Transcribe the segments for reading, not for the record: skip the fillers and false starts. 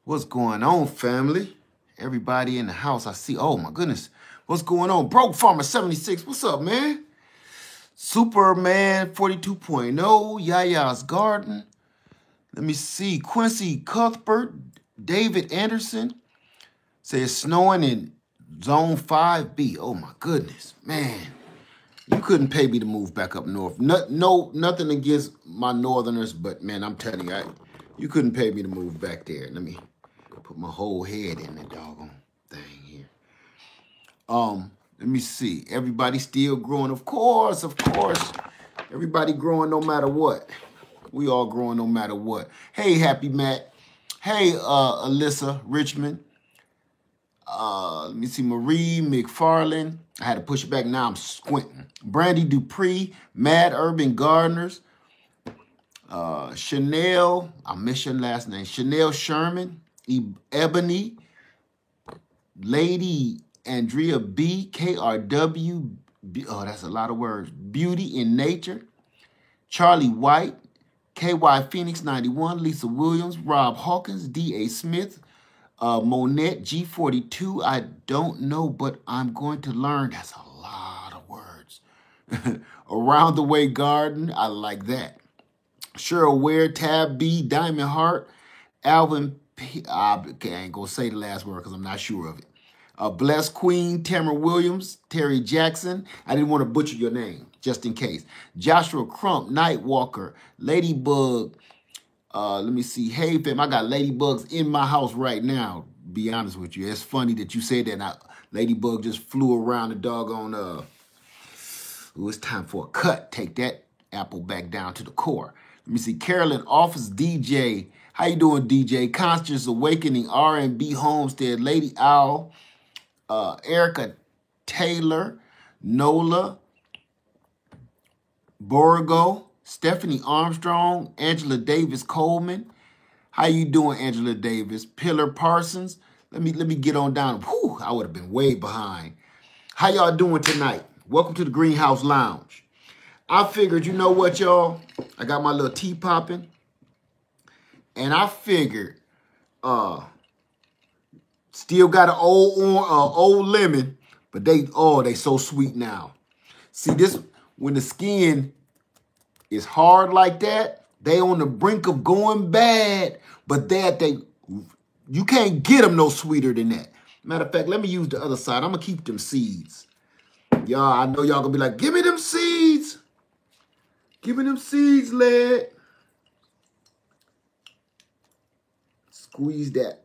What's going on, family? Everybody in the house, I see. Oh, my goodness. What's going on? Broke Farmer 76. What's up, man? Superman 42.0. Yaya's Garden. Let me see. Quincy Cuthbert. David Anderson. Says snowing in Zone 5B. Oh, my goodness. Man, you couldn't pay me to move back up north. Nothing against my northerners, but, man, I'm telling you, you couldn't pay me to move back there. Let me put my whole head in the doggone thing here. Let me see. Everybody still growing, of course. Everybody growing no matter what. We all growing no matter what. Hey, Happy Matt. Hey, Alyssa Richmond. Let me see. Marie McFarland. I had to push it back. Now I'm squinting. Brandy Dupree. Mad Urban Gardeners. Chanel. I miss your last name. Chanel Sherman. Ebony, Lady Andrea B, KRW, oh, that's a lot of words. Beauty in Nature, Charlie White, KY Phoenix 91, Lisa Williams, Rob Hawkins, D.A. Smith, Monette G42. I don't know, but I'm going to learn. That's a lot of words. Around the Way Garden, I like that. Cheryl Ware, Tab B, Diamond Heart, Alvin I ain't gonna say the last word because I'm not sure of it. Blessed Queen, Tamara Williams, Terry Jackson. I didn't want to butcher your name, just in case. Joshua Crump, Nightwalker, Ladybug. Let me see. Hey, fam, I got ladybugs in my house right now. Be honest with you. It's funny that you said that. Ladybug just flew around the doggone. It's time for a cut. Take that apple back down to the core. Let me see. Carolyn Office DJ. How you doing, DJ? Conscious Awakening, R&B Homestead, Lady Owl, Erica Taylor, Nola, Borgo, Stephanie Armstrong, Angela Davis Coleman. How you doing, Angela Davis? Pillar Parsons. Let me get on down. Whew, I would have been way behind. How y'all doing tonight? Welcome to the Greenhouse Lounge. I figured, you know what, y'all? I got my little tea popping. And I figured, still got an old lemon, but they so sweet now. See this, when the skin is hard like that, they on the brink of going bad, but you can't get them no sweeter than that. Matter of fact, let me use the other side. I'm gonna keep them seeds. Y'all, I know y'all gonna be like, give me them seeds. Give me them seeds, lad. Squeeze that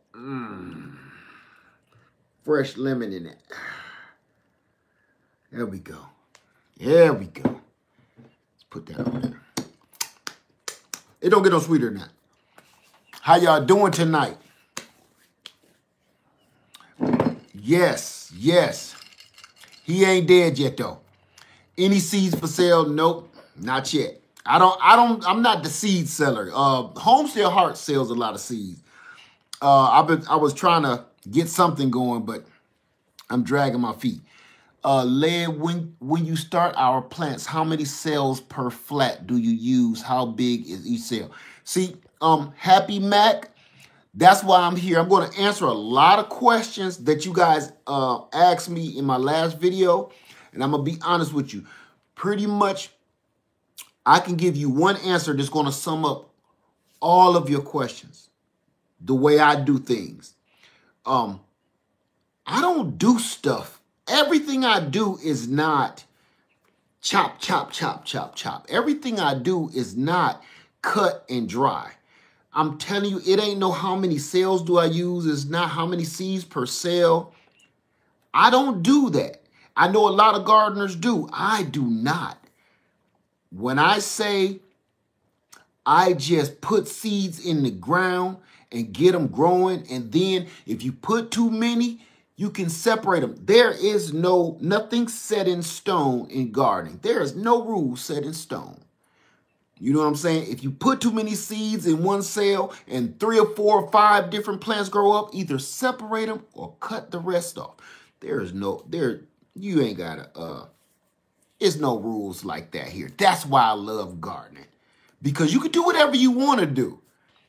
fresh lemon in it. There we go. There we go. Let's put that on there. It don't get no sweeter than that. How y'all doing tonight? Yes. He ain't dead yet though. Any seeds for sale? Nope, not yet. I'm not the seed seller. Homestead Heart sells a lot of seeds. I was trying to get something going, but I'm dragging my feet. Led, when you start our plants, how many cells per flat do you use? How big is each cell? See, Happy Mac, that's why I'm here. I'm going to answer a lot of questions that you guys asked me in my last video, and I'm going to be honest with you. Pretty much, I can give you one answer that's going to sum up all of your questions. The way I do things. I don't do stuff. Everything I do is not chop. Everything I do is not cut and dry. I'm telling you, it ain't no how many cells do I use. It's not how many seeds per cell. I don't do that. I know a lot of gardeners do. I do not. When I say I just put seeds in the ground and get them growing, and then if you put too many, you can separate them. There is nothing set in stone in gardening. There is no rule set in stone. You know what I'm saying? If you put too many seeds in one cell and 3 or 4 or 5 different plants grow up, either separate them or cut the rest off. You ain't gotta, it's no rules like that here. That's why I love gardening. Because you can do whatever you want to do.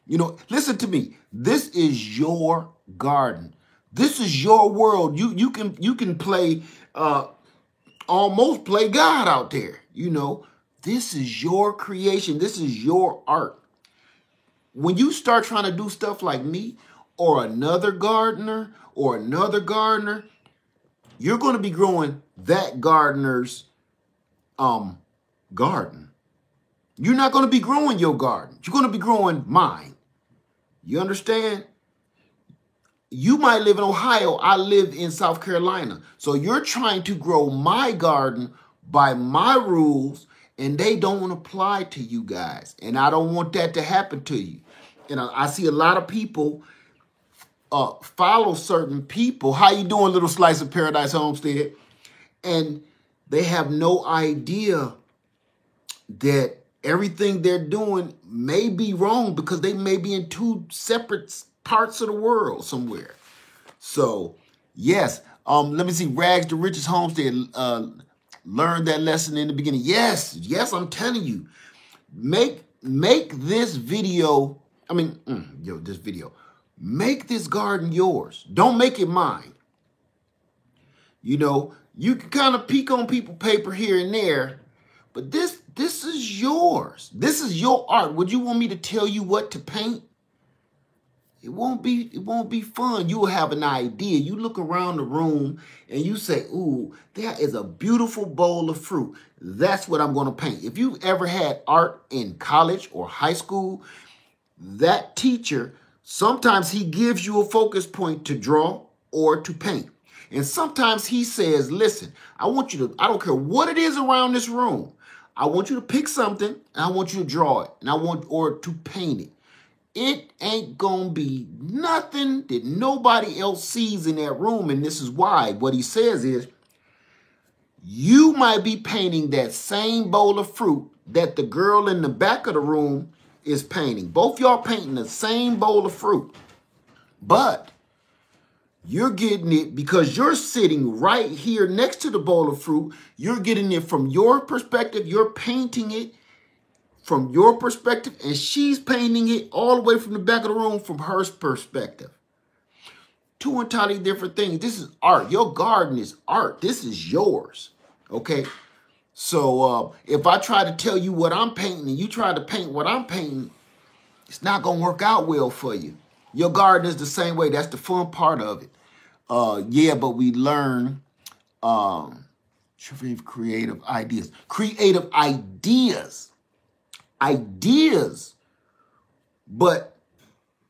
You know, listen to me. This is your garden. This is your world. You can play almost play God out there. You know, this is your creation. This is your art. When you start trying to do stuff like me or another gardener, you're going to be growing that gardener's garden. You're not going to be growing your garden. You're going to be growing mine. You understand? You might live in Ohio. I live in South Carolina. So you're trying to grow my garden by my rules, and they don't apply to you guys. And I don't want that to happen to you. And I see a lot of people follow certain people. How you doing, Little Slice of Paradise Homestead? And they have no idea that everything they're doing may be wrong because they may be in two separate parts of the world somewhere. So, yes, let me see. Rags to Riches Homestead learned that lesson in the beginning. Yes, I'm telling you. Make this video, this video. Make this garden yours. Don't make it mine. You know, you can kind of peek on people's paper here and there, but this is yours. This is your art. Would you want me to tell you what to paint? It won't be fun. You will have an idea. You look around the room and you say, ooh, there is a beautiful bowl of fruit. That's what I'm going to paint. If you've ever had art in college or high school, that teacher, sometimes he gives you a focus point to draw or to paint. And sometimes he says, listen, I don't care what it is around this room. I want you to pick something and I want you to draw it or to paint it. It ain't gonna be nothing that nobody else sees in that room. And this is why what he says is, you might be painting that same bowl of fruit that the girl in the back of the room is painting. Both y'all painting the same bowl of fruit. But you're getting it because you're sitting right here next to the bowl of fruit. You're getting it from your perspective. You're painting it from your perspective, and she's painting it all the way from the back of the room from her perspective. Two entirely different things. This is art. Your garden is art. This is yours. Okay? So if I try to tell you what I'm painting and you try to paint what I'm painting, it's not going to work out well for you. Your garden is the same way. That's the fun part of it. But we learn creative ideas. Creative ideas. But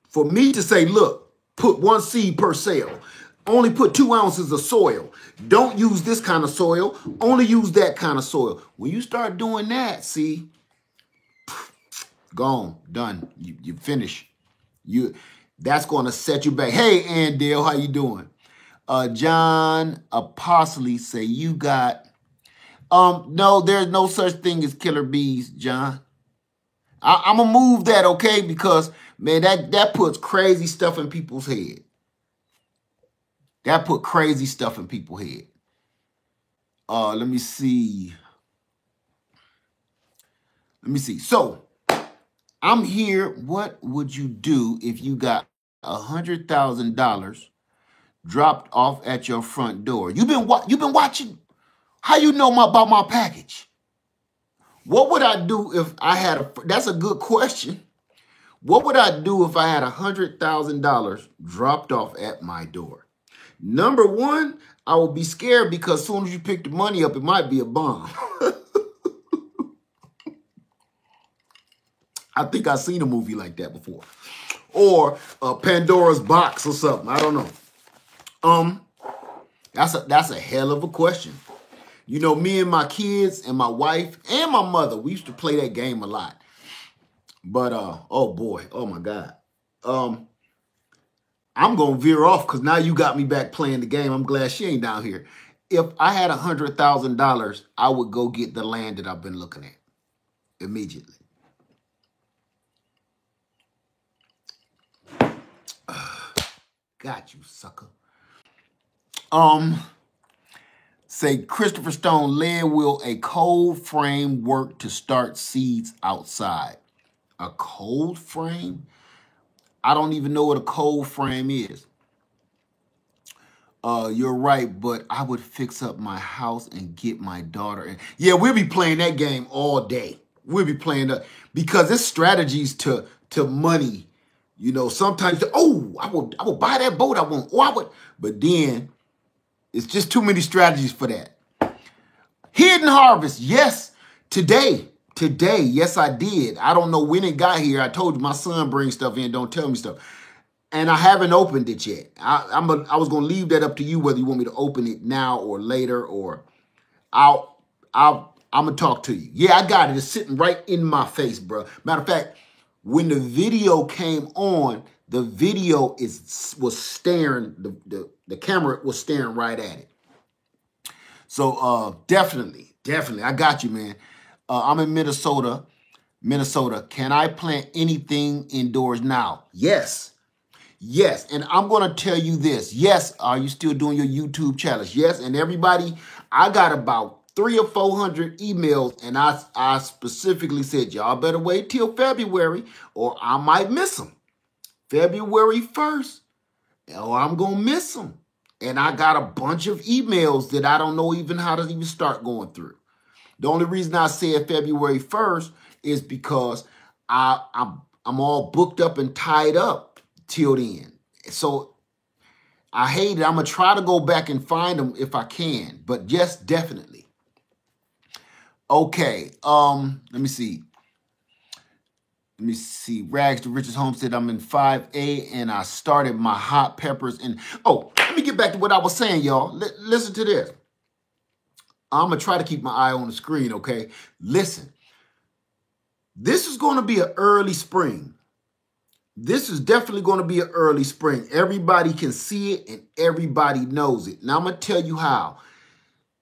for me to say, look, put 1 seed per cell. Only put 2 ounces of soil. Don't use this kind of soil. Only use that kind of soil. When you start doing that, see, gone, done. You finish. That's going to set you back. Hey, Andale, how you doing? John Apostle say you got. No, there's no such thing as killer bees, John. I'm going to move that, okay? Because, man, that puts crazy stuff in people's head. That put crazy stuff in people's head. Let me see. So, I'm here. What would you do if you got $100,000 dropped off at your front door? You've been watching? How you know about my package? What would I do if I had that's a good question. What would I do if I had $100,000 dropped off at my door? Number one, I would be scared because as soon as you pick the money up, it might be a bomb. I think I've seen a movie like that before. Or Pandora's box or something. I don't know. That's a hell of a question. You know, me and my kids and my wife and my mother, we used to play that game a lot. But, oh boy, oh my God. I'm going to veer off because now you got me back playing the game. I'm glad she ain't down here. If I had $100,000, I would go get the land that I've been looking at immediately. Got you, sucker. Say Christopher Stone, lead will a cold frame work to start seeds outside? A cold frame? I don't even know what a cold frame is. You're right, but I would fix up my house and get my daughter in. Yeah, we'll be playing that game all day. We'll be playing that because it's strategies to money. You know, sometimes, oh, I will buy that boat I want. Or I would, but then it's just too many strategies for that. Hidden harvest, yes, today, yes, I did. I don't know when it got here. I told you my son brings stuff in, don't tell me stuff. And I haven't opened it yet. I was going to leave that up to you whether you want me to open it now or later, or I'm going to talk to you. Yeah, I got it. It's sitting right in my face, bro. Matter of fact, when the video came on, the video was staring, the camera was staring right at it. So definitely, I got you, man. I'm in Minnesota. Can I plant anything indoors now? Yes. Yes, and I'm going to tell you this. Yes, are you still doing your YouTube challenge? Yes, and everybody, I got about 300 or 400 emails, and I specifically said, y'all better wait till February, or I might miss them. February 1st, or I'm going to miss them. And I got a bunch of emails that I don't know even how to even start going through. The only reason I said February 1st is because I'm all booked up and tied up till then. So I hate it. I'm going to try to go back and find them if I can. But yes, definitely. Okay. Let me see. Rags to Riches Homestead. I'm in 5A and I started my hot peppers. And oh, let me get back to what I was saying, y'all. Listen to this. I'm going to try to keep my eye on the screen, okay? Listen. This is going to be an early spring. This is definitely going to be an early spring. Everybody can see it and everybody knows it. Now, I'm going to tell you how.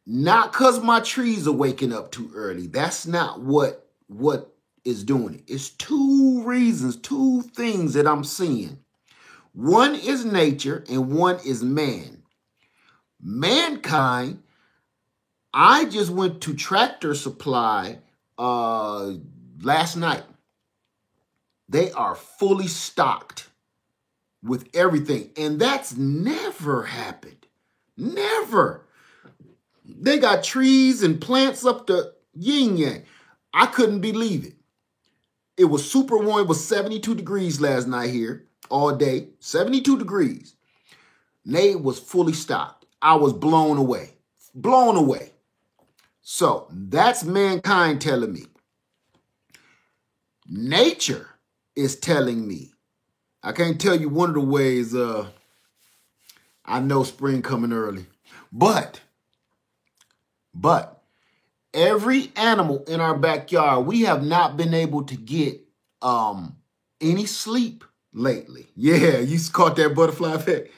Not because my trees are waking up too early. That's not what is doing it. It's two reasons, two things that I'm seeing. One is nature and one is man. Mankind, I just went to Tractor Supply last night. They are fully stocked with everything. And that's never happened. Never. They got trees and plants up the yin-yang. I couldn't believe it. It was super warm. It was 72 degrees last night here all day. 72 degrees. They was fully stocked. I was blown away. Blown away. So that's mankind telling me. Nature is telling me. I can't tell you one of the ways I know spring coming early. But every animal in our backyard, we have not been able to get any sleep lately. Yeah, you caught that butterfly effect.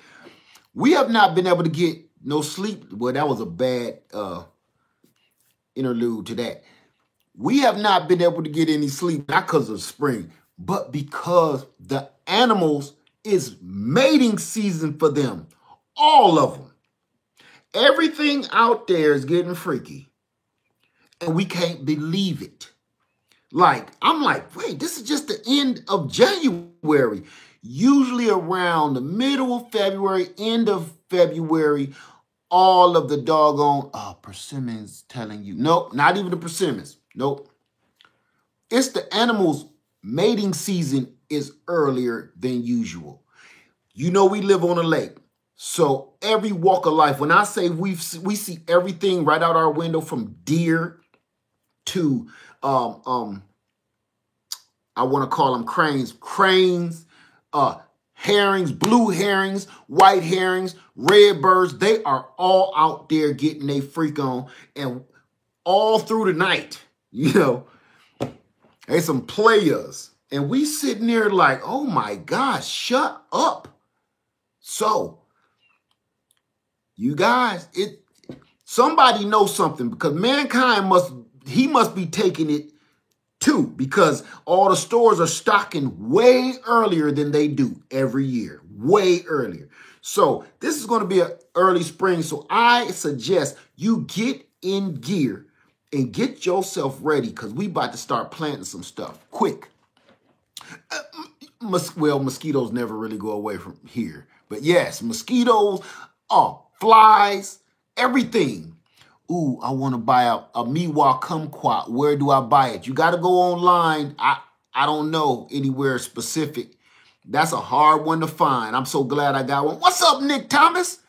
We have not been able to get no sleep. Well, that was a bad interlude to that. We have not been able to get any sleep, not because of spring, but because the animals is mating season for them. All of them. Everything out there is getting freaky. And we can't believe it. Like, I'm like, wait, this is just the end of January. Usually around the middle of February, end of February, all of the doggone persimmons telling you. Nope, not even the persimmons. Nope. It's the animals' mating season is earlier than usual. You know we live on a lake. So every walk of life, when I say we see everything right out our window from deer to, I want to call them cranes, herrings, blue herrings, white herrings, red birds. They are all out there getting their freak on and all through the night, you know. They some players. And we sitting there like, oh my gosh, shut up. So, you guys, somebody knows something because mankind must be taking it too, because all the stores are stocking way earlier than they do every year, way earlier. So this is going to be an early spring. So I suggest you get in gear and get yourself ready because we about to start planting some stuff quick. Well, mosquitoes never really go away from here. But yes, mosquitoes, flies, everything. Ooh, I want to buy a Miwa Kumquat. Where do I buy it? You got to go online. I don't know anywhere specific. That's a hard one to find. I'm so glad I got one. What's up, Nick Thomas?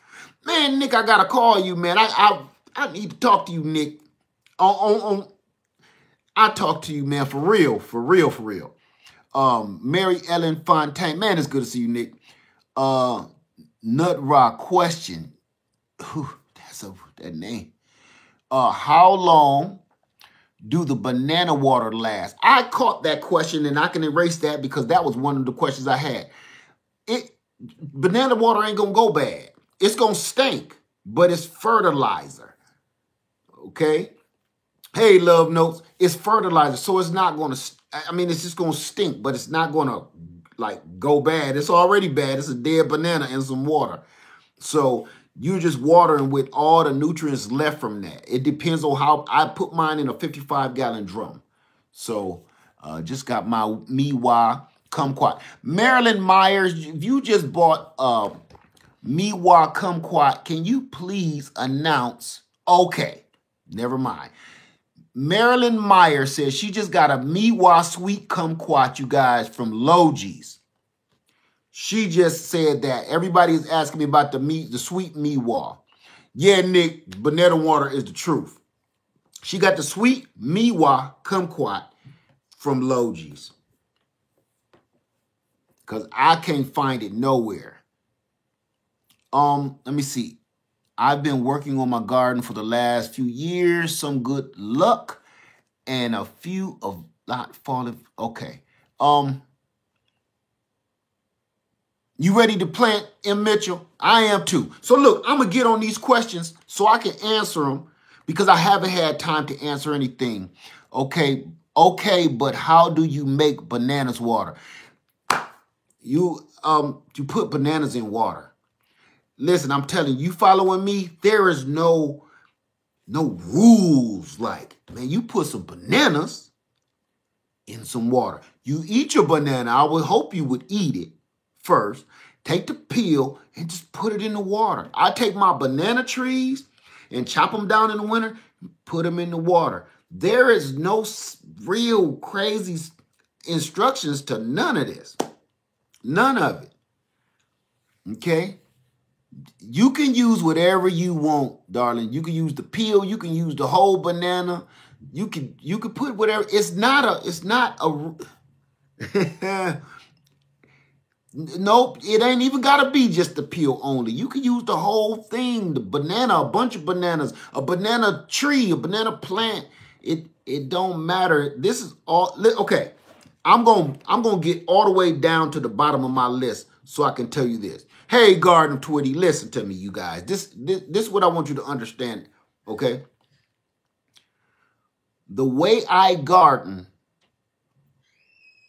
Man, Nick, I got to call you, man. I need to talk to you, Nick. I talk to you, man, for real. Mary Ellen Fontaine. Man, it's good to see you, Nick. Nut Rock question. Whew, that name. How long do the banana water last? I caught that question and I can erase that because that was one of the questions I had. Banana water ain't gonna go bad. It's gonna stink, but it's fertilizer. Okay? Hey, Love Notes, it's fertilizer, so it's not gonna, it's just gonna stink, but it's not gonna go bad. It's already bad. It's a dead banana and some water. So you're just watering with all the nutrients left from that. It depends on how I put mine in a 55-gallon drum. So just got my Miwa Kumquat. Marilyn Myers, if you just bought Miwa Kumquat, can you please announce? Okay, never mind. Marilyn Myers says she just got a Miwa Sweet Kumquat, you guys, from Logis. She just said that. Everybody is asking me about the sweet Miwa. Yeah, Nick, banana water is the truth. She got the sweet Miwa Kumquat from Logis. Because I can't find it nowhere. Let me see. I've been working on my garden for the last few years. Some good luck. And a few of not falling. Okay. You ready to plant, M. Mitchell? I am too. So look, I'm going to get on these questions so I can answer them because I haven't had time to answer anything. Okay, but how do you make bananas water? You put bananas in water. Listen, I'm telling you, following me, there is no rules. Man, you put some bananas in some water. You eat your banana. I would hope you would eat it first. Take the peel and just put it in the water. I take my banana trees and chop them down in the winter, put them in the water. There is no real crazy instructions to none of this. None of it. Okay? You can use whatever you want, darling. You can use the peel. You can use the whole banana. You can put whatever. It's not a. Nope, it ain't even gotta be just the peel only. You can use the whole thing, the banana, a bunch of bananas, a banana tree, a banana plant. It don't matter. This is all okay. I'm gonna get all the way down to the bottom of my list so I can tell you this. Hey, Garden Twitty, listen to me, you guys. This is what I want you to understand, okay? The way I garden,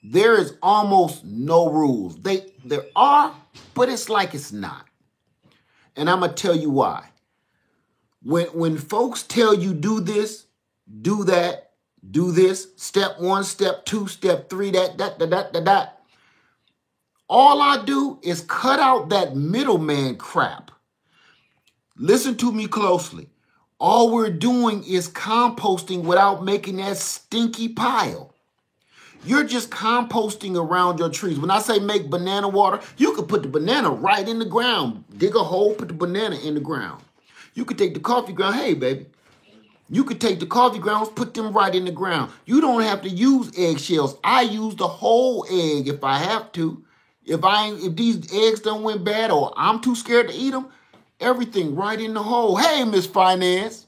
there is almost no rules. There are, but it's like it's not. And I'm going to tell you why. When folks tell you do this, do that, do this, step 1, step 2, step 3, that. All I do is cut out that middleman crap. Listen to me closely. All we're doing is composting without making that stinky pile. You're just composting around your trees. When I say make banana water, you could put the banana right in the ground. Dig a hole, put the banana in the ground. You could take the coffee ground. Hey, baby. You could take the coffee grounds, put them right in the ground. You don't have to use eggshells. I use the whole egg if I have to. If these eggs don't went bad or I'm too scared to eat them, everything right in the hole. Hey, Miss Finance.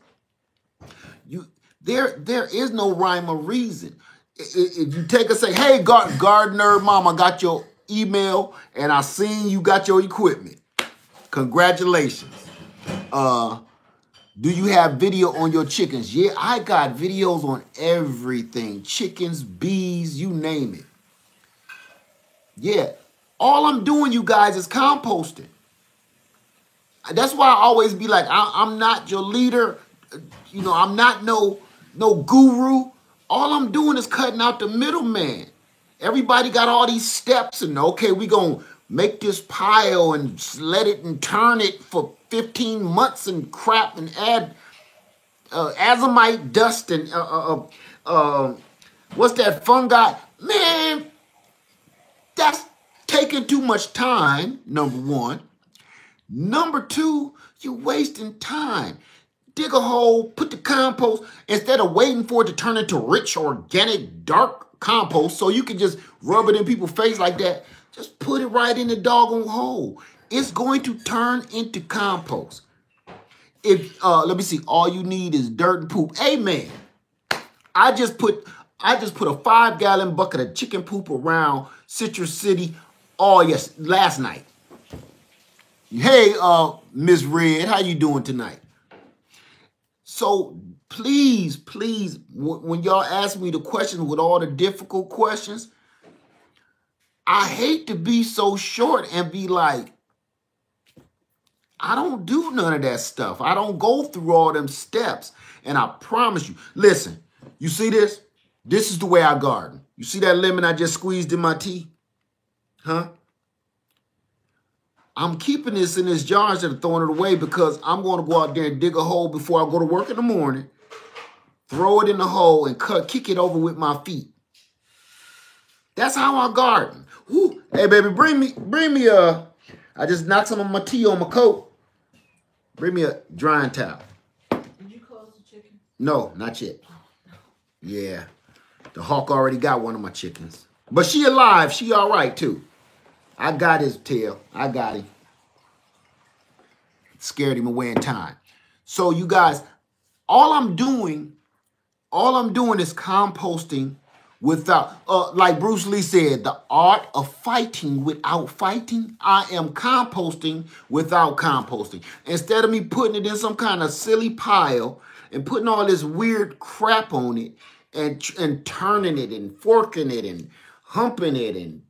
There is no rhyme or reason. If you take say, hey, Gardener Mom, I got your email and I seen you got your equipment. Congratulations. Do you have video on your chickens? Yeah, I got videos on everything. Chickens, bees, you name it. Yeah. All I'm doing, you guys, is composting. That's why I always be like, I'm not your leader. You know, I'm not no guru. All I'm doing is cutting out the middleman. Everybody got all these steps and okay, we gonna make this pile and let it and turn it for 15 months and crap and add azomite dust and what's that fungi? Man, that's taking too much time, number one. Number two, you're wasting time. Dig a hole, put the compost, instead of waiting for it to turn into rich, organic, dark compost so you can just rub it in people's face like that, just put it right in the doggone hole. It's going to turn into compost. If let me see, all you need is dirt and poop. Amen. I just put a 5-gallon bucket of chicken poop around Citrus City last night. Hey, Miss Red, how you doing tonight? So please, when y'all ask me the questions with all the difficult questions, I hate to be so short and be like, I don't do none of that stuff. I don't go through all them steps. And I promise you, listen, you see this? This is the way I garden. You see that lemon I just squeezed in my tea? Huh? I'm keeping this in this jar instead of throwing it away because I'm going to go out there and dig a hole before I go to work in the morning, throw it in the hole and kick it over with my feet. That's how I garden. Woo. Hey, baby, bring me I just knocked some of my tea on my coat. Bring me a drying towel. Did you close the chicken? No, not yet. Yeah. The hawk already got one of my chickens. But she alive. She all right, too. I got his tail. I got him. Scared him away in time. So, you guys, all I'm doing is composting without, like Bruce Lee said, the art of fighting without fighting. I am composting without composting. Instead of me putting it in some kind of silly pile and putting all this weird crap on it and turning it and forking it and humping it and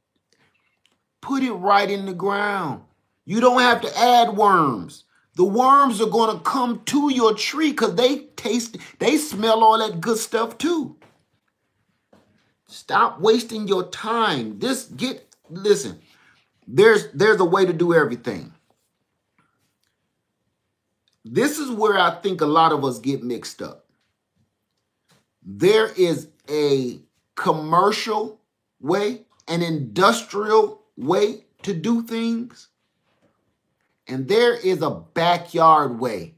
put it right in the ground. You don't have to add worms. The worms are going to come to your tree because they smell all that good stuff too. Stop wasting your time. Listen, there's a way to do everything. This is where I think a lot of us get mixed up. There is a commercial way, an industrial way to do things, and there is a backyard way,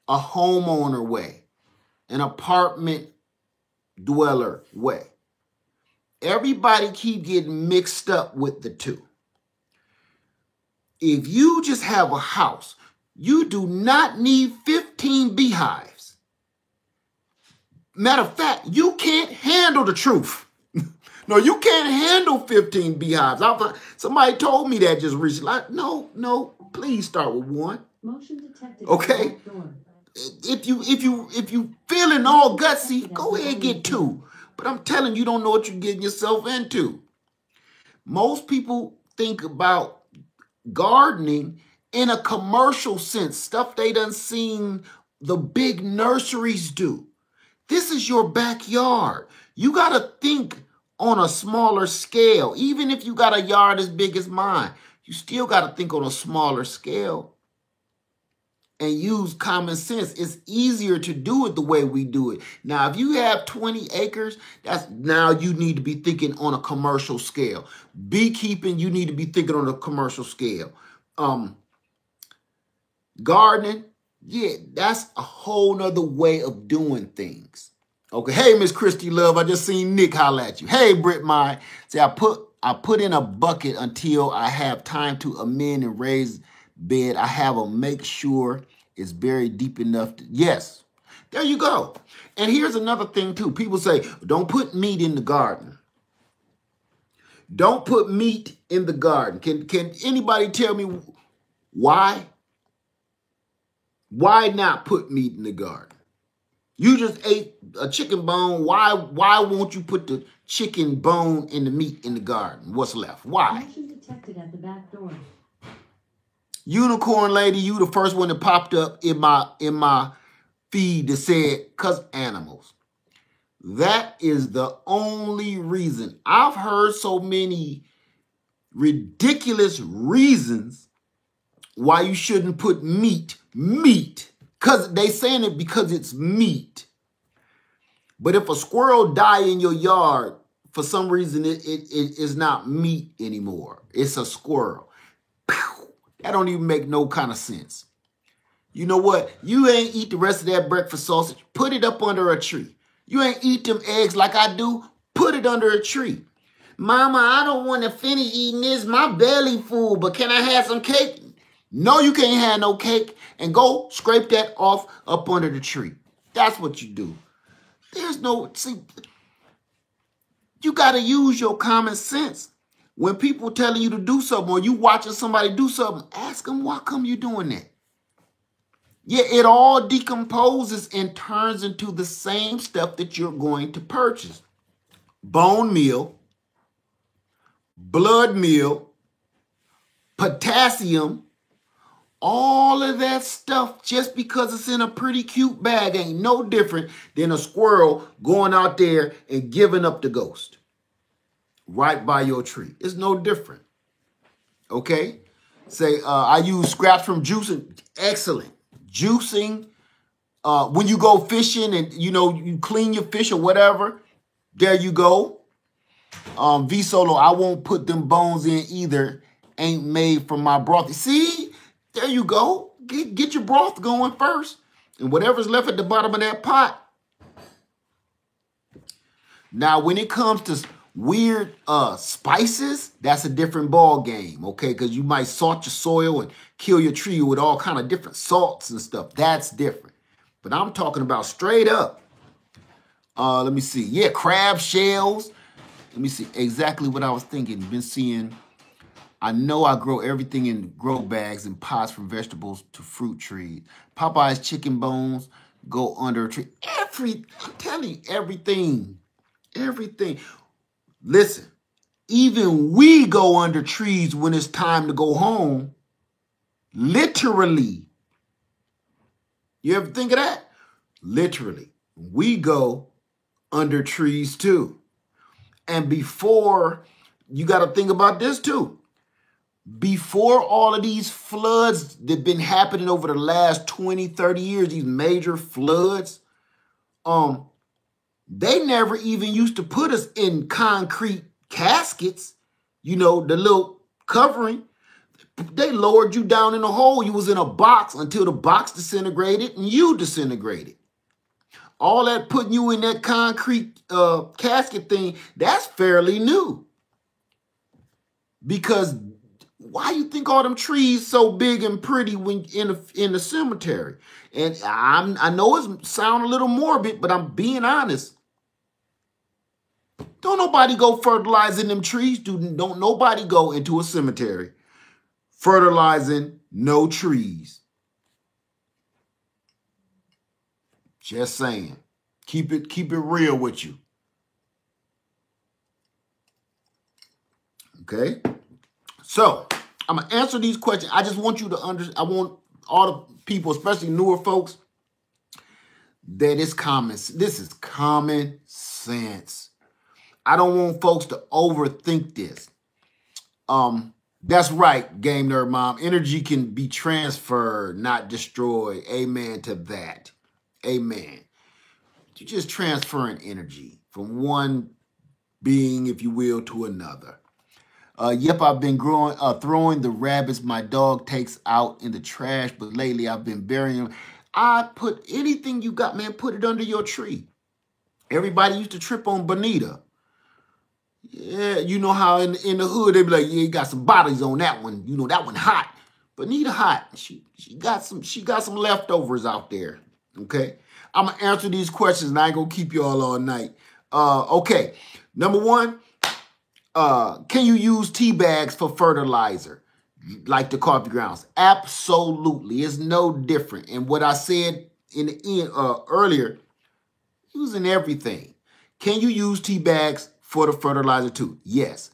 a homeowner way, an apartment dweller way. Everybody keep getting mixed up with the two. If you just have a house, you do not need 15 beehives. Matter of fact, you can't handle the truth. No, you can't handle 15 beehives. Somebody told me that just recently. No, please start with one. Motion detected. Okay. If you feeling all gutsy, go ahead and get two. But I'm telling you, don't know what you're getting yourself into. Most people think about gardening in a commercial sense, stuff they done seen the big nurseries do. This is your backyard. You got to think on a smaller scale. Even if you got a yard as big as mine, you still got to think on a smaller scale and use common sense. It's easier to do it the way we do it. Now, if you have 20 acres, now you need to be thinking on a commercial scale. Beekeeping, you need to be thinking on a commercial scale. Gardening, yeah, that's a whole nother way of doing things. Okay, hey, Miss Christy Love, I just seen Nick holler at you. Hey, Britt Mai, say I put in a bucket until I have time to amend and raise bed. I have a make sure it's buried deep enough. Yes, there you go. And here's another thing too. People say, don't put meat in the garden. Don't put meat in the garden. Can anybody tell me why? Why not put meat in the garden? You just ate a chicken bone. Why won't you put the chicken bone and the meat in the garden? What's left? Why? Motion detected at the back door. Unicorn lady, you the first one that popped up in my feed that said, "'Cause animals." That is the only reason. I've heard so many ridiculous reasons why you shouldn't put meat. Because they saying it because it's meat. But if a squirrel die in your yard, for some reason it is not meat anymore. It's a squirrel. That don't even make no kind of sense. You know what? You ain't eat the rest of that breakfast sausage. Put it up under a tree. You ain't eat them eggs like I do. Put it under a tree. Mama, I don't want to finish eating this. My belly full, but can I have some cake? No, you can't have no cake. And go scrape that off up under the tree. That's what you do. There's no, see, you got to use your common sense. When people telling you to do something or you watching somebody do something, ask them, why come you doing that? Yeah, it all decomposes and turns into the same stuff that you're going to purchase. Bone meal, blood meal, potassium, all of that stuff, just because it's in a pretty cute bag, ain't no different than a squirrel going out there and giving up the ghost right by your tree. It's no different. Okay? Say, I use scraps from juicing. Excellent. Juicing. When you go fishing and, you clean your fish or whatever, there you go. V-Solo, I won't put them bones in either. Ain't made from my broth. See? There you go. Get your broth going first. And whatever's left at the bottom of that pot. Now, when it comes to weird spices, that's a different ball game, okay? Because you might salt your soil and kill your tree with all kind of different salts and stuff. That's different. But I'm talking about straight up. Let me see. Yeah, crab shells. Let me see exactly what I was thinking. Been seeing. I know I grow everything in grow bags and pots, from vegetables to fruit trees. Popeye's chicken bones go under a tree. I'm telling you, everything. Listen, even we go under trees when it's time to go home. Literally. You ever think of that? Literally. We go under trees too. And before, you got to think about this too. Before all of these floods that have been happening over the last 20, 30 years, these major floods, they never even used to put us in concrete caskets, the little covering. They lowered you down in a hole. You was in a box until the box disintegrated and you disintegrated. All that putting you in that concrete casket thing, that's fairly new. Because why you think all them trees so big and pretty when in the cemetery? And I know it sound a little morbid, but I'm being honest. Don't nobody go fertilizing them trees. Don't nobody go into a cemetery fertilizing no trees. Just saying. Keep it real with you. Okay? So, I'm going to answer these questions. I just want you to understand. I want all the people, especially newer folks, that it's common. This is common sense. I don't want folks to overthink this. That's right, Game Nerd Mom. Energy can be transferred, not destroyed. Amen to that. Amen. You're just transferring energy from one being, if you will, to another. Yep, I've been throwing the rabbits my dog takes out in the trash, but lately I've been burying them. I put anything you got, man, put it under your tree. Everybody used to trip on Bonita. Yeah, you know how in the hood they be like, yeah, you got some bodies on that one. You know, that one hot. Bonita hot. She got some leftovers out there. Okay. I'm gonna answer these questions and I ain't gonna keep you all night. Okay. Number one, can you use tea bags for fertilizer like the coffee grounds? Absolutely. It's no different. And what I said in the end earlier, using everything. Can you use tea bags for the fertilizer too? Yes.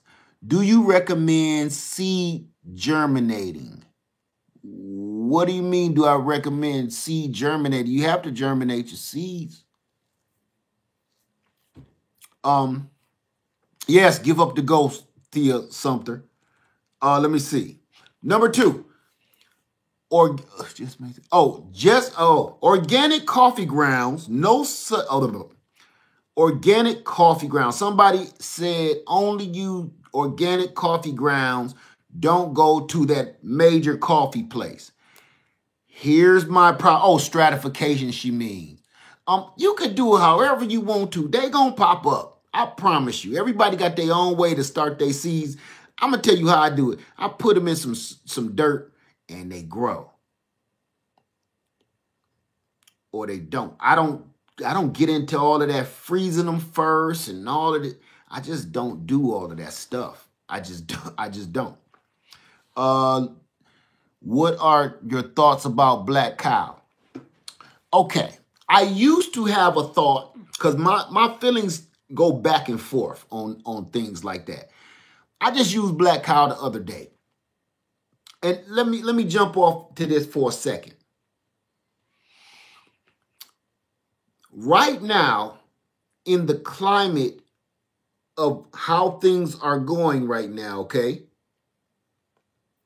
Do you recommend seed germinating? What do you mean, do I recommend seed germinating? You have to germinate your seeds. Yes, give up the ghost, Thea Sumter. Let me see. Number 2. Organic coffee grounds. Organic coffee grounds. Somebody said only use organic coffee grounds. Don't go to that major coffee place. Here's my problem. Stratification, she means. You can do it however you want to. They gonna pop up. I promise you. Everybody got their own way to start their seeds. I'm gonna tell you how I do it. I put them in some dirt and they grow. Or they don't. I don't get into all of that freezing them first and all of it. I just don't do all of that stuff. I just don't. What are your thoughts about black cow? Okay. I used to have a thought because my feelings go back and forth on things like that. I just used black cow the other day. And let me jump off to this for a second. Right now, in the climate of how things are going right now, okay?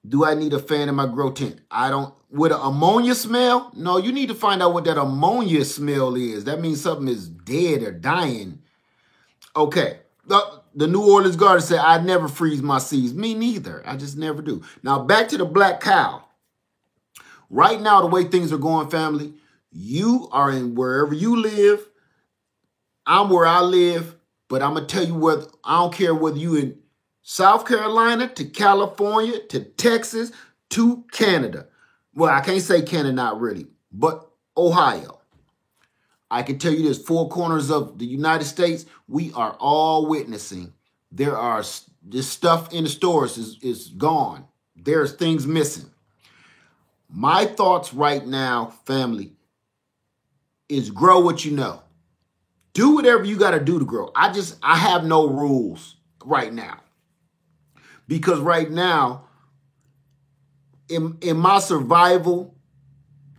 Do I need a fan in my grow tent? I don't. With an ammonia smell? No, you need to find out what that ammonia smell is. That means something is dead or dying. Okay. The New Orleans garden said, I never freeze my seeds. Me neither. I just never do. Now, back to the black cow. Right now, the way things are going, family, you are in wherever you live. I'm where I live. But I'm going to tell you whether, I don't care whether you in South Carolina to California to Texas to Canada. Well, I can't say Canada, not really, but Ohio. I can tell you this, 4 corners of the United States, we are all witnessing. This stuff in the stores is gone. There's things missing. My thoughts right now, family, is grow what you know. Do whatever you got to do to grow. I have no rules right now. Because right now, in my survival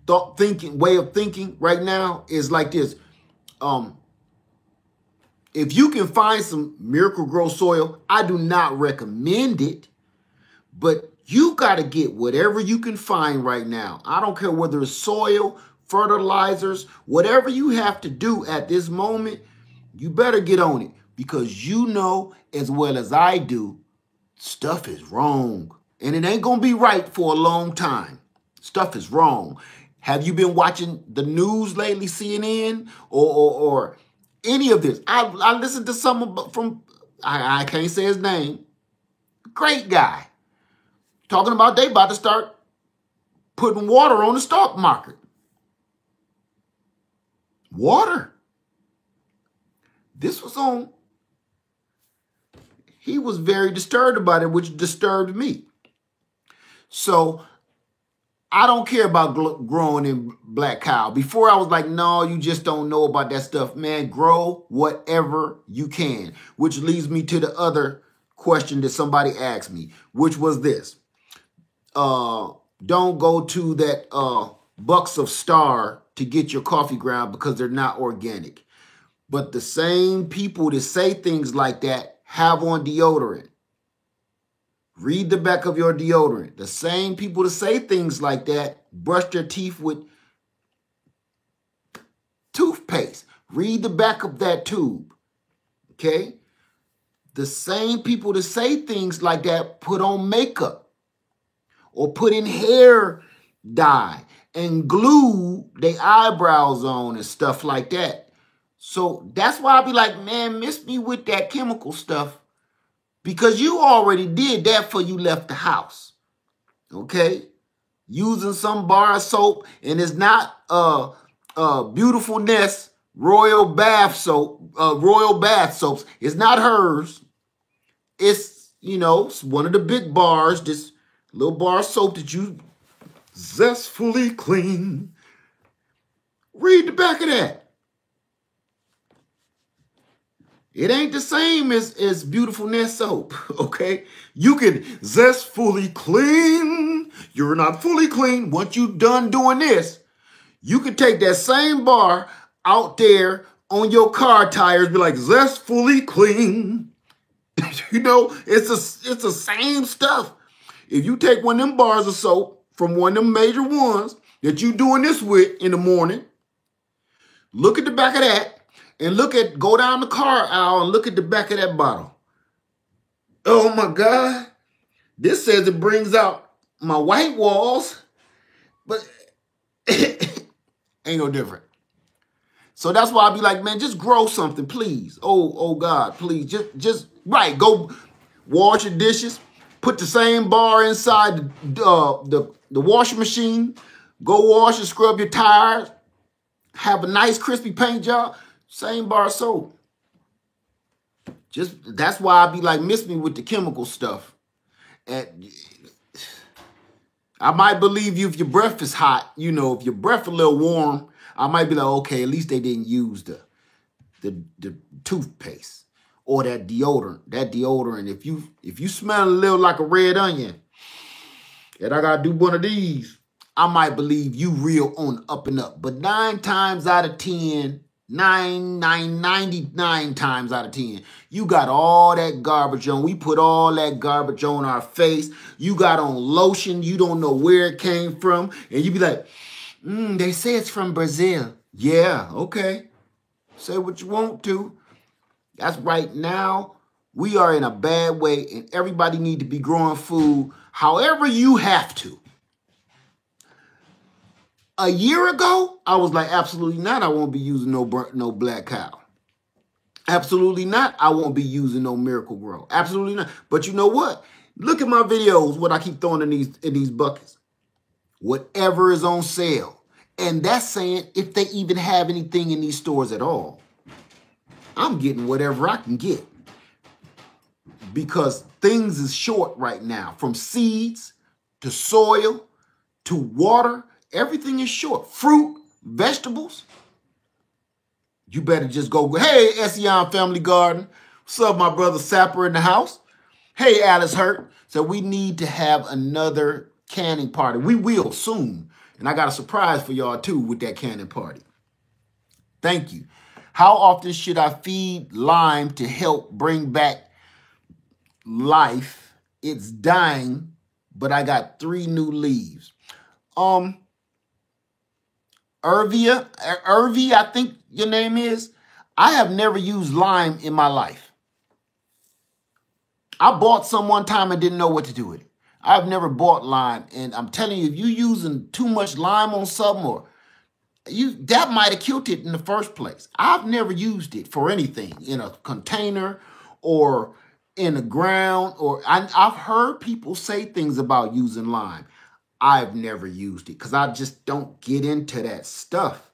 way of thinking right now is like this. If you can find some Miracle-Gro soil, I do not recommend it, but you got to get whatever you can find right now. I don't care whether it's soil, fertilizers, whatever you have to do at this moment, you better get on it because you know as well as I do, stuff is wrong. And it ain't going to be right for a long time. Stuff is wrong. Have you been watching the news lately, CNN or any of this? I listened to someone from, I can't say his name, great guy, talking about they about to start putting water on the stock market. Water. This was on, he was very disturbed about it, which disturbed me. So I don't care about growing in black cow. Before I was like, no, you just don't know about that stuff. Man, grow whatever you can. Which leads me to the other question that somebody asked me, which was this. Don't go to that Bucks of Star to get your coffee ground because they're not organic. But the same people that say things like that have on deodorant. Read the back of your deodorant. The same people that say things like that brush their teeth with toothpaste. Read the back of that tube. Okay? The same people that say things like that put on makeup or put in hair dye and glue their eyebrows on and stuff like that. So that's why I be like, man, miss me with that chemical stuff. Because you already did that before you left the house, okay? Using some bar soap, and it's not Beautifulness Royal Bath Soap, Royal Bath Soaps. It's not hers. It's, it's one of the big bars, this little bar soap that you zestfully clean. Read the back of that. It ain't the same as Beautifulness soap, okay? You can zestfully clean. You're not fully clean. Once you're done doing this, you can take that same bar out there on your car tires be like zestfully clean. You know, it's the same stuff. If you take one of them bars of soap from one of them major ones that you doing this with in the morning, look at the back of that and go down the car aisle and look at the back of that bottle. Oh my God. This says it brings out my white walls, but ain't no different. So that's why I be like, man, just grow something, please. Oh God, please. Just right. Go wash your dishes. Put the same bar inside the washing machine. Go wash and scrub your tires. Have a nice crispy paint job. Same bar of soap. That's why I be like, miss me with the chemical stuff. And I might believe you if your breath is hot. You know, if your breath a little warm, I might be like, okay, at least they didn't use the toothpaste or that deodorant. That deodorant, if you smell a little like a red onion, and I gotta do one of these, I might believe you real on up and up. But 99 times out of 10, you got all that garbage on. We put all that garbage on our face. You got on lotion. You don't know where it came from. And you be like, they say it's from Brazil. Yeah, okay. Say what you want to. That's right now. We are in a bad way, and everybody need to be growing food however you have to. A year ago, I was like, absolutely not. I won't be using no Black Cow. Absolutely not. I won't be using no Miracle Grow. Absolutely not. But you know what? Look at my videos, what I keep throwing in these buckets. Whatever is on sale. And that's saying if they even have anything in these stores at all. I'm getting whatever I can get. Because things is short right now. From seeds to soil to water. Everything is short. Fruit, vegetables. You better just go, hey, Ession Family Garden. What's up, my brother Sapper in the house? Hey, Alice Hurt. So we need to have another canning party. We will soon. And I got a surprise for y'all, too, with that canning party. Thank you. How often should I feed lime to help bring back life? It's dying, but I got 3 new leaves. Irvy, I think your name is. I have never used lime in my life. I bought some one time and didn't know what to do with it. I've never bought lime, and I'm telling you, if you're using too much lime on something, or that might have killed it in the first place. I've never used it for anything in a container or in the ground, or I've heard people say things about using lime. I've never used it because I just don't get into that stuff.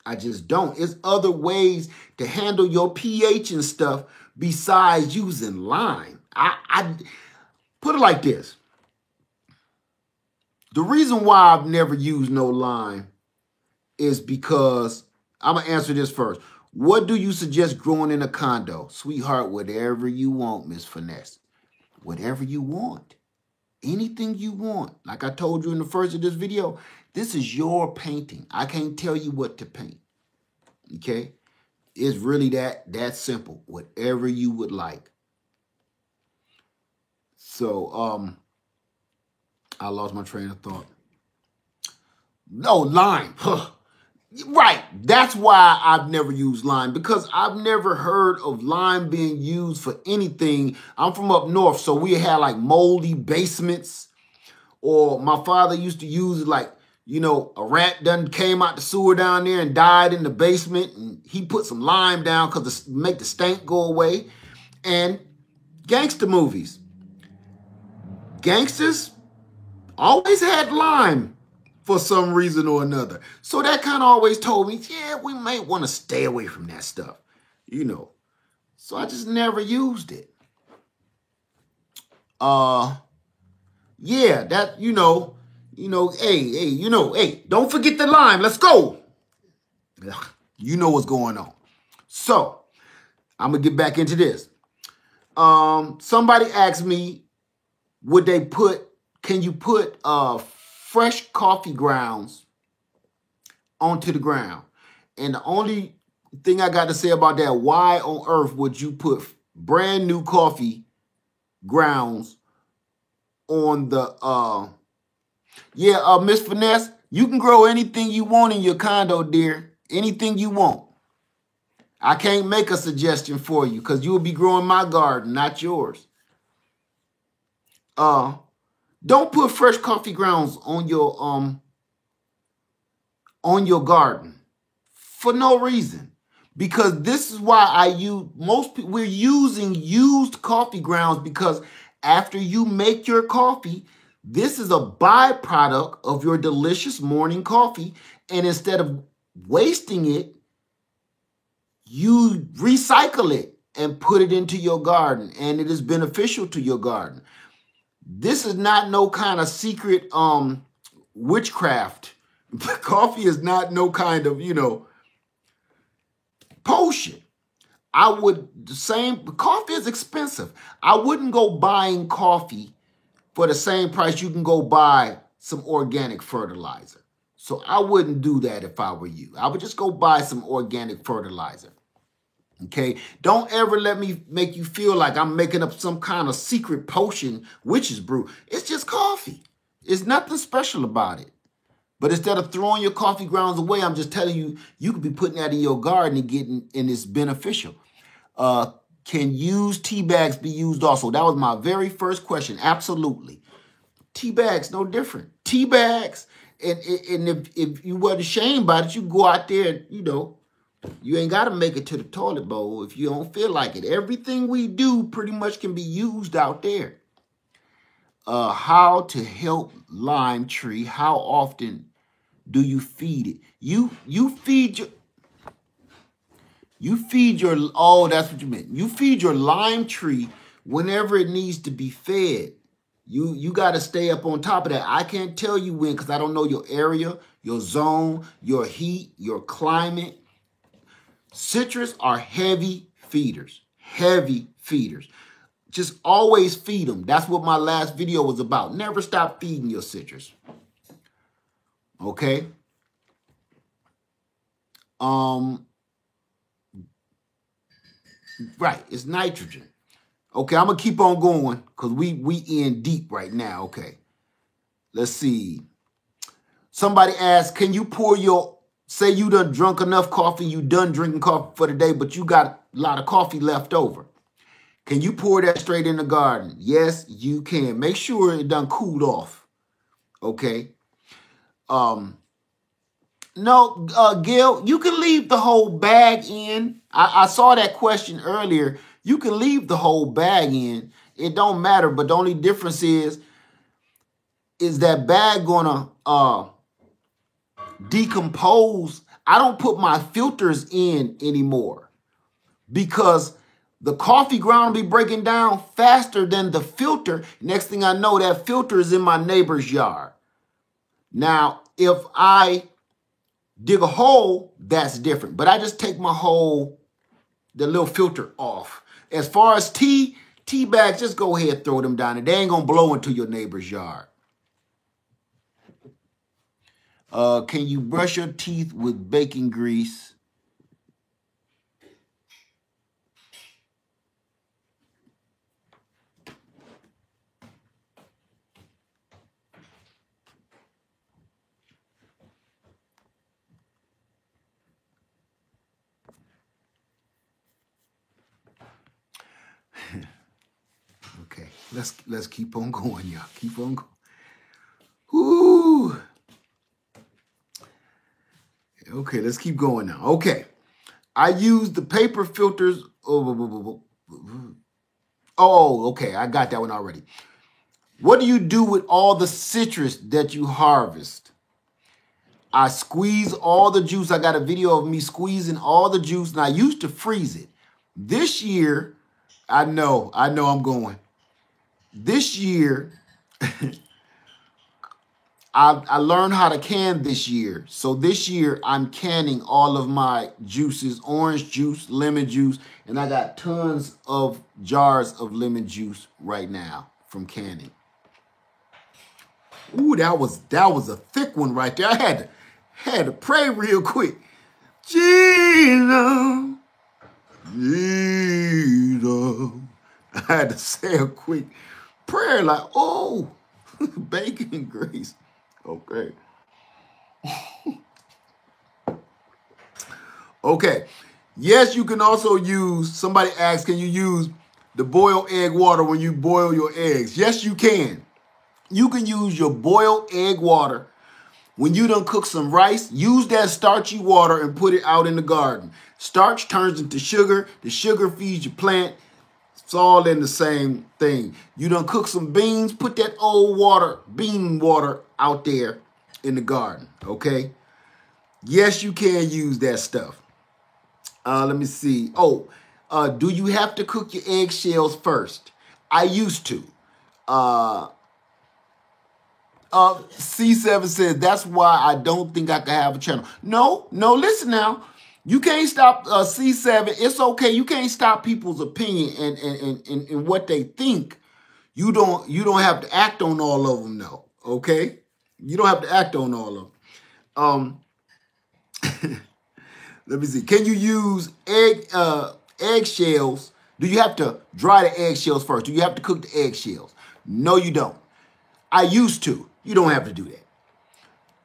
I just don't. It's other ways to handle your pH and stuff besides using lime. I put it like this. The reason why I've never used no lime is because, I'm going to answer this first. What do you suggest growing in a condo? Sweetheart, whatever you want, Miss Finesse. Whatever you want. Anything you want. Like I told you in the first of this video, this is your painting. I can't tell you what to paint. Okay? It's really that simple. Whatever you would like. So, I lost my train of thought. No, lime. Right. That's why I've never used lime, because I've never heard of lime being used for anything. I'm from up north, so we had like moldy basements, or my father used to use like, you know, a rat done came out the sewer down there and died in the basement, and he put some lime down because to make the stank go away. And gangster movies. Gangsters always had lime for some reason or another. So that kind of always told me, yeah, we might want to stay away from that stuff, you know. So I just never used it. Yeah, that, hey, don't forget the lime. Let's go. You know what's going on. So I'm going to get back into this. Somebody asked me, can you put fresh coffee grounds onto the ground? And the only thing I got to say about that, why on earth would you put brand new coffee grounds on the, Miss Finesse, you can grow anything you want in your condo, dear. Anything you want. I can't make a suggestion for you because you'll be growing my garden, not yours. Don't put fresh coffee grounds on your garden for no reason. Because this is why we're using used coffee grounds, because after you make your coffee, this is a byproduct of your delicious morning coffee. And instead of wasting it, you recycle it and put it into your garden, and it is beneficial to your garden. This is not no kind of secret witchcraft. Coffee is not no kind of, potion. Coffee is expensive. I wouldn't go buying coffee for the same price you can go buy some organic fertilizer. So I wouldn't do that if I were you. I would just go buy some organic fertilizer. Okay? Don't ever let me make you feel like I'm making up some kind of secret potion, witch's brew. It's just coffee. It's nothing special about it. But instead of throwing your coffee grounds away, I'm just telling you, you could be putting that in your garden and it's beneficial. Can used tea bags be used also? That was my very first question. Absolutely. Tea bags, no different. Tea bags, and if you weren't ashamed about it, you go out there, you ain't got to make it to the toilet bowl if you don't feel like it. Everything we do pretty much can be used out there. How to help lime tree? How often do you feed it? You feed your oh, that's what you meant. You feed your lime tree whenever it needs to be fed. You got to stay up on top of that. I can't tell you when because I don't know your area, your zone, your heat, your climate. Citrus are heavy feeders. Heavy feeders. Just always feed them. That's what my last video was about. Never stop feeding your citrus. Okay? Right, it's nitrogen. Okay, I'm going to keep on going because we in deep right now. Okay. Let's see. Somebody asked, can you pour say you done drunk enough coffee, you done drinking coffee for the day, but you got a lot of coffee left over. Can you pour that straight in the garden? Yes, you can. Make sure it done cooled off. Okay. No, Gil, you can leave the whole bag in. I saw that question earlier. You can leave the whole bag in. It don't matter, but the only difference is that bag gonna decompose? I don't put my filters in anymore because the coffee ground will be breaking down faster than the filter. Next thing I know, that filter is in my neighbor's yard. Now, if I dig a hole, that's different. But I just take the little filter off. As far as tea bags, just go ahead and throw them down. And they ain't going to blow into your neighbor's yard. Can you brush your teeth with bacon grease? Okay, let's keep on going, y'all. Keep on going. Whoo. Okay, let's keep going now. Okay. I use the paper filters. Oh, okay. I got that one already. What do you do with all the citrus that you harvest? I squeeze all the juice. I got a video of me squeezing all the juice, and I used to freeze it. This year, I know I'm going. This year, I learned how to can this year. So this year, I'm canning all of my juices, orange juice, lemon juice, and I got tons of jars of lemon juice right now from canning. Ooh, that was a thick one right there. I had to pray real quick. Jesus. Jesus. I had to say a quick prayer like, oh, bacon grease. Okay. Okay. Yes, you can also use, somebody asked, can you use the boiled egg water when you boil your eggs? Yes, you can. You can use your boiled egg water when you done cook some rice. Use that starchy water and put it out in the garden. Starch turns into sugar. The sugar feeds your plant. It's all in the same thing. You done cook some beans, put that old water, bean water out there in the garden, okay? Yes, you can use that stuff. Let me see. Oh, do you have to cook your eggshells first? I used to. C7 says, that's why I don't think I can have a channel. No, listen now. You can't stop C7. It's okay. You can't stop people's opinion and what they think. You don't have to act on all of them, though. Okay? You don't have to act on all of them. Let me see. Can you use eggshells? Do you have to dry the eggshells first? Do you have to cook the eggshells? No, you don't. I used to. You don't have to do that.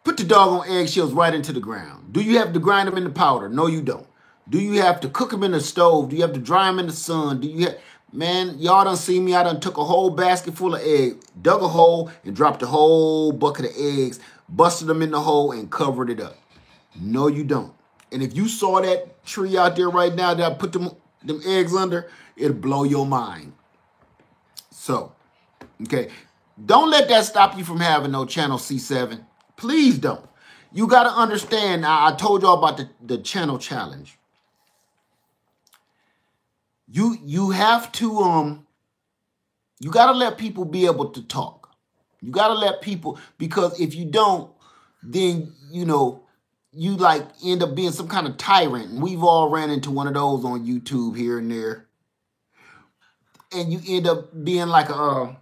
Put the doggone eggshells right into the ground. Do you have to grind them into powder? No, you don't. Do you have to cook them in the stove? Do you have to dry them in the sun? Do you have... Man, y'all done see me. I done took a whole basket full of eggs, dug a hole, and dropped a whole bucket of eggs, busted them in the hole, and covered it up. No, you don't. And if you saw that tree out there right now that I put them eggs under, it'll blow your mind. So, okay. Don't let that stop you from having no channel, C7. Please don't. You got to understand, I told y'all about the channel challenge. You have to, you got to let people be able to talk. You got to let people, because if you don't, then, you know, you like end up being some kind of tyrant. And we've all ran into one of those on YouTube here and there. And you end up being like a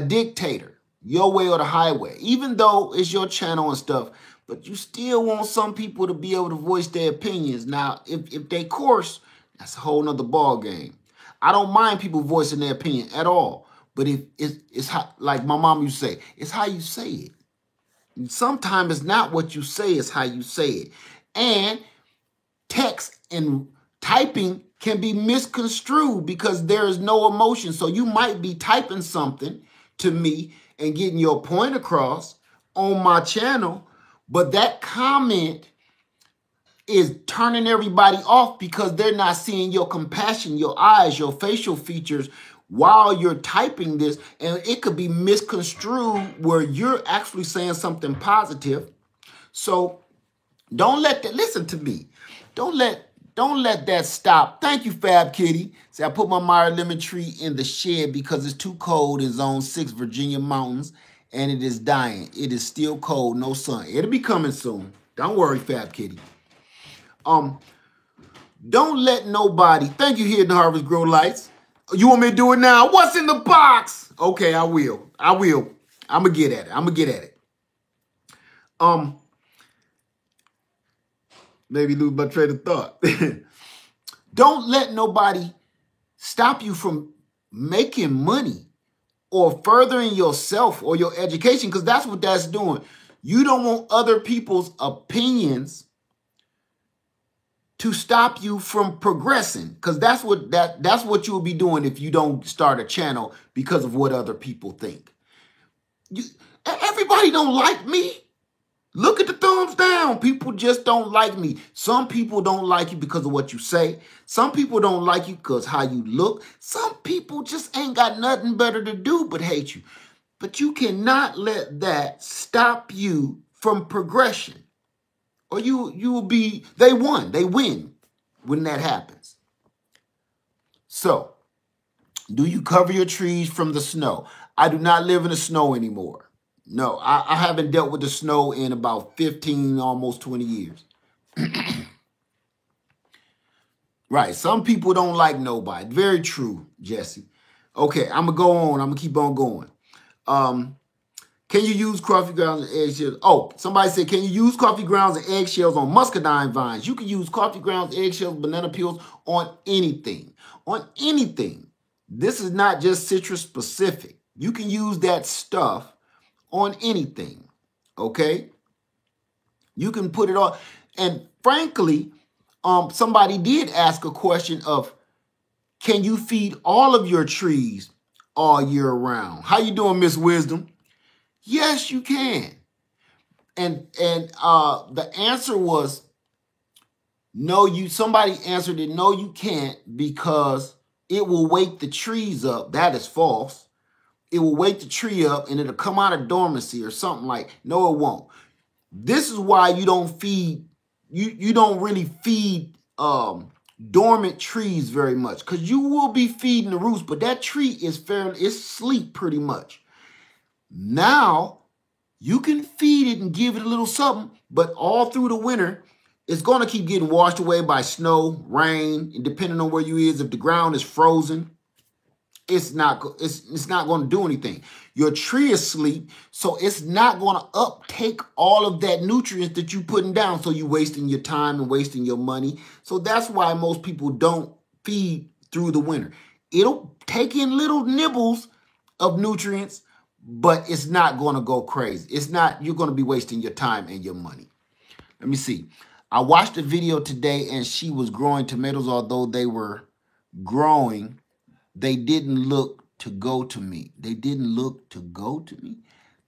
dictator, your way or the highway, even though it's your channel and stuff, but you still want some people to be able to voice their opinions. Now, if they coarse, that's a whole nother ball game. I don't mind people voicing their opinion at all, but if it's how, like my mom used to say, it's how you say it. And sometimes it's not what you say, it's how you say it. And text and typing can be misconstrued because there is no emotion. So you might be typing something to me and getting your point across on my channel, but that comment is turning everybody off because they're not seeing your compassion, your eyes, your facial features while you're typing this, and it could be misconstrued where you're actually saying something positive. So don't let that, listen to me. Don't let that stop. Thank you, Fab Kitty. See, I put my Meyer lemon tree in the shed because it's too cold in Zone 6, Virginia mountains, and it is dying. It is still cold, no sun. It'll be coming soon. Don't worry, Fab Kitty. Don't let nobody, thank you, Hidden Harvest Grow Lights. You want me to do it now? What's in the box? Okay, I will. I'm going to get at it. Maybe lose my train of thought. Don't let nobody stop you from making money or furthering yourself or your education, because that's what that's doing. You don't want other people's opinions to stop you from progressing, because that's what you'll be doing if you don't start a channel because of what other people think. Everybody don't like me. Look at the thumbs down. People just don't like me. Some people don't like you because of what you say. Some people don't like you because how you look. Some people just ain't got nothing better to do but hate you. But you cannot let that stop you from progression. Or you will be, they win when that happens. So, do you cover your trees from the snow? I do not live in the snow anymore. No, I haven't dealt with the snow in about 15, almost 20 years. Right, some people don't like nobody. Very true, Jesse. Okay, I'm going to go on. I'm going to keep on going. Can you use coffee grounds and eggshells? Oh, somebody said, can you use coffee grounds and eggshells on muscadine vines? You can use coffee grounds, eggshells, banana peels on anything. On anything. This is not just citrus specific. You can use that stuff on anything. Okay? You can put it on. And frankly, somebody did ask a question of, can you feed all of your trees all year round? How you doing, Miss Wisdom? Yes, you can. And the answer was no. Somebody answered it. No, you can't, because it will wake the trees up. That is false. It will wake the tree up and it'll come out of dormancy or something like. No, it won't. This is why you don't feed. You don't really feed dormant trees very much, because you will be feeding the roots, but that tree is it's asleep pretty much. Now, you can feed it and give it a little something, but all through the winter, it's going to keep getting washed away by snow, rain, and depending on where you is, if the ground is frozen, it's not going to do anything. Your tree is asleep, so it's not going to uptake all of that nutrients that you're putting down, so you're wasting your time and wasting your money. So that's why most people don't feed through the winter. It'll take in little nibbles of nutrients, but it's not going to go crazy. You're going to be wasting your time and your money. Let me see. I watched a video today and she was growing tomatoes. Although they were growing, they didn't look to go to me. They didn't look to go to me.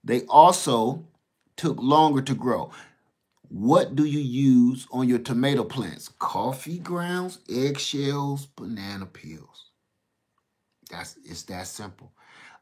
They also took longer to grow. What do you use on your tomato plants? Coffee grounds, eggshells, banana peels. It's that simple.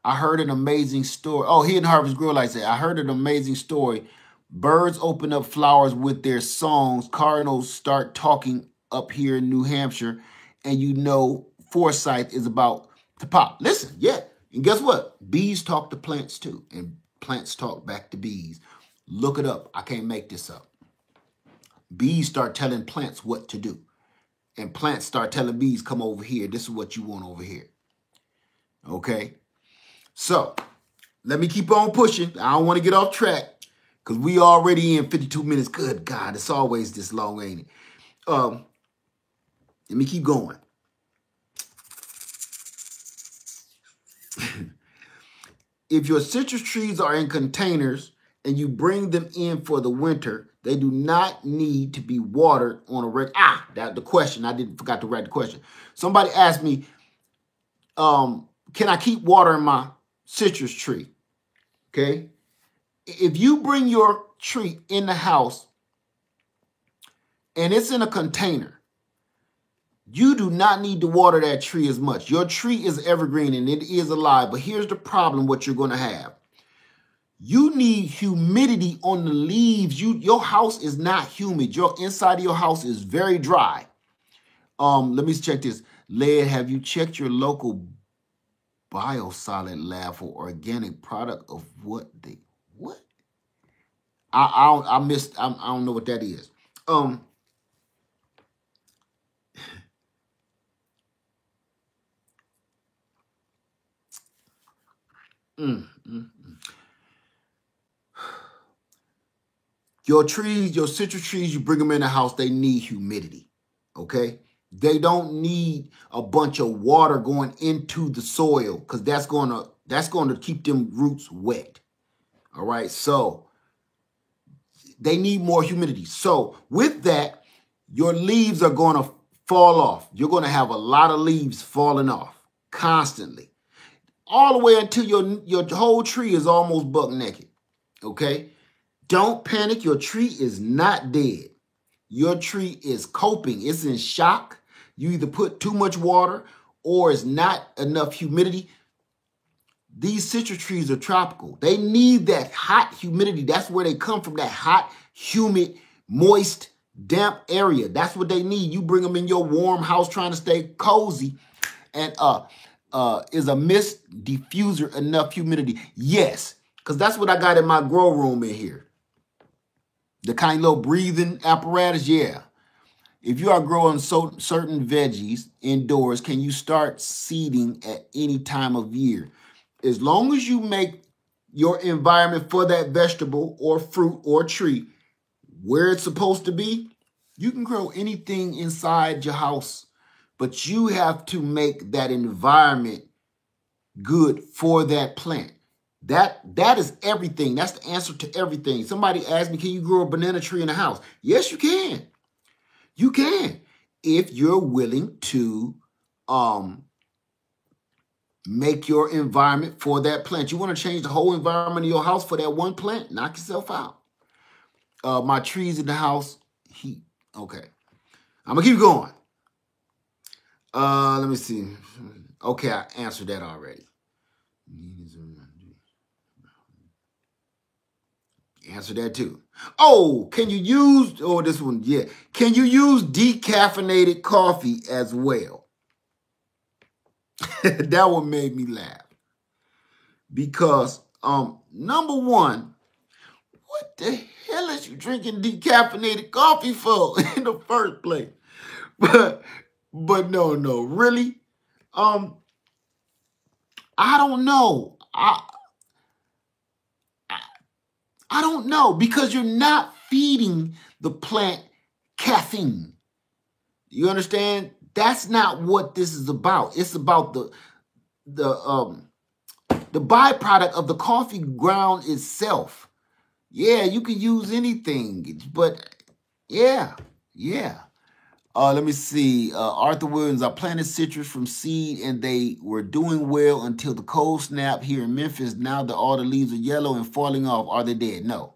I heard an amazing story. Oh, Hidden Harvest Grill, like I said, I heard an amazing story. Birds open up flowers with their songs. Cardinals start talking up here in New Hampshire. And you know Forsyth is about to pop. Listen, yeah. And guess what? Bees talk to plants too. And plants talk back to bees. Look it up. I can't make this up. Bees start telling plants what to do. And plants start telling bees, come over here. This is what you want over here. Okay? So, let me keep on pushing. I don't want to get off track because we already in 52 minutes. Good God, it's always this long, ain't it? Let me keep going. If your citrus trees are in containers and you bring them in for the winter, they do not need to be watered on a regular. That's the question. I forgot to write the question. Somebody asked me, can I keep watering my citrus tree? Okay. If you bring your tree in the house and it's in a container, you do not need to water that tree as much. Your tree is evergreen and it is alive. But here's the problem, what you're going to have. You need humidity on the leaves. Your house is not humid. Your inside of your house is very dry. Let me check this. Led, have you checked your local biosolid lab for organic product of what? I missed. I don't know what that is. Your trees, your citrus trees, you bring them in the house, they need humidity, okay? They don't need a bunch of water going into the soil because that's going to keep them roots wet, all right? So they need more humidity. So with that, your leaves are going to fall off. You're going to have a lot of leaves falling off constantly, all the way until your whole tree is almost buck naked, okay? Don't panic. Your tree is not dead. Your tree is coping. It's in shock. You either put too much water or it's not enough humidity. These citrus trees are tropical. They need that hot humidity. That's where they come from, that hot, humid, moist, damp area. That's what they need. You bring them in your warm house trying to stay cozy. And is a mist diffuser enough humidity? Yes, because that's what I got in my grow room in here. The kind of little breathing apparatus, yeah. If you are growing certain veggies indoors, can you start seeding at any time of year? As long as you make your environment for that vegetable or fruit or tree where it's supposed to be, you can grow anything inside your house, but you have to make that environment good for that plant. That is everything. That's the answer to everything. Somebody asked me, can you grow a banana tree in a house? Yes, you can. You can. If you're willing to make your environment for that plant. You want to change the whole environment of your house for that one plant? Knock yourself out. My trees in the house, heat. Okay. I'm going to keep going. Let me see. Okay, I answered that already. Answer that too. Oh, can you use, this one, yeah. Can you use decaffeinated coffee as well? That one made me laugh. Because, number one, what the hell is you drinking decaffeinated coffee for in the first place? But no, really? I don't know. I don't know, because you're not feeding the plant caffeine. You understand? That's not what this is about. It's about the byproduct of the coffee ground itself. Yeah, you can use anything, but yeah. Let me see. Arthur Williams, I planted citrus from seed and they were doing well until the cold snap here in Memphis. Now that all the leaves are yellow and falling off, are they dead? No.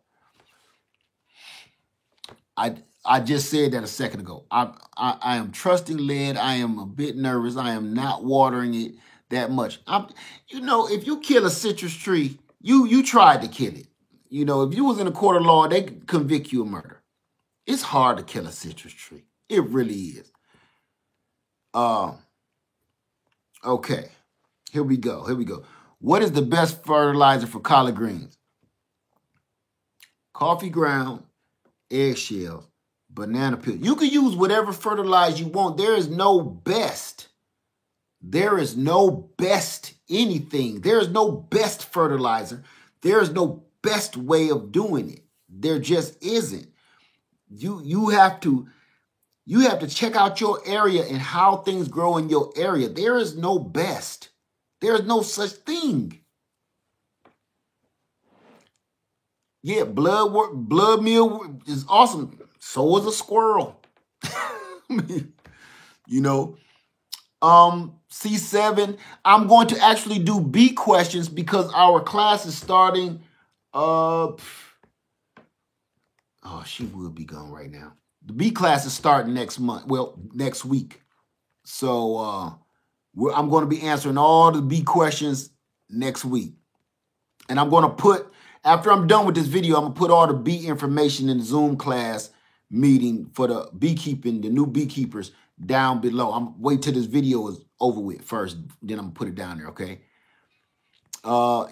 I just said that a second ago. I am trusting lead. I am a bit nervous. I am not watering it that much. If you kill a citrus tree, you tried to kill it. If you was in a court of law, they could convict you of murder. It's hard to kill a citrus tree. It really is. Okay. Here we go. What is the best fertilizer for collard greens? Coffee ground, eggshells, banana peel. You can use whatever fertilizer you want. There is no best. There is no best anything. There is no best fertilizer. There is no best way of doing it. There just isn't. You have to check out your area and how things grow in your area. There is no best. There is no such thing. Yeah, blood meal is awesome. So is a squirrel. C7, I'm going to actually do B questions because our class is starting. She would be gone right now. The B class is starting next month. Well, next week. So I'm going to be answering all the B questions next week. And I'm going to put, after I'm done with this video, I'm going to put all the bee information in the Zoom class meeting for the beekeeping, the new beekeepers down below. I'm wait till this video is over with first, then I'm going to put it down there, okay?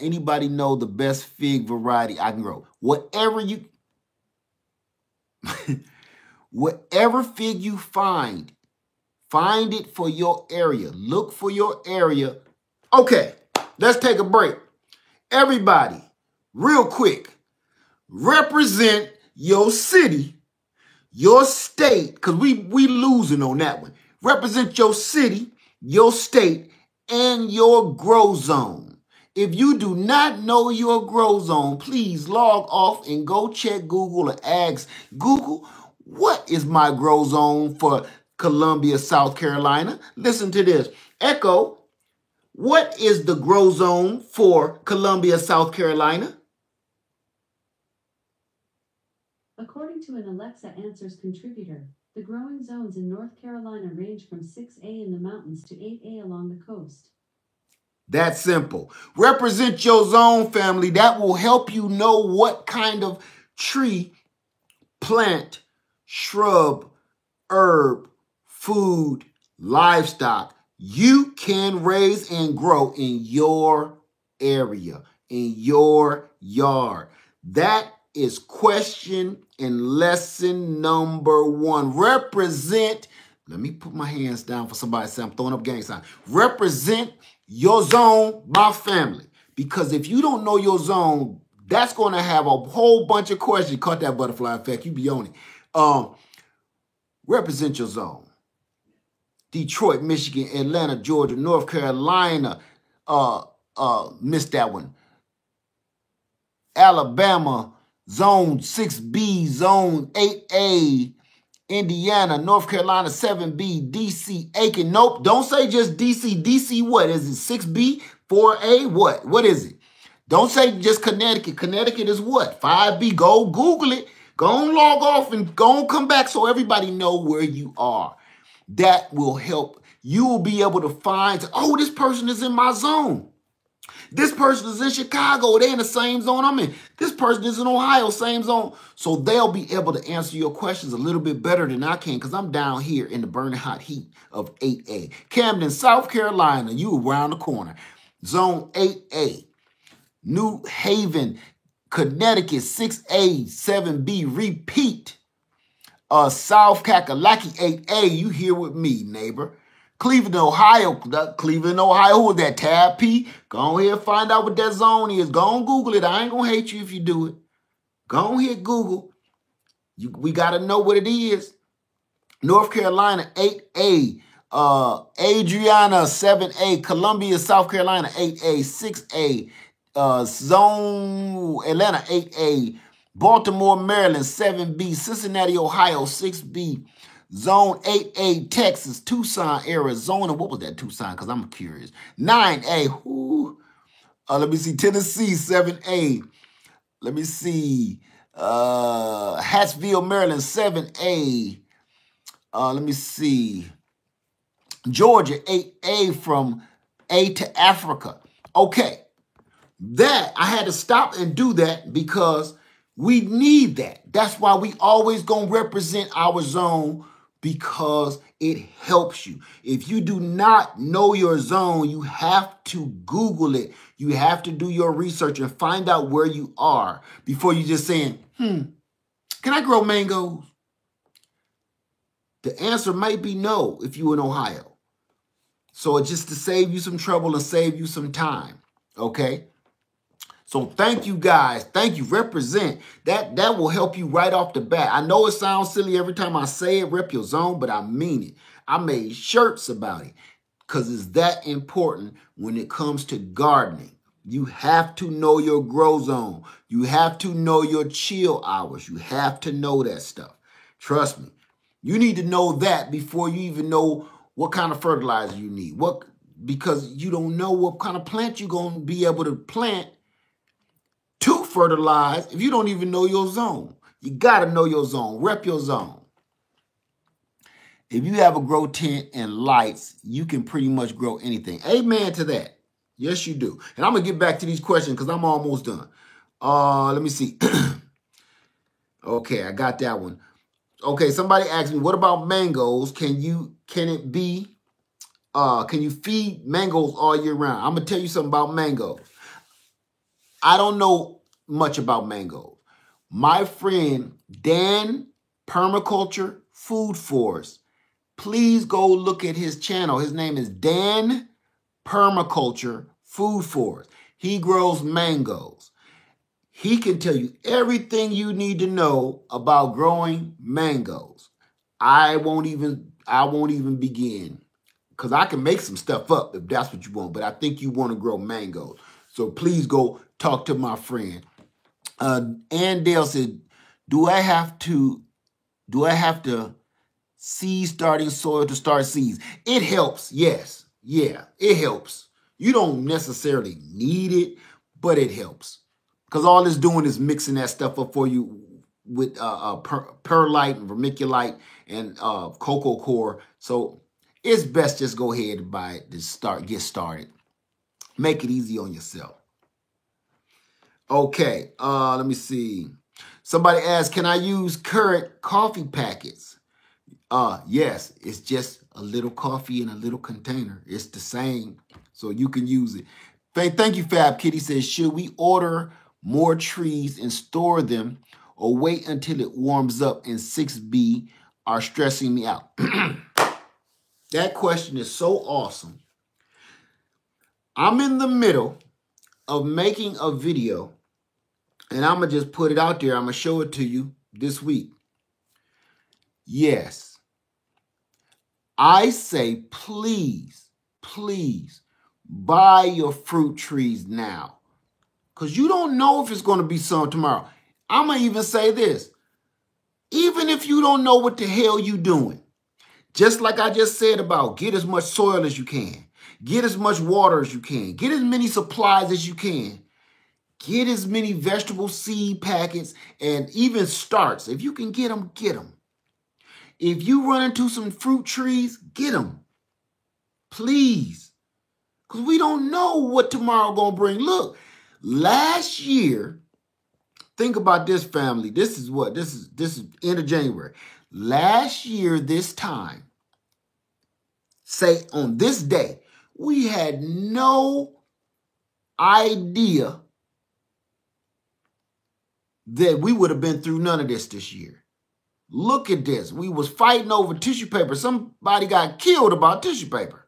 Anybody know the best fig variety I can grow? Whatever fig you find it for your area. Look for your area. Okay, let's take a break. Everybody, real quick, represent your city, your state, because we losing on that one. Represent your city, your state, and your grow zone. If you do not know your grow zone, please log off and go check Google or ask Google, what is my grow zone for Columbia, South Carolina? Listen to this. Echo, what is the grow zone for Columbia, South Carolina? According to an Alexa Answers contributor, the growing zones in North Carolina range from 6A in the mountains to 8A along the coast. That's simple. Represent your zone, family. That will help you know what kind of tree, plant, shrub, herb, food, livestock you can raise and grow in your area, in your yard. That is question and lesson number 1. Represent, let me put my hands down for somebody to say I'm throwing up gang sign. Represent your zone, my family, Because if you don't know your zone, that's going to have a whole bunch of questions. Caught that butterfly effect. You be on it. Represent your zone. Detroit, Michigan, Atlanta, Georgia, North Carolina. Missed that one. Alabama, Zone 6B, Zone 8A, Indiana, North Carolina 7B, DC, Aiken. Nope, don't say just DC. DC what? Is it 6B, 4A? What? What is it? Don't say just Connecticut. Connecticut is what? 5B. Go Google it. Go on, log off and go on, come back so everybody know where you are. That will help. You will be able to find, oh, this person is in my zone. This person is in Chicago. They're in the same zone I'm in. This person is in Ohio, same zone. So they'll be able to answer your questions a little bit better than I can because I'm down here in the burning hot heat of 8A. Camden, South Carolina, you around the corner. Zone 8A. New Haven, Connecticut, 6A, 7B. Repeat. South Kakalaki, 8A. You here with me, neighbor. Cleveland, Ohio. Who is that? Tab P. Go ahead and find out what that zone is. Go on Google it. I ain't going to hate you if you do it. Go on hit Google. We got to know what it is. North Carolina, 8A. Adriana, 7A. Columbia, South Carolina, 8A. 6A. Zone Atlanta, 8A. Baltimore, Maryland, 7B. Cincinnati, Ohio, 6B. Zone 8A, Texas, Tucson, Arizona. What was that Tucson? Because I'm curious. 9A. Let me see. Tennessee, 7A. Let me see. Hattsville, Maryland, 7A. Let me see. Georgia, 8A from A to Africa. Okay. That, I had to stop and do that because we need that. That's why we always going to represent our zone because it helps you. If you do not know your zone, you have to Google it. You have to do your research and find out where you are before you just saying, can I grow mangoes? The answer might be no if you're in Ohio. So it's just to save you some trouble and save you some time, okay? So thank you guys. Thank you. Represent. That will help you right off the bat. I know it sounds silly every time I say it, rep your zone, but I mean it. I made shirts about it because it's that important when it comes to gardening. You have to know your grow zone. You have to know your chill hours. You have to know that stuff. Trust me. You need to know that before you even know what kind of fertilizer you need. Because you don't know what kind of plant you're going to be able to plant to fertilize if you don't even know your zone. You got to know your zone. Rep your zone. If you have a grow tent and lights, you can pretty much grow anything. Amen to that. Yes, you do. And I'm going to get back to these questions because I'm almost done. Let me see. Okay, I got that one. Okay, somebody asked me, what about mangoes? Can you feed mangoes all year round? I'm going to tell you something about mangoes. I don't know much about mangoes. My friend, Dan Permaculture Food Force, please go look at his channel. His name is Dan Permaculture Food Force. He grows mangoes. He can tell you everything you need to know about growing mangoes. I won't even begin because I can make some stuff up if that's what you want, but I think you want to grow mangoes. So please go talk to my friend. Ann Dale said, do I have to seed starting soil to start seeds? It helps, yes. Yeah, it helps. You don't necessarily need it, but it helps. Because all it's doing is mixing that stuff up for you with perlite and vermiculite and cocoa core. So it's best just go ahead and buy it to get started. Make it easy on yourself. Okay, let me see. Somebody asked, can I use current coffee packets? Yes, it's just a little coffee in a little container. It's the same, so you can use it. Thank you, Fab Kitty says, should we order more trees and store them or wait until it warms up and 6B are stressing me out? That question is so awesome. I'm in the middle of making a video, and I'm going to just put it out there. I'm going to show it to you this week. Yes, I say please, please buy your fruit trees now, because you don't know if it's going to be some tomorrow. I'm going to even say this. Even if you don't know what the hell you doing, just like I just said about get as much soil as you can, get as much water as you can, get as many supplies as you can, get as many vegetable seed packets and even starts. If you can get them, get them. If you run into some fruit trees, get them. Please. Because we don't know what tomorrow going to bring. Look, last year, think about this, family. This is end of January. Last year, this time, say on this day, we had no idea that we would have been through none of this year. Look at this. We was fighting over tissue paper. Somebody got killed about tissue paper.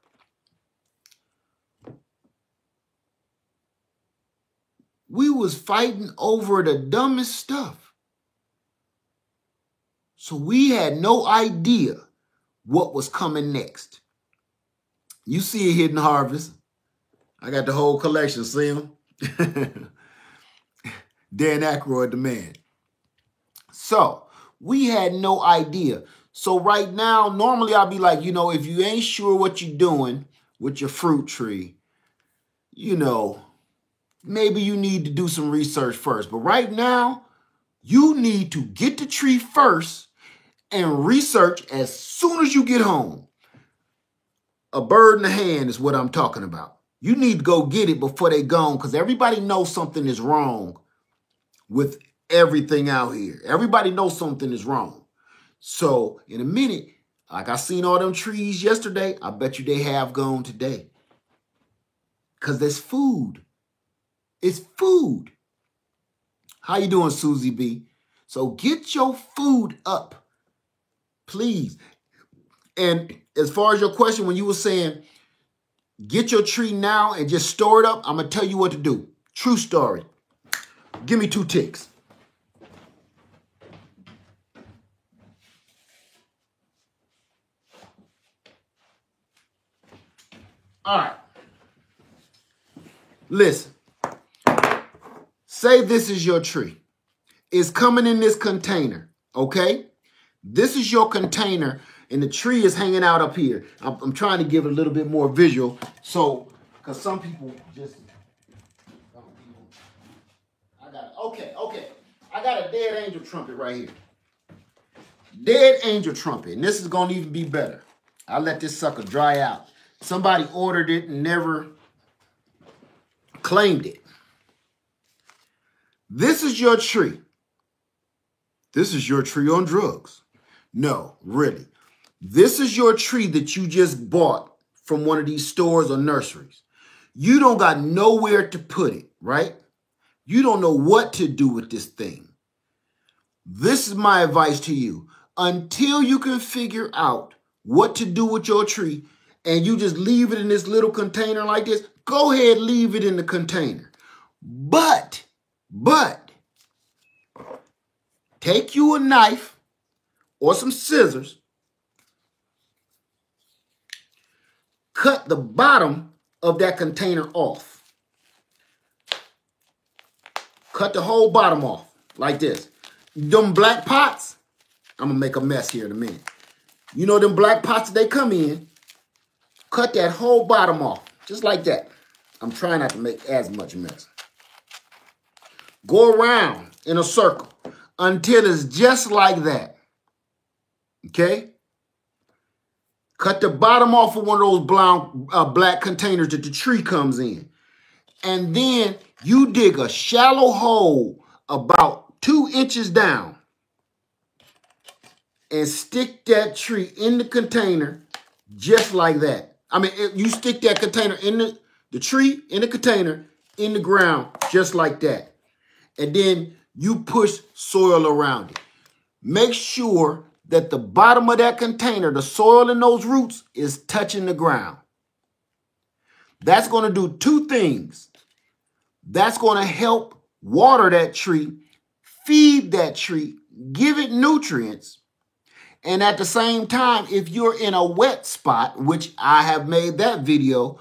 We was fighting over the dumbest stuff. So we had no idea what was coming next. You see a Hidden Harvest. I got the whole collection. See them? Dan Aykroyd, the man. So we had no idea. So right now, normally I'll be like, if you ain't sure what you're doing with your fruit tree, maybe you need to do some research first. But right now, you need to get the tree first and research as soon as you get home. A bird in the hand is what I'm talking about. You need to go get it before they gone, because everybody knows something is wrong with everything out here. Everybody knows something is wrong. So in a minute, like I seen all them trees yesterday, I bet you they have gone today. Because there's food. It's food. How you doing, Susie B? So get your food up, please. And as far as your question, when you were saying, get your tree now and just store it up, I'm going to tell you what to do. True story. Give me 2 ticks. All right. Listen. Say this is your tree. It's coming in this container, okay? This is your container, and the tree is hanging out up here. I'm trying to give it a little bit more visual, so, because some people just, okay. I got a dead angel trumpet right here. Dead angel trumpet, and this is going to even be better. I'll let this sucker dry out. Somebody ordered it and never claimed it. This is your tree. This is your tree on drugs. No, really. This is your tree that you just bought from one of these stores or nurseries. You don't got nowhere to put it, right? You don't know what to do with this thing. This is my advice to you. Until you can figure out what to do with your tree and you just leave it in this little container like this, go ahead, leave it in the container. But, take you a knife or some scissors, cut the bottom of that container off. Cut the whole bottom off like this. Them black pots, I'm going to make a mess here in a minute. You know them black pots that they come in, cut that whole bottom off, just like that. I'm trying not to make as much mess. Go around in a circle until it's just like that. Okay? Cut the bottom off of one of those black containers that the tree comes in. And then you dig a shallow hole about 2 inches down and stick that tree in the container just like that. I mean, you stick that container in the tree, in the container, in the ground, just like that. And then you push soil around it. Make sure that the bottom of that container, the soil in those roots, is touching the ground. That's going to do 2 things. That's going to help water that tree, feed that tree, give it nutrients. And at the same time, if you're in a wet spot, which I have made that video,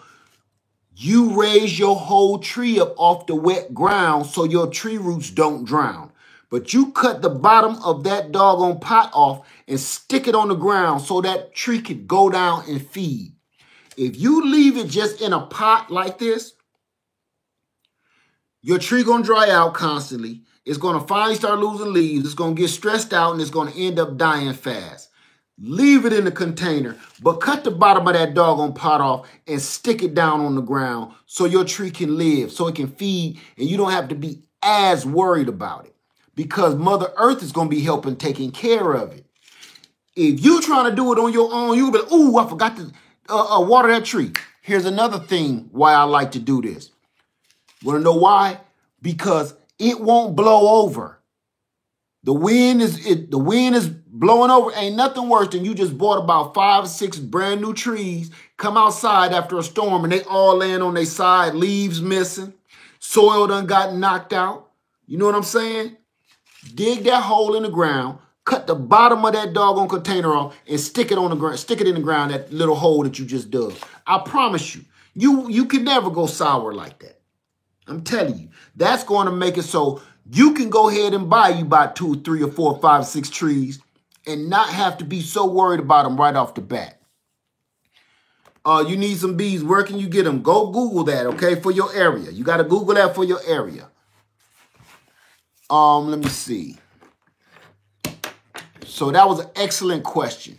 you raise your whole tree up off the wet ground so your tree roots don't drown. But you cut the bottom of that doggone pot off and stick it on the ground so that tree could go down and feed. If you leave it just in a pot like this, your tree going to dry out constantly. It's going to finally start losing leaves. It's going to get stressed out and it's going to end up dying fast. Leave it in the container, but cut the bottom of that doggone pot off and stick it down on the ground so your tree can live, so it can feed, and you don't have to be as worried about it because Mother Earth is going to be helping taking care of it. If you trying to do it on your own, you'll be like, ooh, I forgot to water that tree. Here's another thing why I like to do this. Want to know why? Because it won't blow over. The wind is blowing over. Ain't nothing worse than you just bought about 5 or 6 brand new trees, come outside after a storm and they all laying on their side, leaves missing, soil done got knocked out. You know what I'm saying? Dig that hole in the ground, cut the bottom of that doggone container off and stick it on the ground, stick it in the ground, that little hole that you just dug. I promise you, you can never go sour like that. I'm telling you, that's going to make it so you can go ahead and buy you about 2, 3, or 4, 5, 6 trees and not have to be so worried about them right off the bat. You need some bees. Where can you get them? Go Google that, okay, for your area. You got to Google that for your area. Let me see. So that was an excellent question.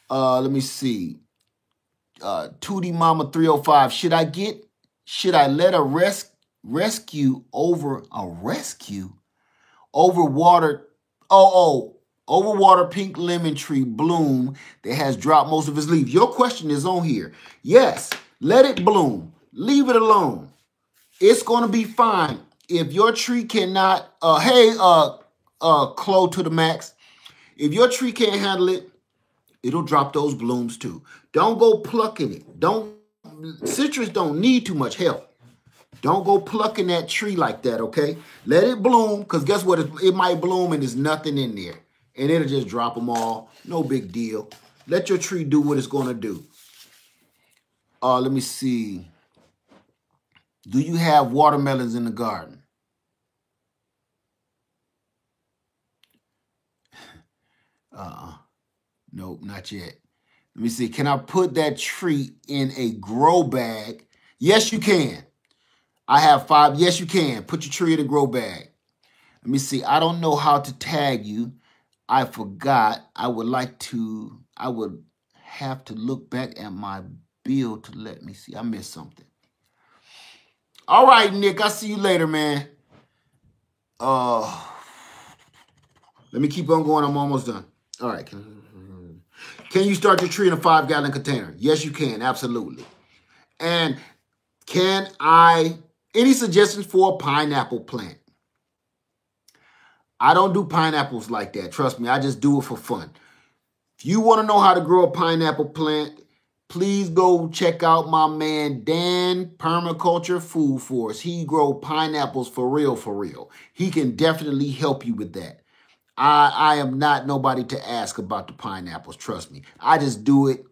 Let me see. 2D Mama 305. Should I let a rescue over overwater pink lemon tree bloom that has dropped most of its leaves? Your question is on here. Yes, let it bloom. Leave it alone. It's going to be fine. If your tree cannot, Chloe to the max, if your tree can't handle it, it'll drop those blooms too. Don't go plucking it. Citrus don't need too much help. Don't go plucking that tree like that, okay? Let it bloom, because guess what? It might bloom and there's nothing in there. And it'll just drop them all. No big deal. Let your tree do what it's going to do. Let me see. Do you have watermelons in the garden? Nope, not yet. Let me see. Can I put that tree in a grow bag? Yes, you can. I have 5. Yes, you can. Put your tree in a grow bag. Let me see. I don't know how to tag you. I forgot. I would have to look back at my bill to let me see. I missed something. All right, Nick. I'll see you later, man. Let me keep on going. I'm almost done. All right. Can you start your tree in a 5-gallon container? Yes, you can. Absolutely. And any suggestions for a pineapple plant? I don't do pineapples like that. Trust me, I just do it for fun. If you want to know how to grow a pineapple plant, please go check out my man Dan Permaculture Food Force. He grow pineapples for real, for real. He can definitely help you with that. I am not nobody to ask about the pineapples, trust me. I just do it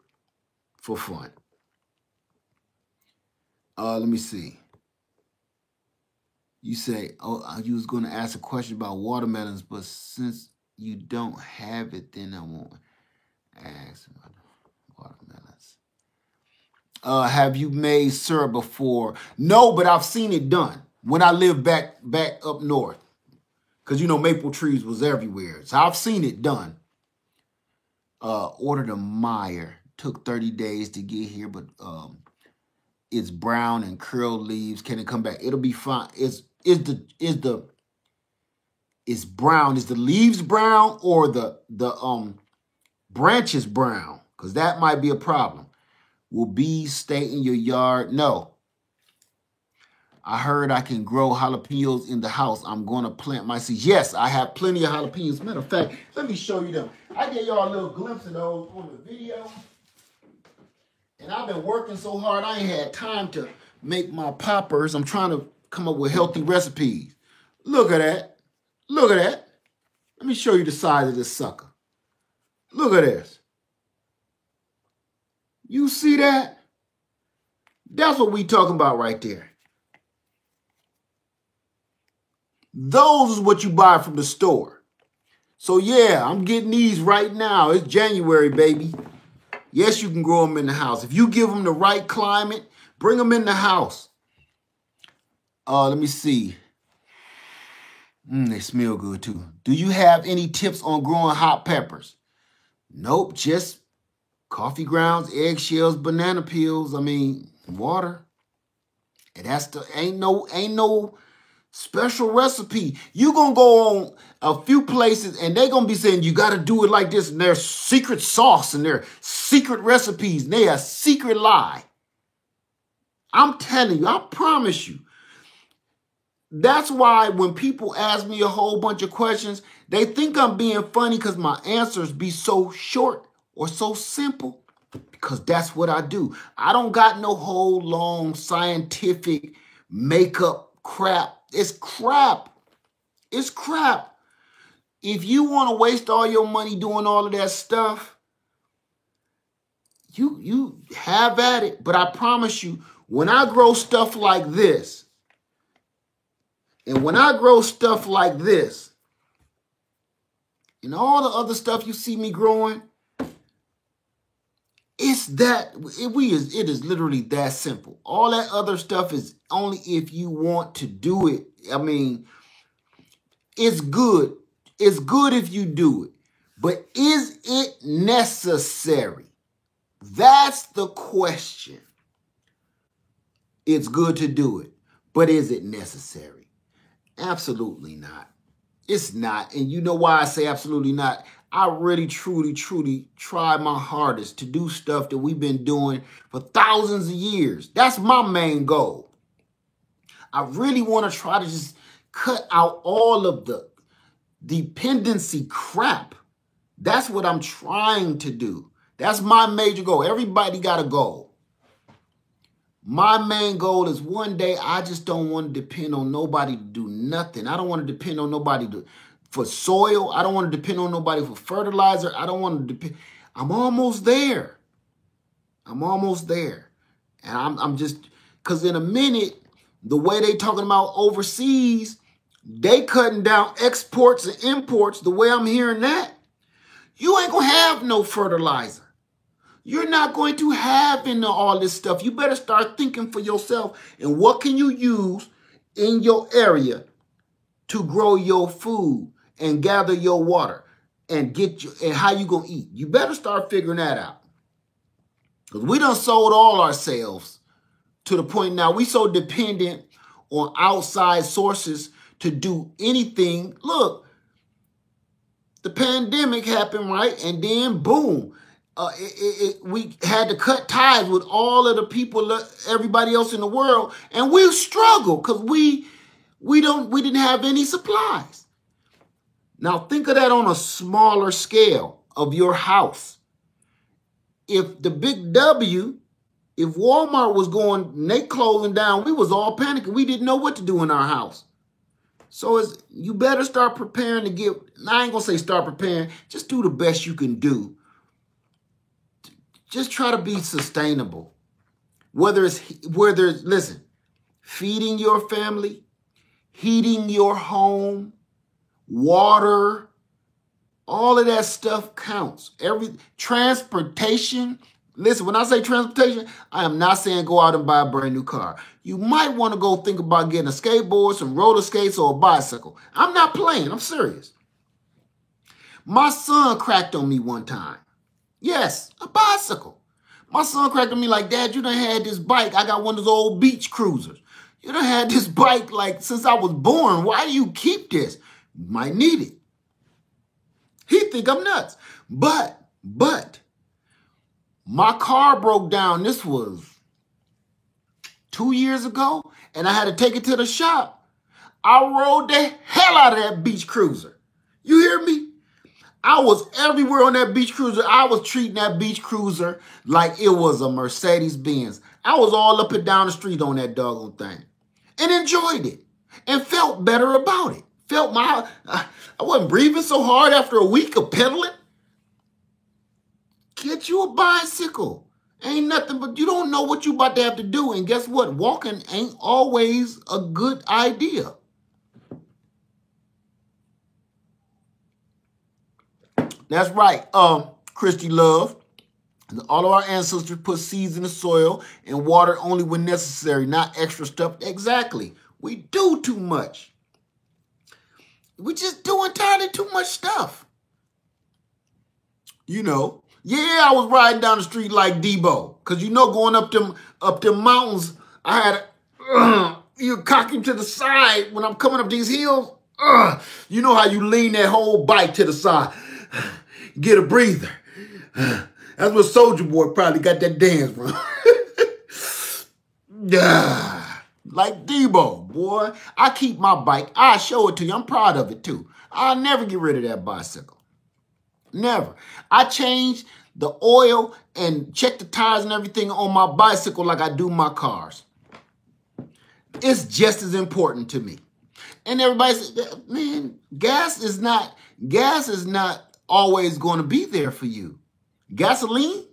for fun. Let me see. You say, you was going to ask a question about watermelons, but since you don't have it, then I won't ask about watermelons. Have you made syrup before? No, but I've seen it done when I lived back up north. Because, you know, maple trees was everywhere. So I've seen it done. Ordered a Meyer. Took 30 days to get here, but it's brown and curled leaves. Can it come back? It'll be fine. It's brown. Is the leaves brown or the branches brown? Because that might be a problem. Will bees stay in your yard? No. I heard I can grow jalapenos in the house. I'm going to plant my seeds. Yes, I have plenty of jalapenos. Matter of fact, let me show you them. I gave y'all a little glimpse of those on the video. And I've been working so hard, I ain't had time to make my poppers. I'm trying to come up with healthy recipes. Look at that. Look at that. Let me show you the size of this sucker. Look at this. You see that? That's what we talking about right there. Those is what you buy from the store. So yeah, I'm getting these right now. It's January, baby. Yes, you can grow them in the house. If you give them the right climate, bring them in the house. Let me see. They smell good too. Do you have any tips on growing hot peppers? Nope, just coffee grounds, eggshells, banana peels. I mean, water. And that's the ain't no special recipe. You gonna go on a few places and they gonna be saying you gotta do it like this, and there's secret sauce and their secret recipes, and they a secret lie. I'm telling you, I promise you. That's why when people ask me a whole bunch of questions, they think I'm being funny because my answers be so short or so simple, because that's what I do. I don't got no whole long scientific makeup crap. It's crap. It's crap. If you want to waste all your money doing all of that stuff, you have at it. But I promise you, when I grow stuff like this, and when I grow stuff like this, and all the other stuff you see me growing, it is literally that simple. All that other stuff is only if you want to do it. I mean, it's good. It's good if you do it. But is it necessary? That's the question. It's good to do it. But is it necessary? Absolutely not. It's not. And you know why I say absolutely not? I really, truly try my hardest to do stuff that we've been doing for thousands of years. That's my main goal. I really want to try to just cut out all of the dependency crap. That's what I'm trying to do. That's my major goal. Everybody got a goal. My main goal is one day I just don't want to depend on nobody to do nothing. I don't want to depend on nobody for soil. I don't want to depend on nobody for fertilizer. I don't want to depend. I'm almost there. I'm almost there. And I'm just, because in a minute, the way they talking about overseas, they cutting down exports and imports. The way I'm hearing that, you ain't going to have no fertilizer. You're not going to have all this stuff. You better start thinking for yourself. And what can you use in your area to grow your food and gather your water and and how you going to eat? You better start figuring that out. Because we done sold all ourselves to the point now we so dependent on outside sources to do anything. Look, the pandemic happened, right? And then boom. We had to cut ties with all of the people, everybody else in the world, and we struggled because we didn't have any supplies. Now think of that on a smaller scale of your house. If the big W, if Walmart was going, they closing down, we was all panicking. We didn't know what to do in our house. So you better start preparing to get. I ain't gonna say start preparing. Just do the best you can do. Just try to be sustainable. Whether it's, listen, feeding your family, heating your home, water, all of that stuff counts. Transportation. Listen, when I say transportation, I am not saying go out and buy a brand new car. You might want to go think about getting a skateboard, some roller skates, or a bicycle. I'm not playing. I'm serious. My son cracked on me one time. Yes, a bicycle. My son cracked on me like, Dad, you done had this bike. I got one of those old beach cruisers. You done had this bike like since I was born. Why do you keep this? You might need it. He think I'm nuts. But my car broke down. This was 2 years ago, and I had to take it to the shop. I rode the hell out of that beach cruiser. You hear me? I was everywhere on that beach cruiser. I was treating that beach cruiser like it was a Mercedes-Benz. I was all up and down the street on that doggone thing. and enjoyed it and felt better about it. I wasn't breathing so hard after a week of pedaling. Get you a bicycle. Ain't nothing, but you don't know what you about to have to do. And guess what? Walking ain't always a good idea. That's right, Christy Love. All of our ancestors put seeds in the soil and water only when necessary, not extra stuff. Exactly. We do too much. We just do entirely too much stuff. You know. Yeah, I was riding down the street like Debo. Because you know, going up them mountains, I had you cock him to the side when I'm coming up these hills. You know how you lean that whole bike to the side. Get a breather. That's what Soulja Boy probably got that dance from. Like Debo, boy. I keep my bike. I show it to you. I'm proud of it too. I'll never get rid of that bicycle. Never. I change the oil and check the tires and everything on my bicycle like I do my cars. It's just as important to me. And everybody says, man, gas is not always going to be there for you. Gasoline?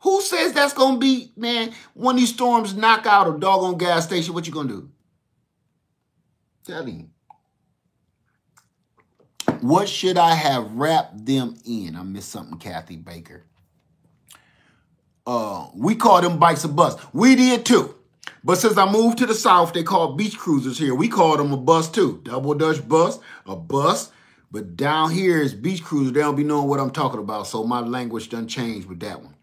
Who says that's going to be, man, when these storms knock out a doggone gas station, what you going to do? Tell me. What should I have wrapped them in? I missed something, Kathy Baker. We call them bikes a bus. We did too. But since I moved to the South, they call beach cruisers here. We call them a bus too. Double Dutch bus, a bus. But down here is beach cruisers. They don't be knowing what I'm talking about. So my language done changed with that one.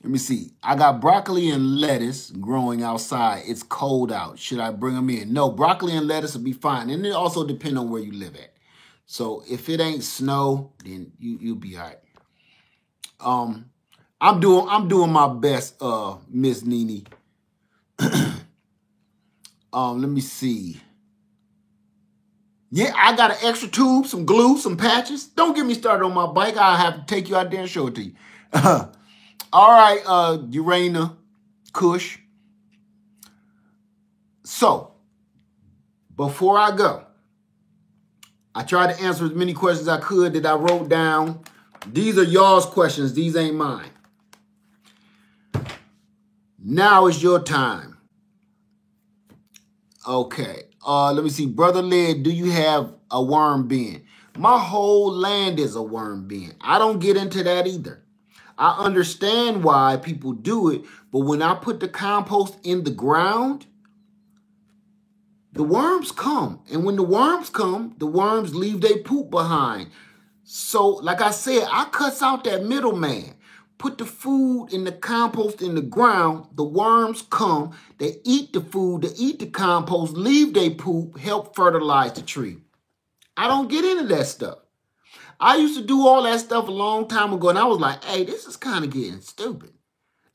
Let me see. I got broccoli and lettuce growing outside. It's cold out. Should I bring them in? No, broccoli and lettuce will be fine. And it also depends on where you live at. So if it ain't snow, then you'll be all right. I'm doing my best, Miss Nene. Let me see. Yeah, I got an extra tube, some glue, some patches. Don't get me started on my bike. I'll have to take you out there and show it to you. All right, Urana Kush. So, before I go, I tried to answer as many questions as I could that I wrote down. These are y'all's questions. These ain't mine. Now is your time. Okay. Let me see. Brother Led, do you have a worm bin? My whole land is a worm bin. I don't get into that either. I understand why people do it, but when I put the compost in the ground, the worms come. And when the worms come, the worms leave their poop behind. So, like I said, I cuts out that middleman. Put the food in the compost in the ground. The worms come. They eat the food. They eat the compost, leave their poop, help fertilize the tree. I don't get into that stuff. I used to do all that stuff a long time ago, and I was like, hey, this is kind of getting stupid.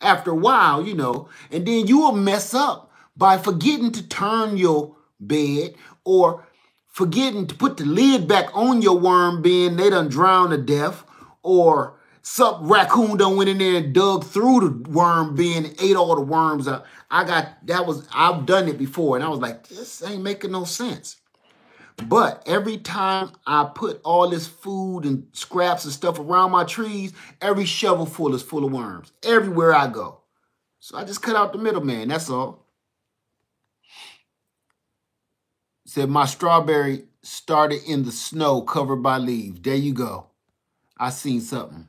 After a while, you know, and then you will mess up by forgetting to turn your bed or forgetting to put the lid back on your worm bin. They done drowned to death, or some raccoon done went in there and dug through the worm bin and ate all the worms out. I've done it before, and I was like, this ain't making no sense. But every time I put all this food and scraps and stuff around my trees, every shovelful is full of worms everywhere I go. So I just cut out the middleman, that's all. Said my strawberry started in the snow covered by leaves. There you go. I seen something.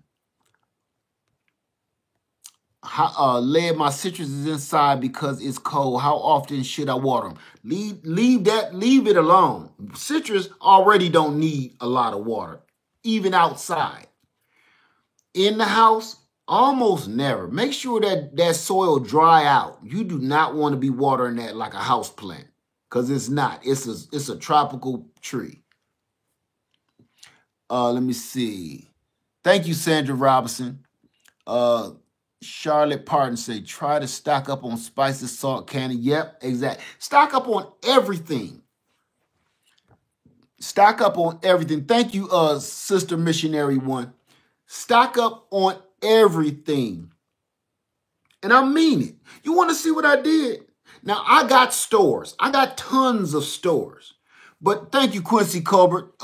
Led, my citrus is inside because it's cold. How often should I water them? Leave it alone. Citrus already don't need a lot of water, even outside. In the house, almost never. Make sure that soil dry out. You do not want to be watering that like a house plant, because it's not. It's a tropical tree. Let me see. Thank you, Sandra Robinson. Charlotte Parton say, try to stock up on spices, salt, candy. Yep, exactly. Stock up on everything. Stock up on everything. Thank you, Sister Missionary One. Stock up on everything. And I mean it. You want to see what I did? Now, I got stores. I got tons of stores. But thank you, Quincy Cuthbert.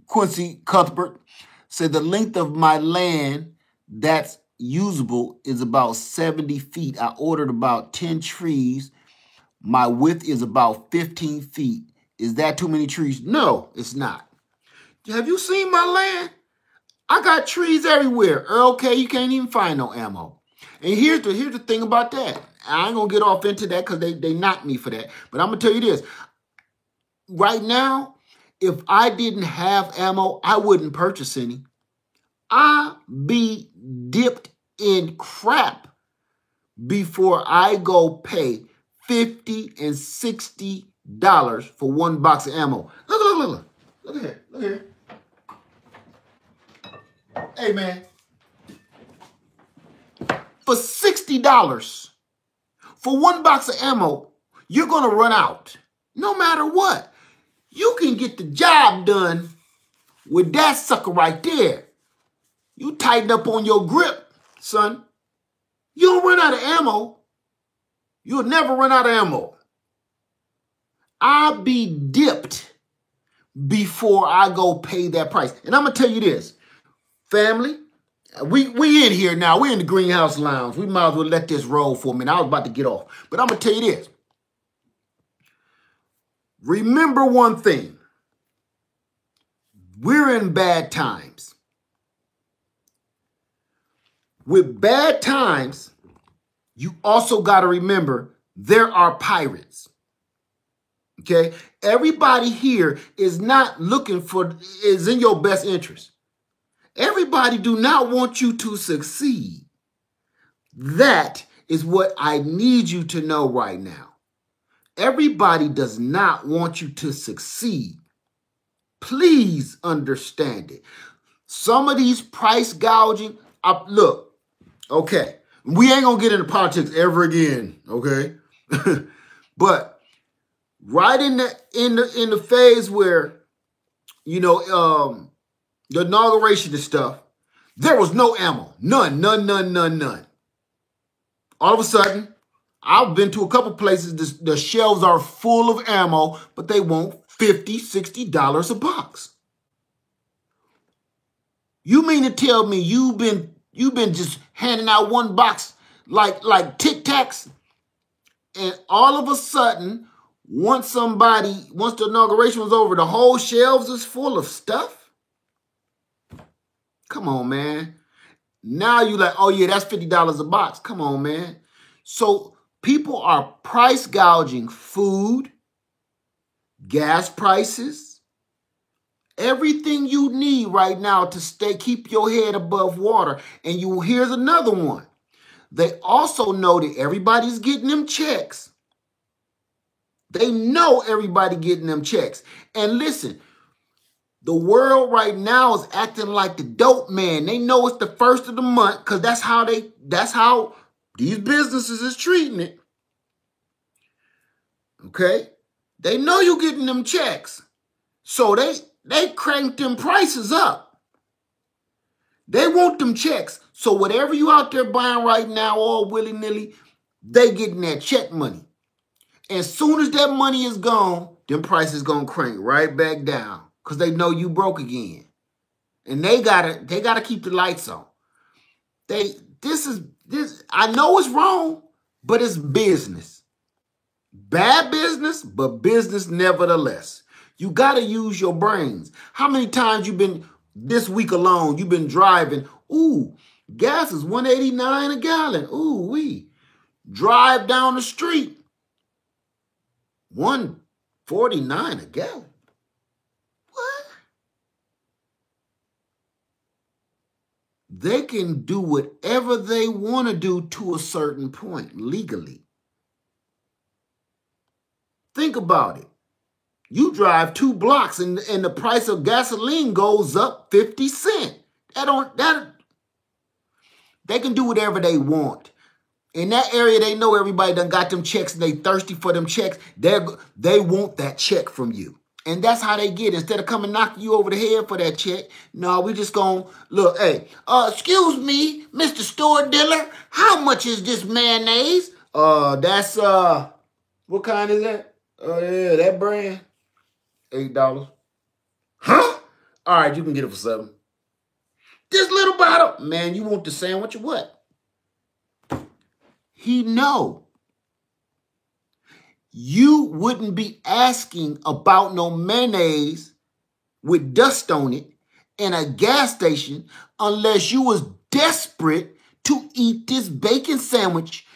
Quincy Cuthbert said the length of my land that's usable is about 70 feet. I ordered about 10 trees. My width is about 15 feet. Is that too many trees? No, it's not. Have you seen my land? I got trees everywhere. Earl K, you can't even find no ammo. And here's the thing about that. I ain't going to get off into that because they knocked me for that. But I'm going to tell you this. Right now, if I didn't have ammo, I wouldn't purchase any. I be dipped in crap before I go pay $50 and $60 for one box of ammo. Look at here. Look here. Hey, man. For $60 for one box of ammo, you're going to run out. No matter what. You can get the job done with that sucker right there. You tighten up on your grip, son. You don't run out of ammo. You'll never run out of ammo. I'll be dipped before I go pay that price. And I'm going to tell you this, family, we in here now. We're in the Greenhouse Lounge. We might as well let this roll for a minute. I was about to get off. But I'm going to tell you this. Remember one thing. We're in bad times. With bad times, you also got to remember there are pirates. Okay? Everybody here is not looking is in your best interest. Everybody do not want you to succeed. That is what I need you to know right now. Everybody does not want you to succeed. Please understand it. Some of these price gouging, look, okay, we ain't gonna get into politics ever again, okay? But right in the phase where, you know, the inauguration and stuff, there was no ammo. None. All of a sudden, I've been to a couple places, the shelves are full of ammo, but they want $50, $60 a box. You mean to tell me you've been just handing out one box like Tic Tacs, and all of a sudden, once the inauguration was over, the whole shelves is full of stuff? Come on, man. Now you like, oh yeah, that's $50 a box. Come on, man. So people are price gouging food, gas prices, everything you need right now to keep your head above water. And here's another one. They also know that everybody's getting them checks. They know everybody getting them checks. And listen, the world right now is acting like the dope man. They know it's the first of the month because that's how these businesses is treating it. Okay? They know you're getting them checks. So they cranked them prices up. They want them checks. So whatever you out there buying right now, all willy-nilly, they getting that check money. As soon as that money is gone, them prices gonna crank right back down because they know you broke again. And they gotta keep the lights on. I know it's wrong, but it's business. Bad business, but business nevertheless. You gotta use your brains. How many times this week alone, you've been driving, ooh, gas is $1.89 a gallon. Ooh, we drive down the street, $1.49 a gallon. What? They can do whatever they want to do to a certain point legally. Think about it. You drive 2 blocks and the price of gasoline goes up 50 cents. They can do whatever they want. In that area, they know everybody done got them checks and they thirsty for them checks. They want that check from you. And that's how they get. Instead of coming knocking you over the head for that check, no, we just gonna look, hey, excuse me, Mr. Store Dealer, how much is this mayonnaise? That's what kind is that? Yeah, that brand. $8. Huh? All right, you can get it for $7. This little bottle, man, you want the sandwich or what? He know. You wouldn't be asking about no mayonnaise with dust on it in a gas station unless you was desperate to eat this bacon sandwich.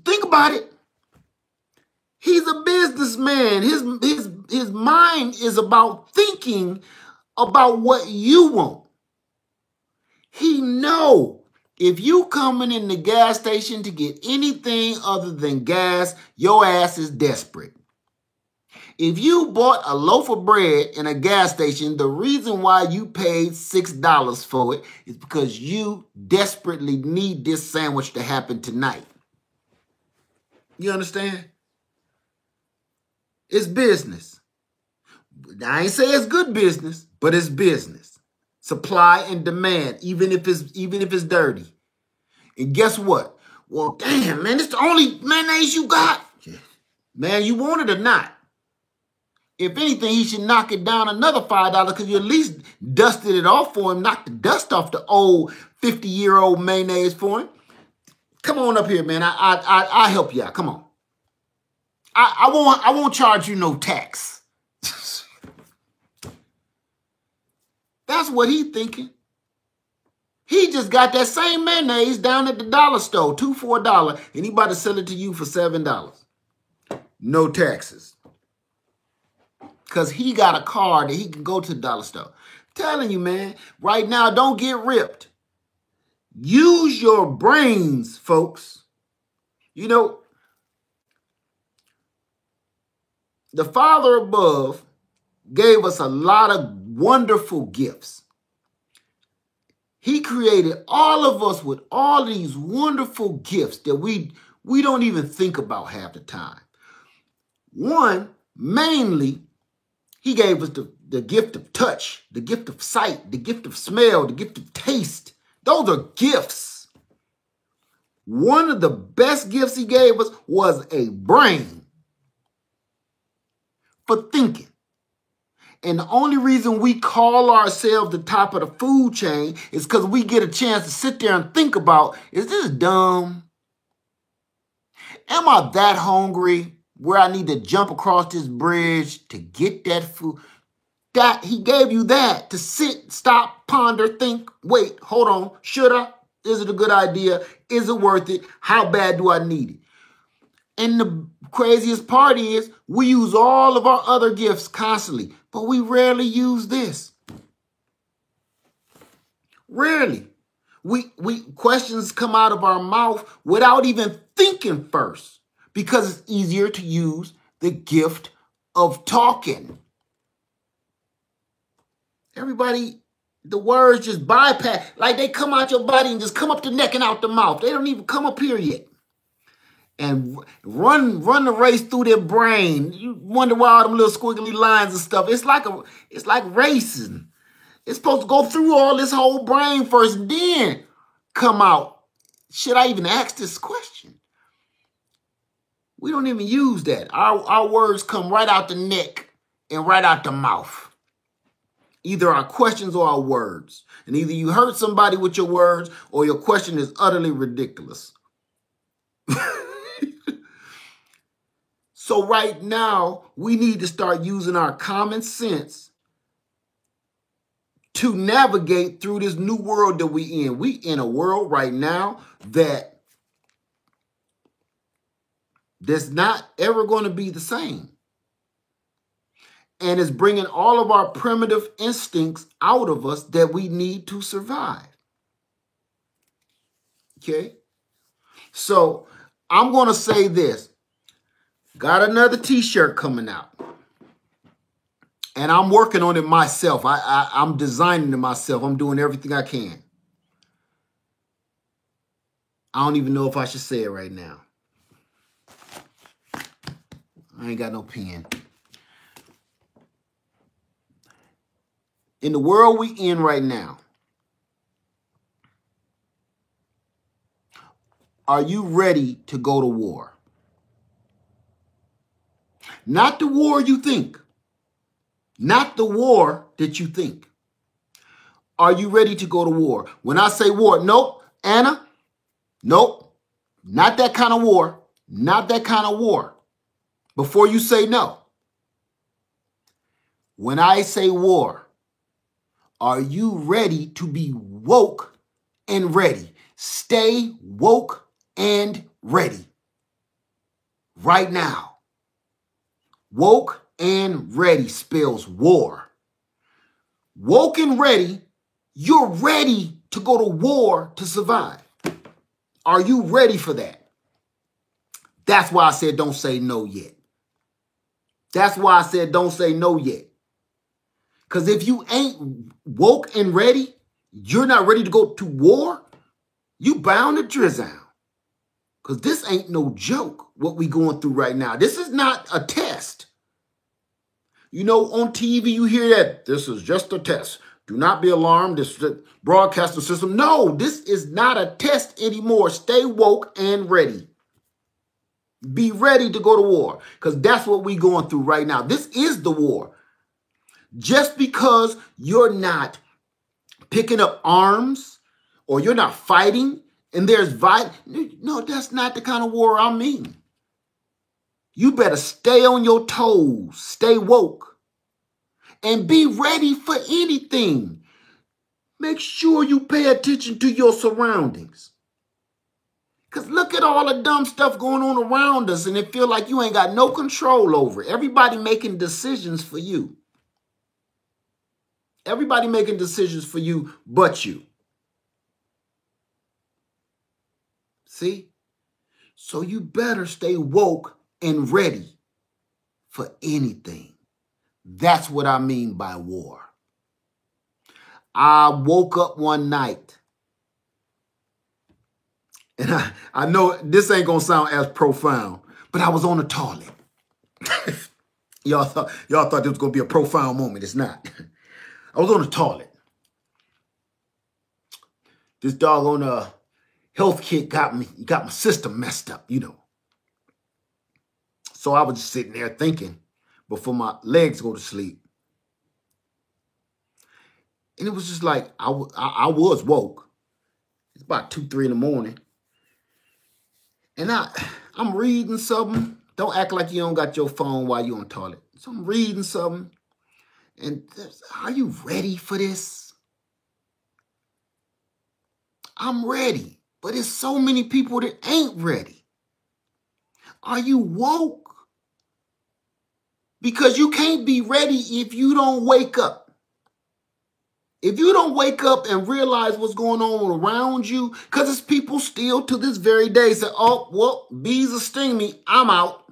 Think about it. He's a businessman. His mind is about thinking about what you want. He know if you coming in the gas station to get anything other than gas, your ass is desperate. If you bought a loaf of bread in a gas station, the reason why you paid $6 for it is because you desperately need this sandwich to happen tonight. You understand? It's business. I ain't say it's good business, but it's business. Supply and demand, even if it's dirty. And guess what? Well, damn, man, it's the only mayonnaise you got. Man, you want it or not? If anything, he should knock it down another $5 because you at least dusted it off for him, knocked the dust off the old 50-year-old mayonnaise for him. Come on up here, man. I'll help you out. Come on. I won't charge you no tax. That's what he thinking. He just got that same mayonnaise down at the dollar store, $2 for $1, and he about to sell it to you for $7. No taxes. Because he got a card that he can go to the dollar store. Telling you, man, right now, don't get ripped. Use your brains, folks. You know, the Father above gave us a lot of wonderful gifts. He created all of us with all these wonderful gifts that we don't even think about half the time. One, mainly, he gave us the gift of touch, the gift of sight, the gift of smell, the gift of taste. Those are gifts. One of the best gifts he gave us was a brain for thinking. And the only reason we call ourselves the top of the food chain is because we get a chance to sit there and think about, is this dumb? Am I that hungry where I need to jump across this bridge to get that food? That he gave you that to sit, stop, ponder, think, wait, hold on, should I? Is it a good idea? Is it worth it? How bad do I need it? And the craziest part is we use all of our other gifts constantly, but we rarely use this. Rarely. We questions come out of our mouth without even thinking first because it's easier to use the gift of talking. Everybody, the words just bypass, like they come out your body and just come up the neck and out the mouth. They don't even come up here yet. And run the race through their brain. You wonder why all them little squiggly lines and stuff. It's like racing. It's supposed to go through all this whole brain first and then come out. Should I even ask this question? We don't even use that. Our words come right out the neck and right out the mouth. Either our questions or our words. And either you hurt somebody with your words or your question is utterly ridiculous. So right now, we need to start using our common sense to navigate through this new world that we in. We in a world right now that's not ever going to be the same. And it's bringing all of our primitive instincts out of us that we need to survive. Okay? So I'm going to say this. Got another t-shirt coming out. And I'm working on it myself. I'm designing it myself. I'm doing everything I can. I don't even know if I should say it right now. I ain't got no pen. In the world we in right now, are you ready to go to war? Not the war you think. Not the war that you think. Are you ready to go to war? When I say war, nope, Anna, nope, not that kind of war. Not that kind of war. Before you say no. When I say war, are you ready to be woke and ready? Stay woke and ready. Right now. Woke and ready spells war. Woke and ready, you're ready to go to war to survive. Are you ready for that? That's why I said don't say no yet. That's why I said don't say no yet. Because if you ain't woke and ready, you're not ready to go to war, you bound to drizzle. Because this ain't no joke, what we going through right now. This is not a test. You know, on TV, you hear that. This is just a test. Do not be alarmed. This is the broadcasting system. No, this is not a test anymore. Stay woke and ready. Be ready to go to war. Because that's what we going through right now. This is the war. Just because you're not picking up arms or you're not fighting and there's violence, no, that's not the kind of war I mean. You better stay on your toes, stay woke, and be ready for anything. Make sure you pay attention to your surroundings. Because look at all the dumb stuff going on around us and it feel like you ain't got no control over it. Everybody making decisions for you. Everybody making decisions for you but you. See? So you better stay woke and ready for anything. That's what I mean by war. I woke up one night, and I know this ain't going to sound as profound, but I was on the toilet. Y'all thought this was going to be a profound moment. It's not. I was on the toilet. This doggone health kit got my system messed up, you know. So I was just sitting there thinking before my legs go to sleep. And it was just like, I was woke. It's about 2, 3 in the morning. And I'm reading something. Don't act like you don't got your phone while you're on the toilet. So I'm reading something. And are you ready for this? I'm ready. But there's so many people that ain't ready. Are you woke? Because you can't be ready if you don't wake up. If you don't wake up and realize what's going on around you, because it's people still to this very day say, oh, well, bees are stinging me, I'm out.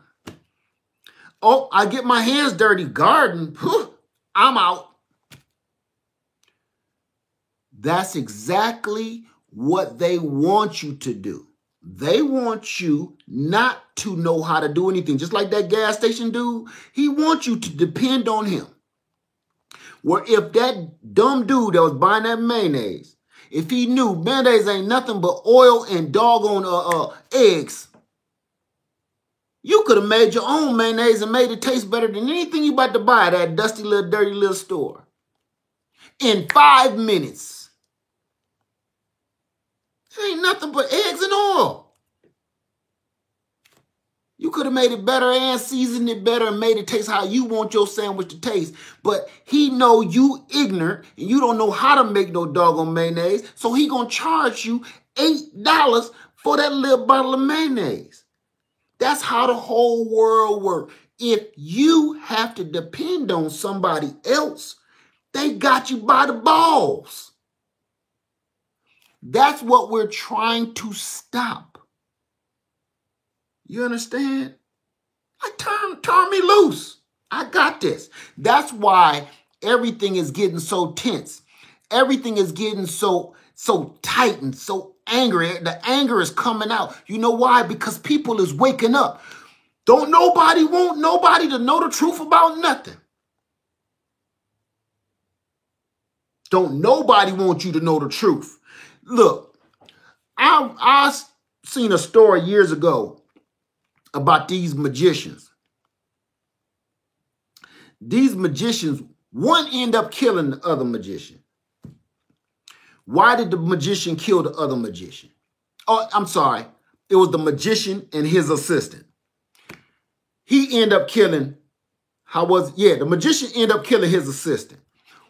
Oh, I get my hands dirty, garden, I'm out. That's exactly what they want you to do. They want you not to know how to do anything. Just like that gas station dude, he wants you to depend on him. Where if that dumb dude that was buying that mayonnaise, if he knew mayonnaise ain't nothing but oil and doggone eggs, you could have made your own mayonnaise and made it taste better than anything you about to buy at that dusty little dirty little store. In 5 minutes. It ain't nothing but eggs and oil. You could have made it better and seasoned it better and made it taste how you want your sandwich to taste. But he know you ignorant and you don't know how to make no doggone mayonnaise. So he gonna charge you $8 for that little bottle of mayonnaise. That's how the whole world works. If you have to depend on somebody else, they got you by the balls. That's what we're trying to stop. You understand? Turn me loose. I got this. That's why everything is getting so tense. Everything is getting so tight and so angry. The anger is coming out. You know why? Because people is waking up. Don't nobody want nobody to know the truth about nothing. Don't nobody want you to know the truth. Look, I seen a story years ago about these magicians. These magicians, one end up killing the other magician. Why did the magician kill the other magician? Oh, I'm sorry. It was the magician and his assistant. He ended up killing, the magician ended up killing his assistant.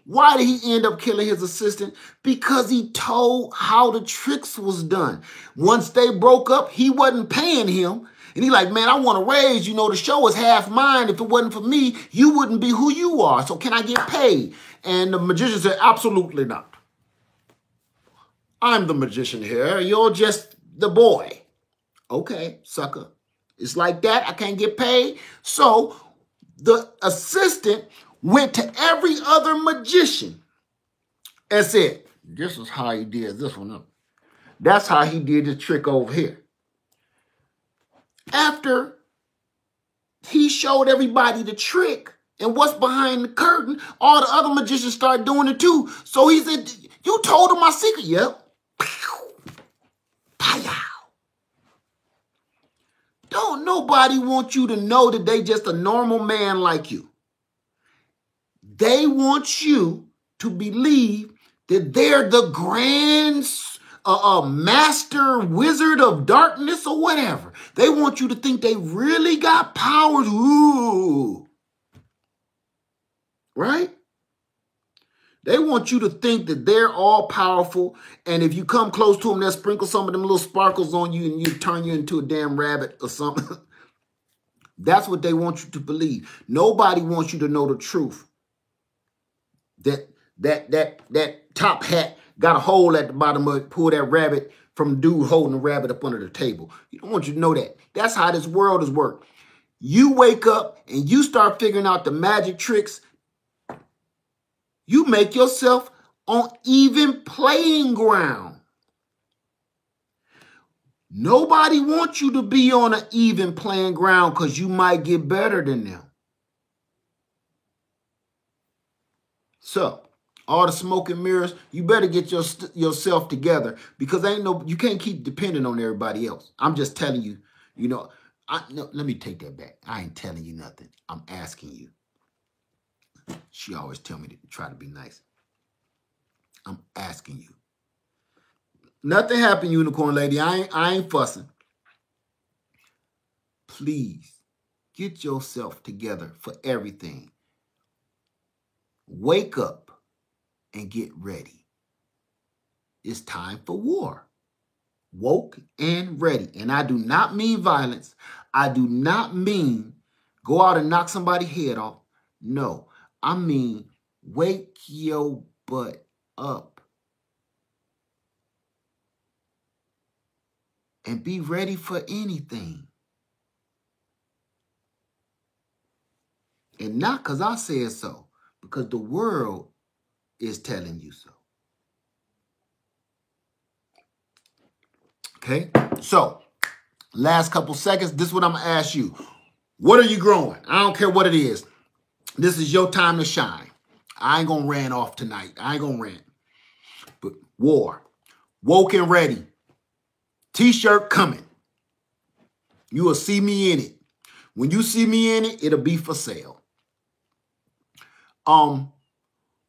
Why did he end up killing his assistant? Because he told how the tricks was done. Once they broke up, he wasn't paying him. And he like, man, I want to raise, the show is half mine. If it wasn't for me, you wouldn't be who you are. So can I get paid? And the magician said, absolutely not. I'm the magician here. You're just the boy. Okay, sucker. It's like that. I can't get paid. So the assistant went to every other magician and said, this is how he did this one up. That's how he did the trick over here. After he showed everybody the trick and what's behind the curtain, all the other magicians started doing it too. So he said, you told him my secret? Yep. Don't nobody want you to know that they just a normal man like you. They want you to believe that they're the grand master wizard of darkness or whatever. They want you to think they really got powers. Ooh. Right? They want you to think that they're all powerful, and if you come close to them, they'll sprinkle some of them little sparkles on you and you turn you into a damn rabbit or something. That's what they want you to believe. Nobody wants you to know the truth. That top hat got a hole at the bottom of it, pull that rabbit from the dude holding the rabbit up under the table. You don't want you to know that. That's how this world is work. You wake up and you start figuring out the magic tricks. You make yourself on even playing ground. Nobody wants you to be on an even playing ground because you might get better than them. So, all the smoke and mirrors, you better get yourself together because you can't keep depending on everybody else. I'm just telling you, no, let me take that back. I ain't telling you nothing. I'm asking you. She always tell me to try to be nice. I'm asking you. Nothing happened, Unicorn Lady. I ain't fussing. Please get yourself together for everything. Wake up and get ready. It's time for war. Woke and ready. And I do not mean violence. I do not mean go out and knock somebody's head off. No. I mean, wake your butt up and be ready for anything. And not because I said so, because the world is telling you so. Okay? So, last couple seconds, this is what I'm going to ask you. What are you growing? I don't care what it is. This is your time to shine. I ain't going to rant off tonight. I ain't going to rant. But war. Woke and ready. T-shirt coming. You will see me in it. When you see me in it, it'll be for sale.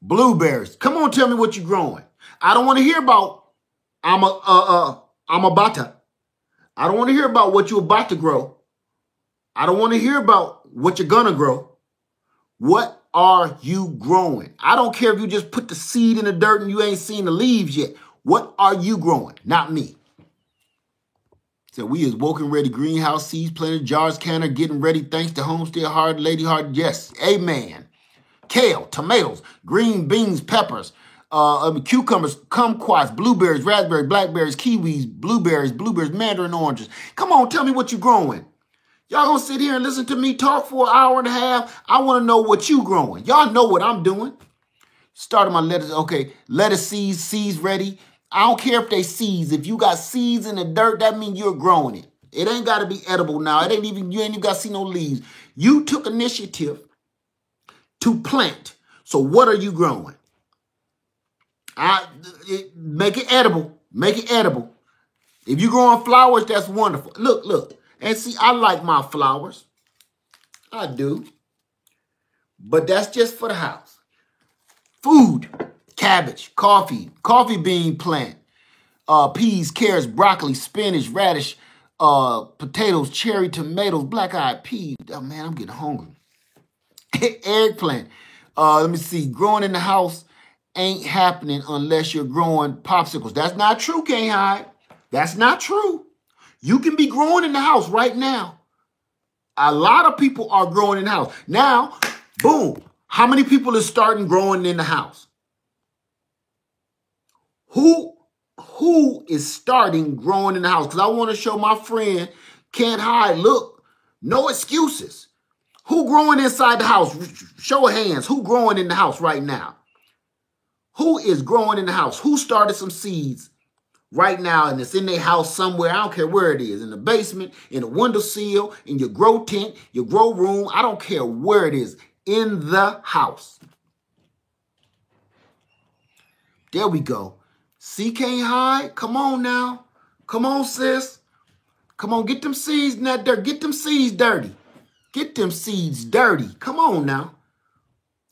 Blueberries. Come on, tell me what you're growing. I don't want to hear about I'm about to. I don't want to hear about what you're about to grow. I don't want to hear about what you're going to grow. What are you growing? I don't care if you just put the seed in the dirt and you ain't seen the leaves yet. What are you growing? Not me. So we is woke and ready. Greenhouse, seeds planted, jars, canner, getting ready. Thanks to Homestead Hard, Lady Hard. Yes, amen. Kale, tomatoes, green beans, peppers, cucumbers, kumquats, blueberries, raspberries, blackberries, kiwis, blueberries, mandarin oranges. Come on, tell me what you're growing. Y'all gonna sit here and listen to me talk for an hour and a half? I want to know what you growing. Y'all know what I'm doing. Started my lettuce. Okay, lettuce seeds ready. I don't care if they seeds. If you got seeds in the dirt, that means you're growing it. It ain't got to be edible now. You ain't even got to see no leaves. You took initiative to plant. So what are you growing? Make it edible. Make it edible. If you're growing flowers, that's wonderful. Look. And see, I like my flowers. I do. But that's just for the house. Food, cabbage, coffee bean plant, peas, carrots, broccoli, spinach, radish, potatoes, cherry tomatoes, black-eyed peas. Oh, man, I'm getting hungry. Eggplant. Let me see. Growing in the house ain't happening unless you're growing popsicles. That's not true, Can't Hide. That's not true. You can be growing in the house right now. A lot of people are growing in the house. Now, boom. How many people is starting growing in the house? Who is starting growing in the house? Because I want to show my friend Can't Hide. Look, no excuses. Who growing inside the house? Show of hands. Who growing in the house right now? Who is growing in the house? Who started some seeds right now and it's in their house somewhere? I don't care where it is. In the basement, in a windowsill, in your grow tent, your grow room. I don't care where it is. In the house. There we go. See, Can't Hide? Come on now. Come on, sis. Come on, get them seeds in that dirt. Get them seeds dirty. Get them seeds dirty. Come on now.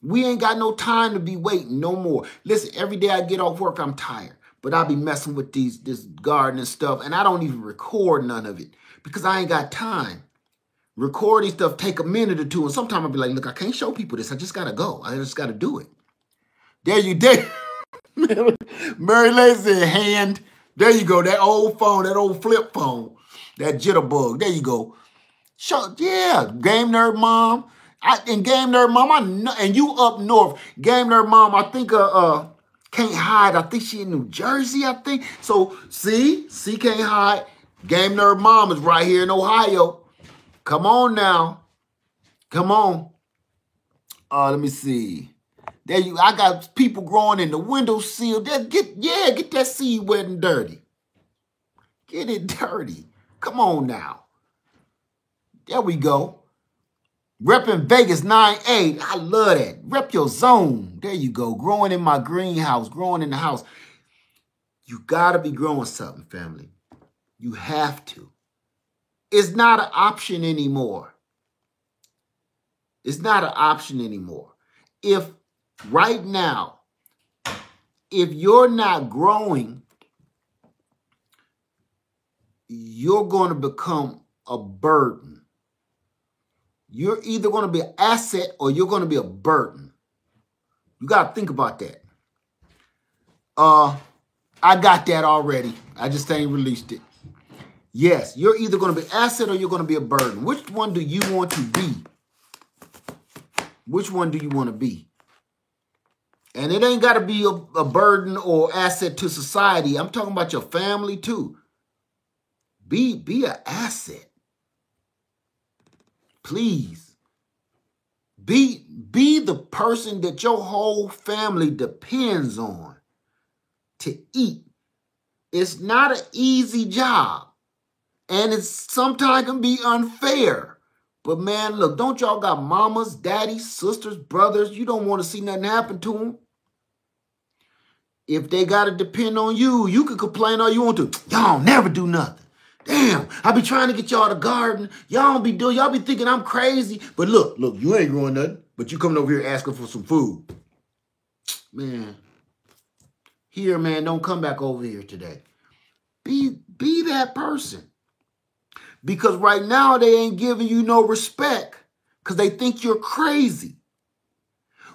We ain't got no time to be waiting no more. Listen, every day I get off work, I'm tired. But I be messing with this garden and stuff, and I don't even record none of it because I ain't got time. Recording stuff take a minute or two, and sometimes I'll be like, look, I can't show people this. I just got to go. I just got to do it. There you did. Mary Lay said hand. There you go. That old phone, that old flip phone, that jitterbug. There you go. Yeah, Game Nerd Mom. And Game Nerd Mom, I know, and you up north. Game Nerd Mom, I think Can't Hide. I think she in New Jersey, I think. So, see Can't Hide. Game Nerd Mom is right here in Ohio. Come on now. Come on. Let me see. There you. I got people growing in the windowsill. Get that seed wet and dirty. Get it dirty. Come on now. There we go. Repping Vegas 9-8. I love that. Rep your zone. There you go. Growing in my greenhouse. Growing in the house. You got to be growing something, family. You have to. It's not an option anymore. It's not an option anymore. If right now, if you're not growing, you're going to become a burden. You're either going to be an asset or you're going to be a burden. You got to think about that. I got that already. I just ain't released it. Yes, you're either going to be an asset or you're going to be a burden. Which one do you want to be? Which one do you want to be? And it ain't got to be a burden or asset to society. I'm talking about your family too. Be an asset. Please. Be the person that your whole family depends on to eat. It's not an easy job. And it's sometimes can be unfair. But man, look, don't y'all got mamas, daddies, sisters, brothers? You don't want to see nothing happen to them. If they got to depend on you, you can complain all you want to. Y'all never do nothing. Damn, I be trying to get y'all the garden. Y'all be thinking I'm crazy. But look, you ain't growing nothing. But you coming over here asking for some food. Man, man, don't come back over here today. Be that person. Because right now they ain't giving you no respect because they think you're crazy.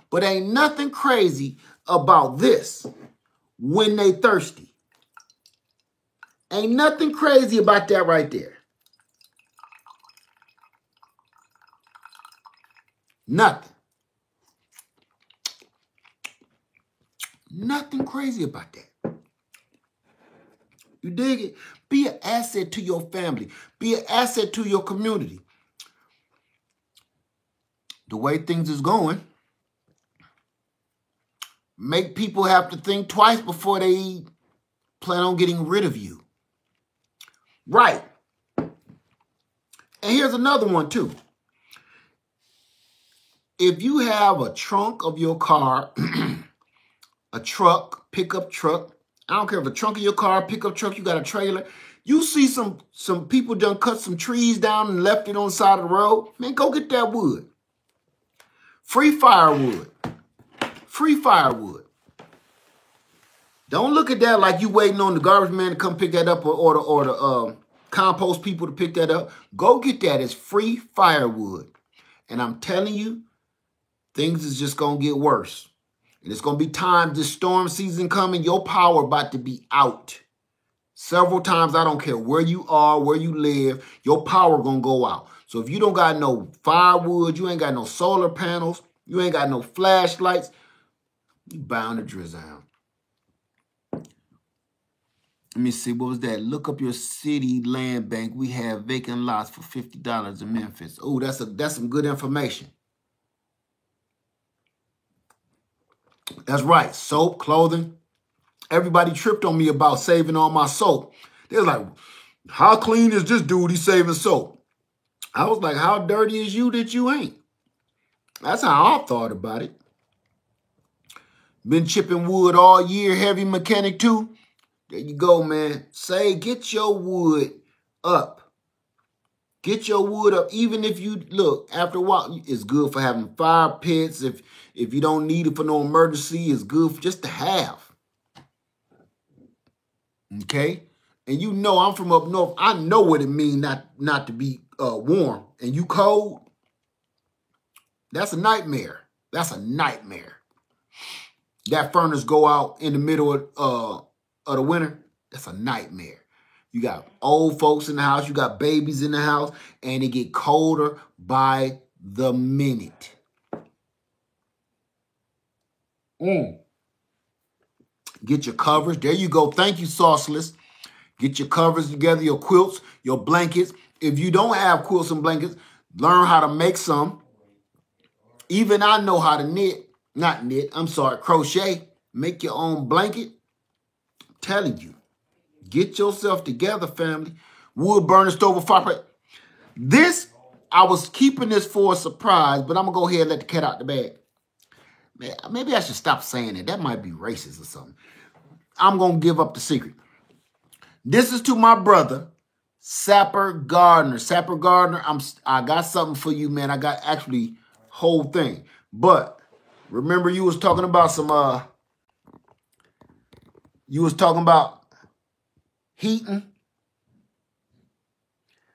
But ain't nothing crazy about this when they thirsty. Ain't nothing crazy about that right there. Nothing. Nothing crazy about that. You dig it? Be an asset to your family. Be an asset to your community. The way things is going, make people have to think twice before they plan on getting rid of you. Right. And here's another one too. If you have a trunk of your car, a truck, pickup truck. I don't care if the trunk of your car, pickup truck, you got a trailer. You see some people done cut some trees down and left it on the side of the road. Man, go get that wood. Free firewood. Free firewood. Don't look at that like you waiting on the garbage man to come pick that up or the compost people to pick that up. Go get that. It's free firewood. And I'm telling you, things is just going to get worse. And it's going to be time, this storm season coming, your power about to be out. Several times, I don't care where you are, where you live, your power going to go out. So if you don't got no firewood, you ain't got no solar panels, you ain't got no flashlights, you bound to drizzle out. Let me see, what was that? Look up your city land bank. We have vacant lots for $50 in Memphis. Oh, that's some good information. That's right. Soap, clothing. Everybody tripped on me about saving all my soap. They're like, how clean is this dude? He's saving soap. I was like, how dirty is you that you ain't? That's how I thought about it. Been chipping wood all year, heavy mechanic too. There you go, man. Say, get your wood up. Get your wood up. Even if you, look, after a while, it's good for having fire pits. If you don't need it for no emergency, it's good for just to have. Okay? And you know I'm from up north. I know what it means not to be warm. And you cold, that's a nightmare. That's a nightmare. That furnace go out in the middle of the winter, that's a nightmare. You got old folks in the house, you got babies in the house, and it get colder by the minute. Get your covers. There you go. Thank you, Sauceless. Get your covers together, your quilts, your blankets. If you don't have quilts and blankets, learn how to make some. Even I know how to crochet. Make your own blanket. I'm telling you. Get yourself together, family. Wood burner, stove, or fireplace. This, I was keeping this for a surprise, but I'm going to go ahead and let the cat out the bag. Man, maybe I should stop saying it. That might be racist or something. I'm going to give up the secret. This is to my brother, Sapper Gardner. Sapper Gardner, I got something for you, man. I got actually whole thing. But remember you was talking about some, you was talking about heating.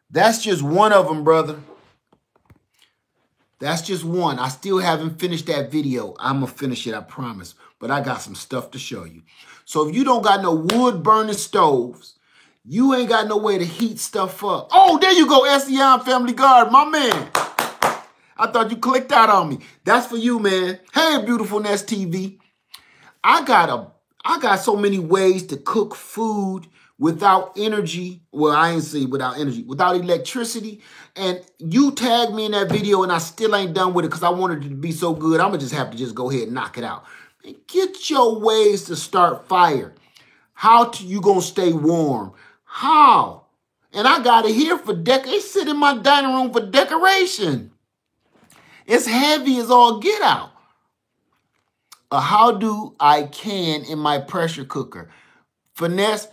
That's just one of them, brother. That's just one. I still haven't finished that video. I'm going to finish it, I promise. But I got some stuff to show you. So if you don't got no wood-burning stoves, you ain't got no way to heat stuff up. Oh, there you go, SEI Family Guard, my man. I thought you clicked out on me. That's for you, man. Hey, Beautifulness TV. I got so many ways to cook food without energy. Well, I ain't say without energy, without electricity. And you tagged me in that video and I still ain't done with it because I wanted it to be so good. I'm going to just have to just go ahead and knock it out. And get your ways to start fire. How you going to stay warm? How? And I got it here for It sit in my dining room for decoration. It's heavy as all get out. How do I can in my pressure cooker? Finesse,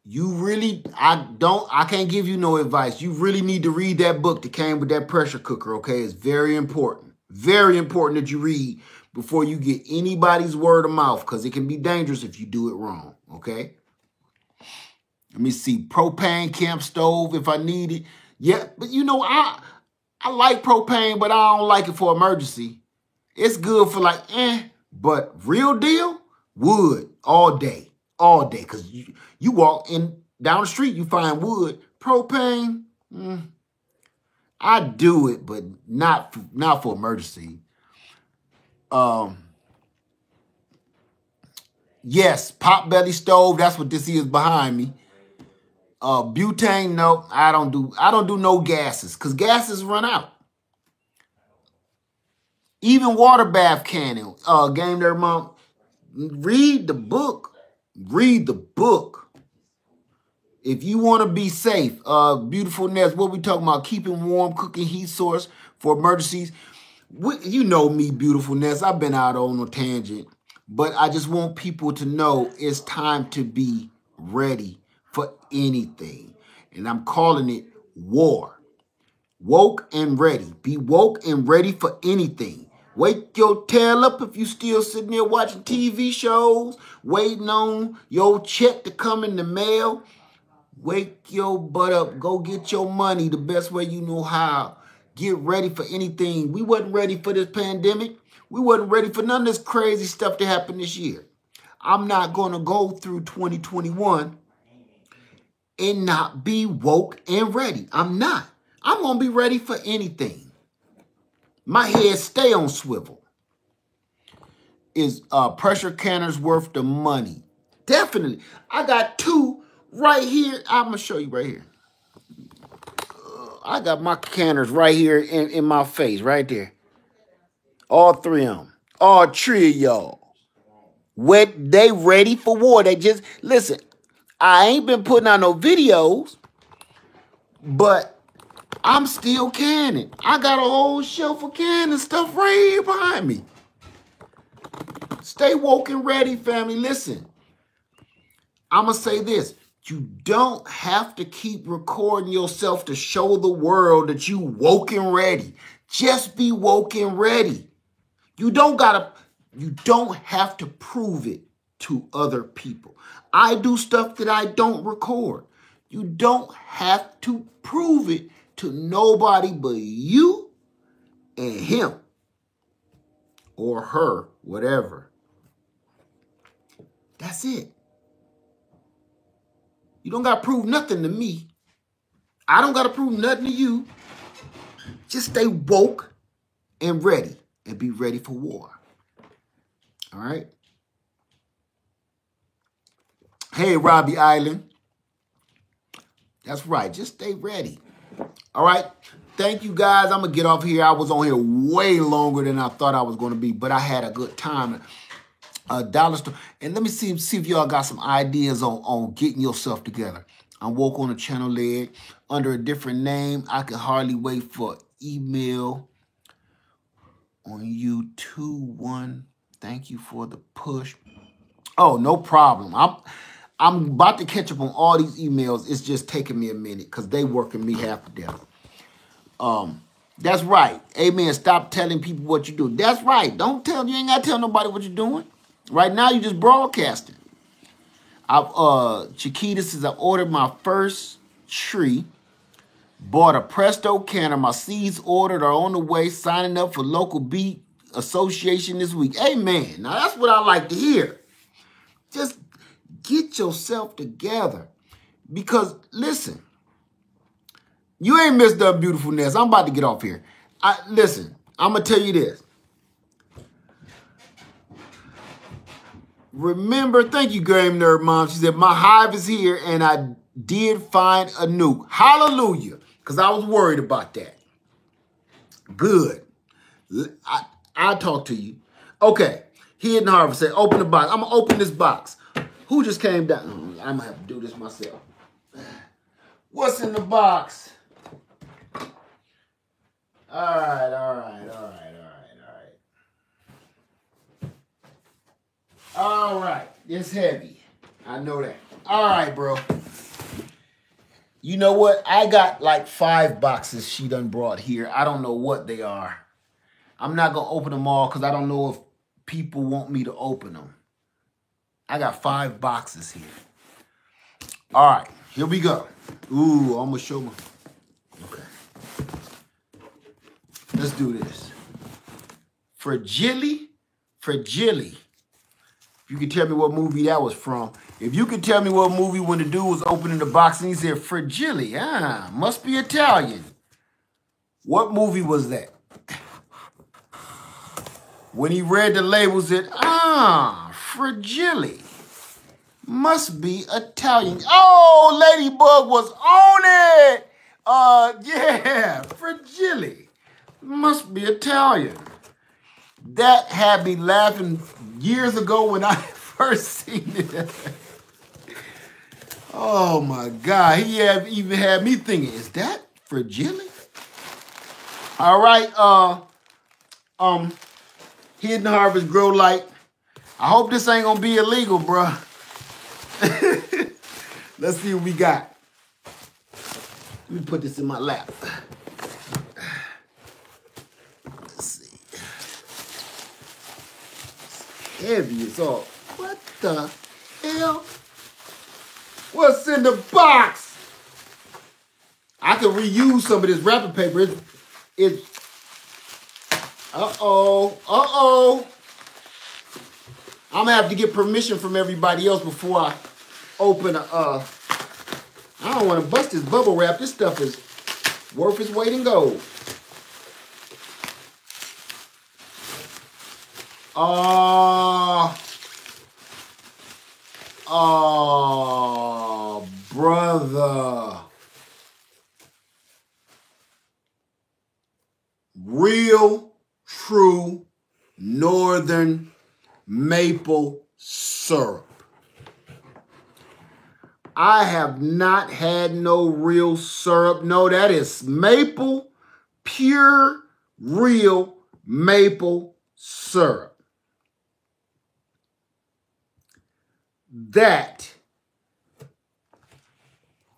you really, I can't give you no advice. You really need to read that book that came with that pressure cooker, okay? It's very important. Very important that you read before you get anybody's word of mouth because it can be dangerous if you do it wrong, okay? Let me see. Propane camp stove if I need it. Yeah, but you know, I like propane, but I don't like it for emergency. It's good for like, but real deal, wood all day. All day, because you walk in down the street, you find wood. Propane, I do it, but not for emergency. Yes, potbelly stove. That's what this is behind me. Butane, no, I don't do no gases because gases run out. Even water bath cannon. Game there, mom. Read the book. Read the book. If you want to be safe, Beautifulness, what we talking about? Keeping warm, cooking heat source for emergencies. You know me, Beautifulness. I've been out on a tangent. But I just want people to know it's time to be ready for anything. And I'm calling it war. Woke and ready. Be woke and ready for anything. Wake your tail up if you still sitting there watching TV shows, waiting on your check to come in the mail. Wake your butt up. Go get your money the best way you know how. Get ready for anything. We wasn't ready for this pandemic. We wasn't ready for none of this crazy stuff that happened this year. I'm not going to go through 2021 and not be woke and ready. I'm not. I'm going to be ready for anything. My head stay on swivel. Is pressure canners worth the money? Definitely. I got two right here. I'm going to show you right here. I got my canners right here in my face, right there. All three of them. All three of y'all. They ready for war. They just, listen, I ain't been putting out no videos, but I'm still canning. I got a whole shelf of canning stuff right here behind me. Stay woke and ready, family. Listen, I'm going to say this. You don't have to keep recording yourself to show the world that you woke and ready. Just be woke and ready. You don't have to prove it to other people. I do stuff that I don't record. You don't have to prove it to nobody but you and him or her, whatever. That's it. You don't got to prove nothing to me. I don't got to prove nothing to you. Just stay woke and ready and be ready for war. All right? Hey, Robbie Island. That's right. Just stay ready. All right? Thank you, guys. I'm going to get off here. I was on here way longer than I thought I was going to be, but I had a good time. Dollar store. And let me see if y'all got some ideas on getting yourself together. I'm woke on the channel leg under a different name. I can hardly wait for email on YouTube. Thank you for the push. Oh, no problem. I'm about to catch up on all these emails. It's just taking me a minute because they working me half to death. That's right. Amen. Stop telling people what you do. That's right. You ain't got to tell nobody what you're doing. Right now, you just broadcasting. Chiquita says, I ordered my first tree. Bought a Presto canner. My seeds ordered are on the way. Signing up for local bee association this week. Amen. Now, that's what I like to hear. Just get yourself together. Because, listen, you ain't missed the beautifulness. I'm about to get off here. Listen, I'm going to tell you this. Remember, thank you, Game Nerd Mom. She said, my hive is here and I did find a nuke. Hallelujah. Because I was worried about that. Good. I'll talk to you. Okay. Hidden Harvest said, open the box. I'm going to open this box. Who just came down? I'm going to have to do this myself. What's in the box? All right. It's heavy. I know that. All right, bro. You know what? I got like 5 boxes she done brought here. I don't know what they are. I'm not going to open them all because I don't know if people want me to open them. I got 5 boxes here. All right. Here we go. Ooh, I'm going to show them. Okay. Let's do this. Fragile. If you can tell me what movie that was from. If you can tell me what movie when the dude was opening the box and he said Fragile. Must be Italian. What movie was that? When he read the labels, it, Fragile. Must be Italian. Oh, Ladybug was on it. Yeah, Fragile. Must be Italian. That had me laughing years ago when I first seen it. Oh my God. He even had me thinking, is that Fragile? All right. Hidden Harvest Grow Light. I hope this ain't gonna be illegal, bruh. Let's see what we got. Let me put this in my lap. Let's see. It's heavy as all. What the hell? What's in the box? I can reuse some of this wrapping paper. It's uh-oh. I'm gonna have to get permission from everybody else before I open I don't want to bust this bubble wrap. This stuff is worth its weight in gold. Oh, brother. Real, true, northern maple syrup. I have not had no real syrup. No, that is maple, pure, real maple syrup. That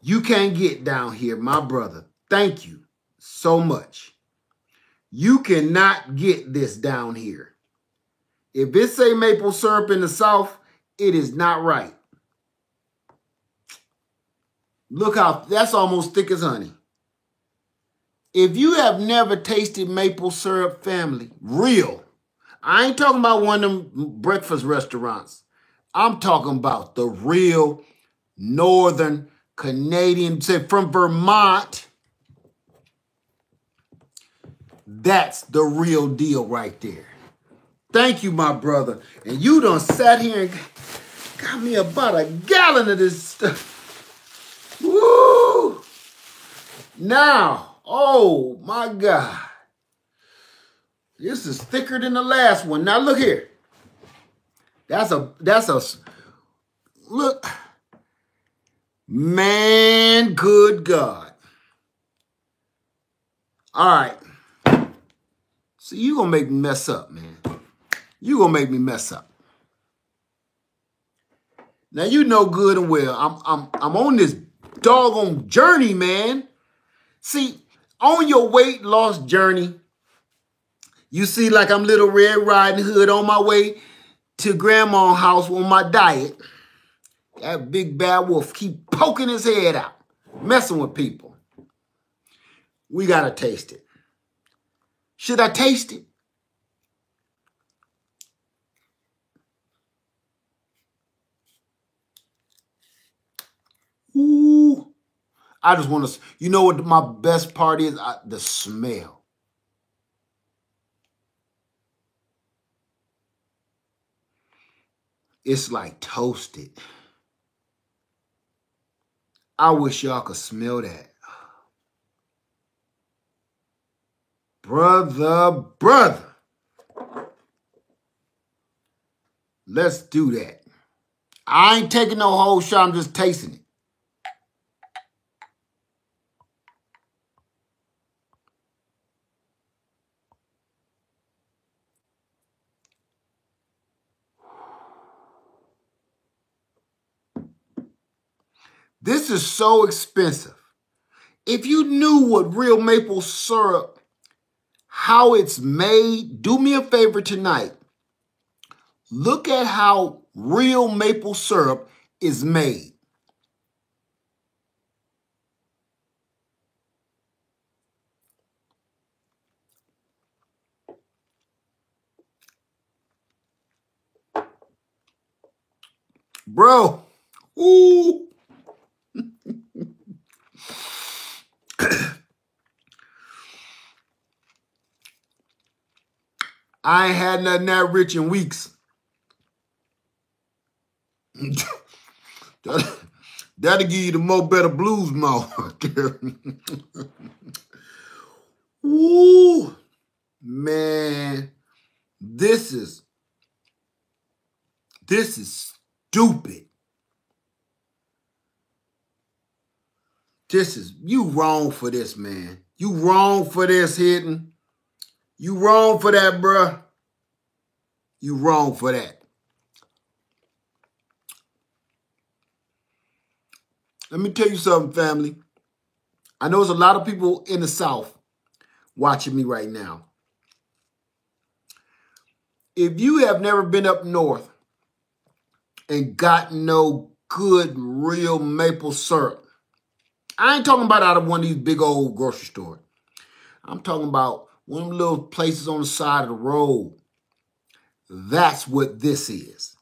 you can't get down here, my brother. Thank you so much. You cannot get this down here. If it say maple syrup in the South, it is not right. Look how, that's almost thick as honey. If you have never tasted maple syrup, family, real, I ain't talking about one of them breakfast restaurants. I'm talking about the real northern Canadian, say from Vermont. That's the real deal right there. Thank you, my brother. And you done sat here and got me about a gallon of this stuff. Woo! Now, oh my God. This is thicker than the last one. Now look here. That's a, look. Man, good God. All right. So you gonna make me mess up, man. You gonna make me mess up. Now you know good and well I'm on this doggone journey, man. See, on your weight loss journey, you see like I'm Little Red Riding Hood on my way to grandma's house on my diet. That big bad wolf keep poking his head out, messing with people. We gotta taste it. Should I taste it? Ooh. I just want to, you know what my best part is? The smell. It's like toasted. I wish y'all could smell that. Brother. Let's do that. I ain't taking no whole shot. I'm just tasting it. This is so expensive. If you knew what real maple syrup, how it's made, do me a favor tonight. Look at how real maple syrup is made. Bro, ooh. I ain't had nothing that rich in weeks. That'll give you the Mo Better Blues mouth. Ooh, man, this is stupid. You wrong for this, man. You wrong for this, Hidden. You wrong for that, bruh. You wrong for that. Let me tell you something, family. I know there's a lot of people in the South watching me right now. If you have never been up north and got no good, real maple syrup, I ain't talking about out of one of these big old grocery stores. I'm talking about one of them little places on the side of the road. That's what this is.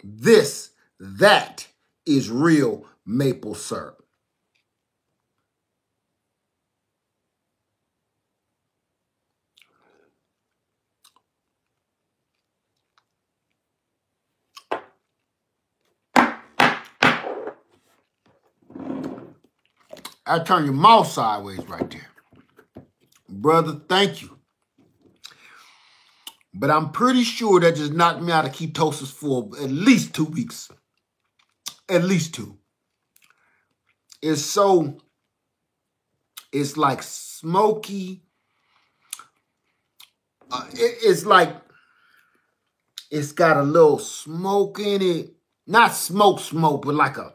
That is real maple syrup. I turn your mouth sideways right there. Brother, thank you. But I'm pretty sure that just knocked me out of ketosis for at least 2 weeks. At least 2. It's like smoky. It's like, it's got a little smoke in it. Not smoke, but like a,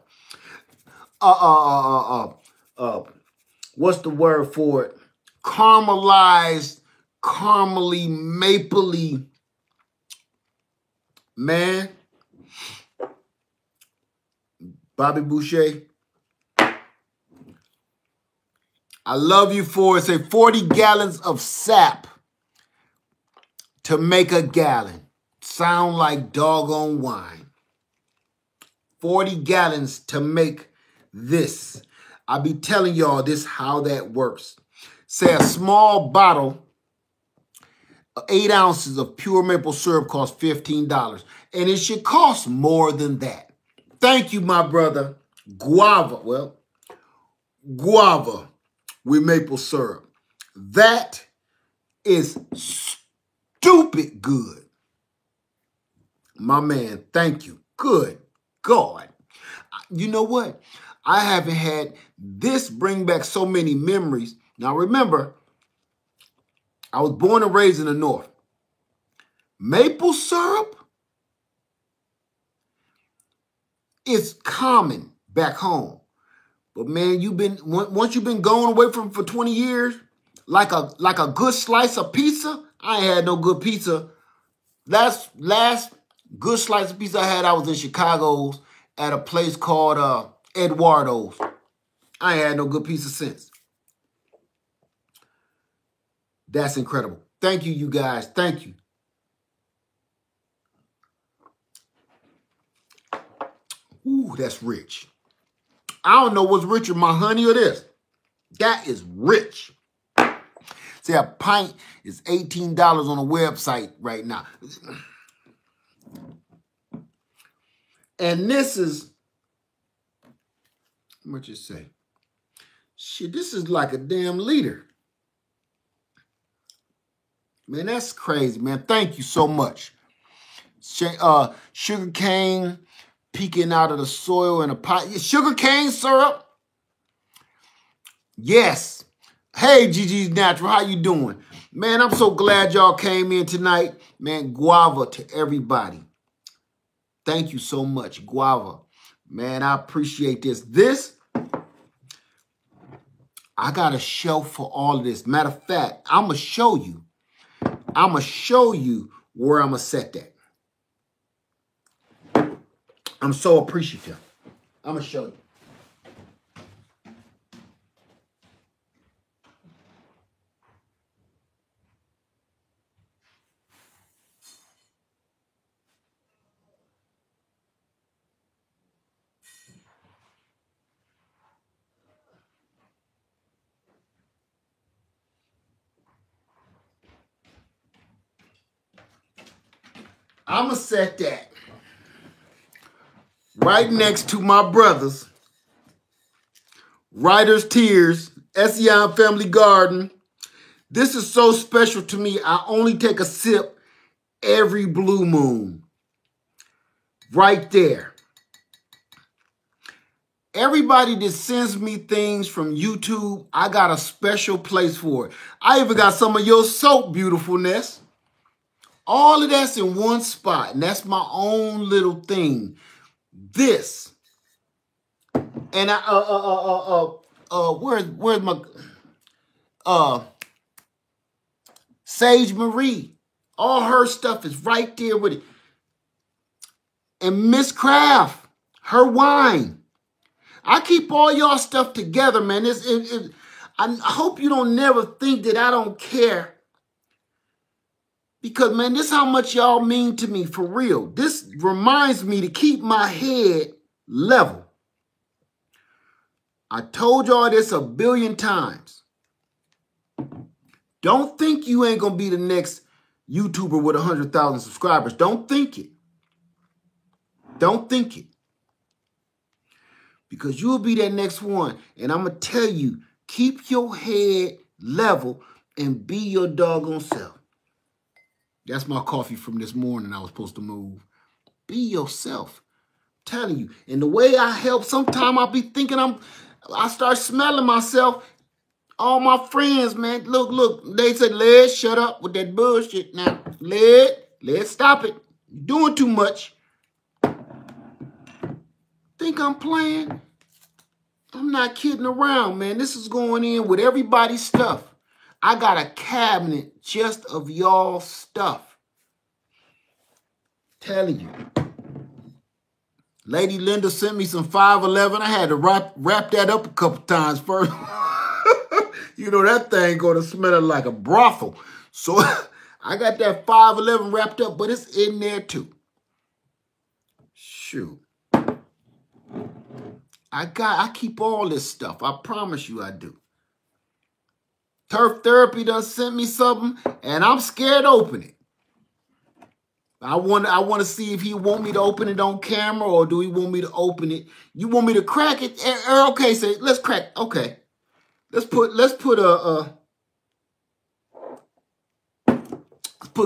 what's the word for it? Caramelized, caramely, mapley. Man, Bobby Boucher, I love you for it. Say 40 gallons of sap to make a gallon. Sound like doggone wine. 40 gallons to make this. I'll be telling y'all this how that works. Say a small bottle, 8 ounces of pure maple syrup costs $15. And it should cost more than that. Thank you, my brother. Guava with maple syrup. That is stupid good. My man, thank you. Good God. You know what? I haven't had this bring back so many memories. Now remember, I was born and raised in the North. Maple syrup is common back home. But man, once you've been going away from for 20 years, like a good slice of pizza, I ain't had no good pizza. Last good slice of pizza I was in Chicago at a place called Eduardo's. I ain't had no good pizza since. That's incredible. Thank you, you guys. Thank you. Ooh, that's rich. I don't know what's richer, my honey or this. That is rich. See, a pint is $18 on a website right now. And this is, what you say? Shit, this is like a damn liter. Man, that's crazy, man. Thank you so much. Sugar cane peeking out of the soil in a pot. Sugar cane syrup? Yes. Hey, Gigi's Natural, how you doing? Man, I'm so glad y'all came in tonight. Man, guava to everybody. Thank you so much, guava. Man, I appreciate this. I got a show for all of this. Matter of fact, I'm going to show you. I'm going to show you where I'm going to set that. I'm so appreciative. I'm going to show you. I'm going to set that right next to my brothers, Writer's Tears, SEI Family Garden. This is so special to me. I only take a sip every blue moon. Right there. Everybody that sends me things from YouTube, I got a special place for it. I even got some of your soap beautifulness. All of that's in one spot, and that's my own little thing. This And where's my Sage Marie? All her stuff is right there with it. And Miss Craft, her wine. I keep all y'all stuff together, man. I hope you don't never think that I don't care. Because, man, this is how much y'all mean to me, for real. This reminds me to keep my head level. I told y'all this a billion times. Don't think you ain't going to be the next YouTuber with 100,000 subscribers. Don't think it. Don't think it. Because you'll be that next one. And I'm going to tell you, keep your head level and be your doggone self. That's my coffee from this morning I was supposed to move. Be yourself. I'm telling you. And the way I help, sometimes I'll be thinking I start smelling myself. All my friends, man, look. They said, Les, shut up with that bullshit now. Les, stop it. You're doing too much. Think I'm playing? I'm not kidding around, man. This is going in with everybody's stuff. I got a cabinet just of y'all stuff. Telling you. Lady Linda sent me some 511. I had to wrap that up a couple times first. You know, that thing going to smell like a brothel. So I got that 511 wrapped up, but it's in there too. Shoot. I keep all this stuff. I promise you I do. Turf Therapy done sent me something, and I'm scared to open it. I want to see if he want me to open it on camera, or do he want me to open it? You want me to crack it? Okay, say let's crack. Okay, let's put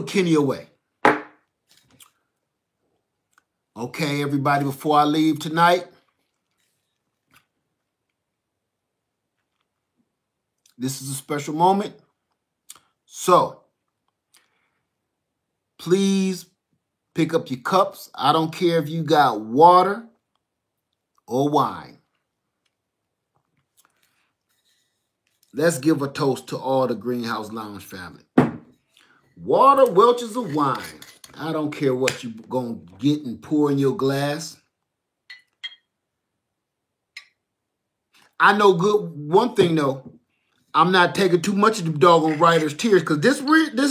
Kenny away. Okay, everybody. Before I leave tonight, this is a special moment. So, please pick up your cups. I don't care if you got water or wine. Let's give a toast to all the Greenhouse Lounge family. Water, Welch's, or wine. I don't care what you're going to get and pour in your glass. I know good one thing, though. I'm not taking too much of the doggone writer's tears, because this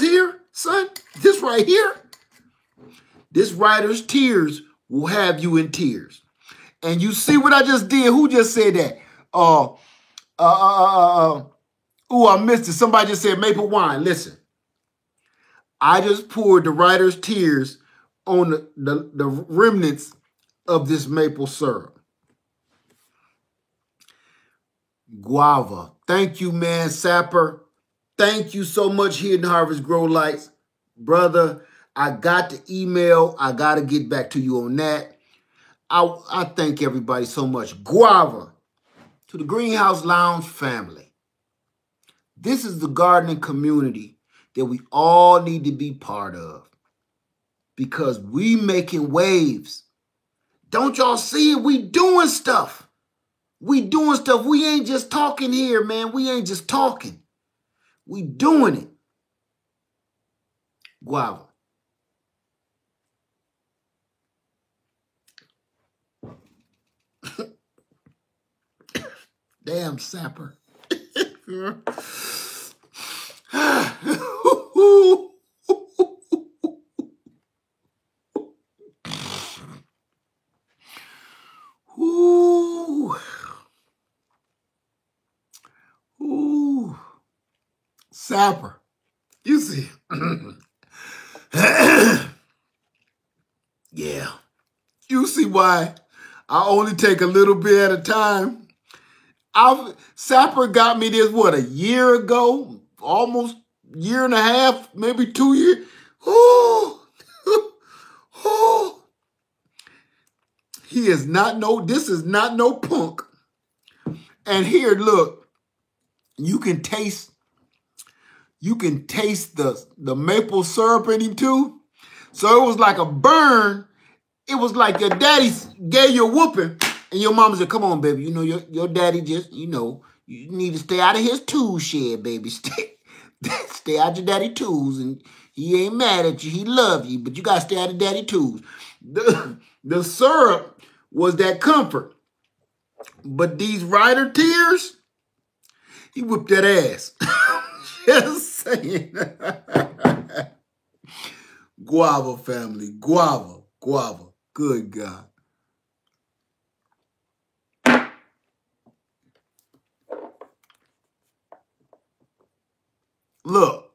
here, son, this right here, this writer's tears will have you in tears. And you see what I just did? Who just said that? Oh, I missed it. Somebody just said maple wine. Listen, I just poured the writer's tears on the remnants of this maple syrup. Guava. Thank you, man, Sapper. Thank you so much, Hidden Harvest Grow Lights. Brother, I got the email. I got to get back to you on that. I thank everybody so much. Guava. To the Greenhouse Lounge family. This is the gardening community that we all need to be part of. Because we making waves. Don't y'all see it? We doing stuff. We doing stuff. We ain't just talking here, man. We ain't just talking. We doing it. Guava. Damn, Sapper. Sapper. You see. Yeah. You see why I only take a little bit at a time. Sapper got me this, what, a year ago? Almost year and a half, maybe 2 years. He is not this is not no punk. And here, look, you can taste the maple syrup in him too. So it was like a burn. It was like your daddy gave you a whooping And your mama said, come on, baby, you know, your daddy just, you know, you need to stay out of his tool shed, baby. Stay out your daddy tools, and he ain't mad at you. He love you, but you got to stay out of daddy tools. The syrup was that comfort. But these Ryder tears, he whipped that ass. Just saying. Guava family, guava. Good God. Look.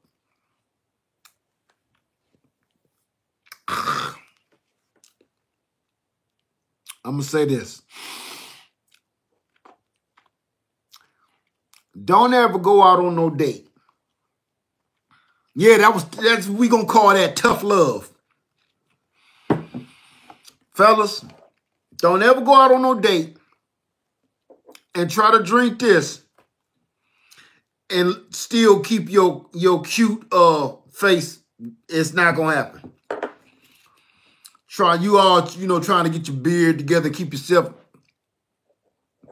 I'm going to say this. Don't ever go out on no date. Yeah, we going to call that tough love. Fellas, don't ever go out on no date and try to drink this and still keep your cute face. It's not going to happen. Trying to get your beard together, keep yourself.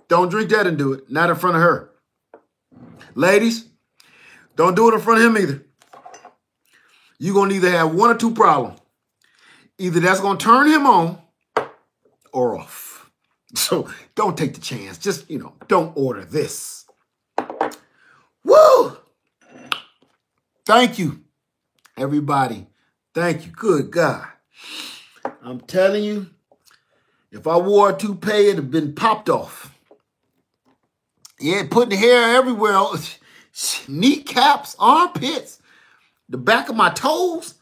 Don't drink that and do it. Not in front of her. Ladies, don't do it in front of him either. You're going to either have one or two problems. Either that's going to turn him on or off. So don't take the chance. Just, don't order this. Woo! Thank you, everybody. Thank you. Good God. I'm telling you, if I wore a toupee, it'd have been popped off. Yeah, putting hair everywhere. Kneecaps, armpits, the back of my toes.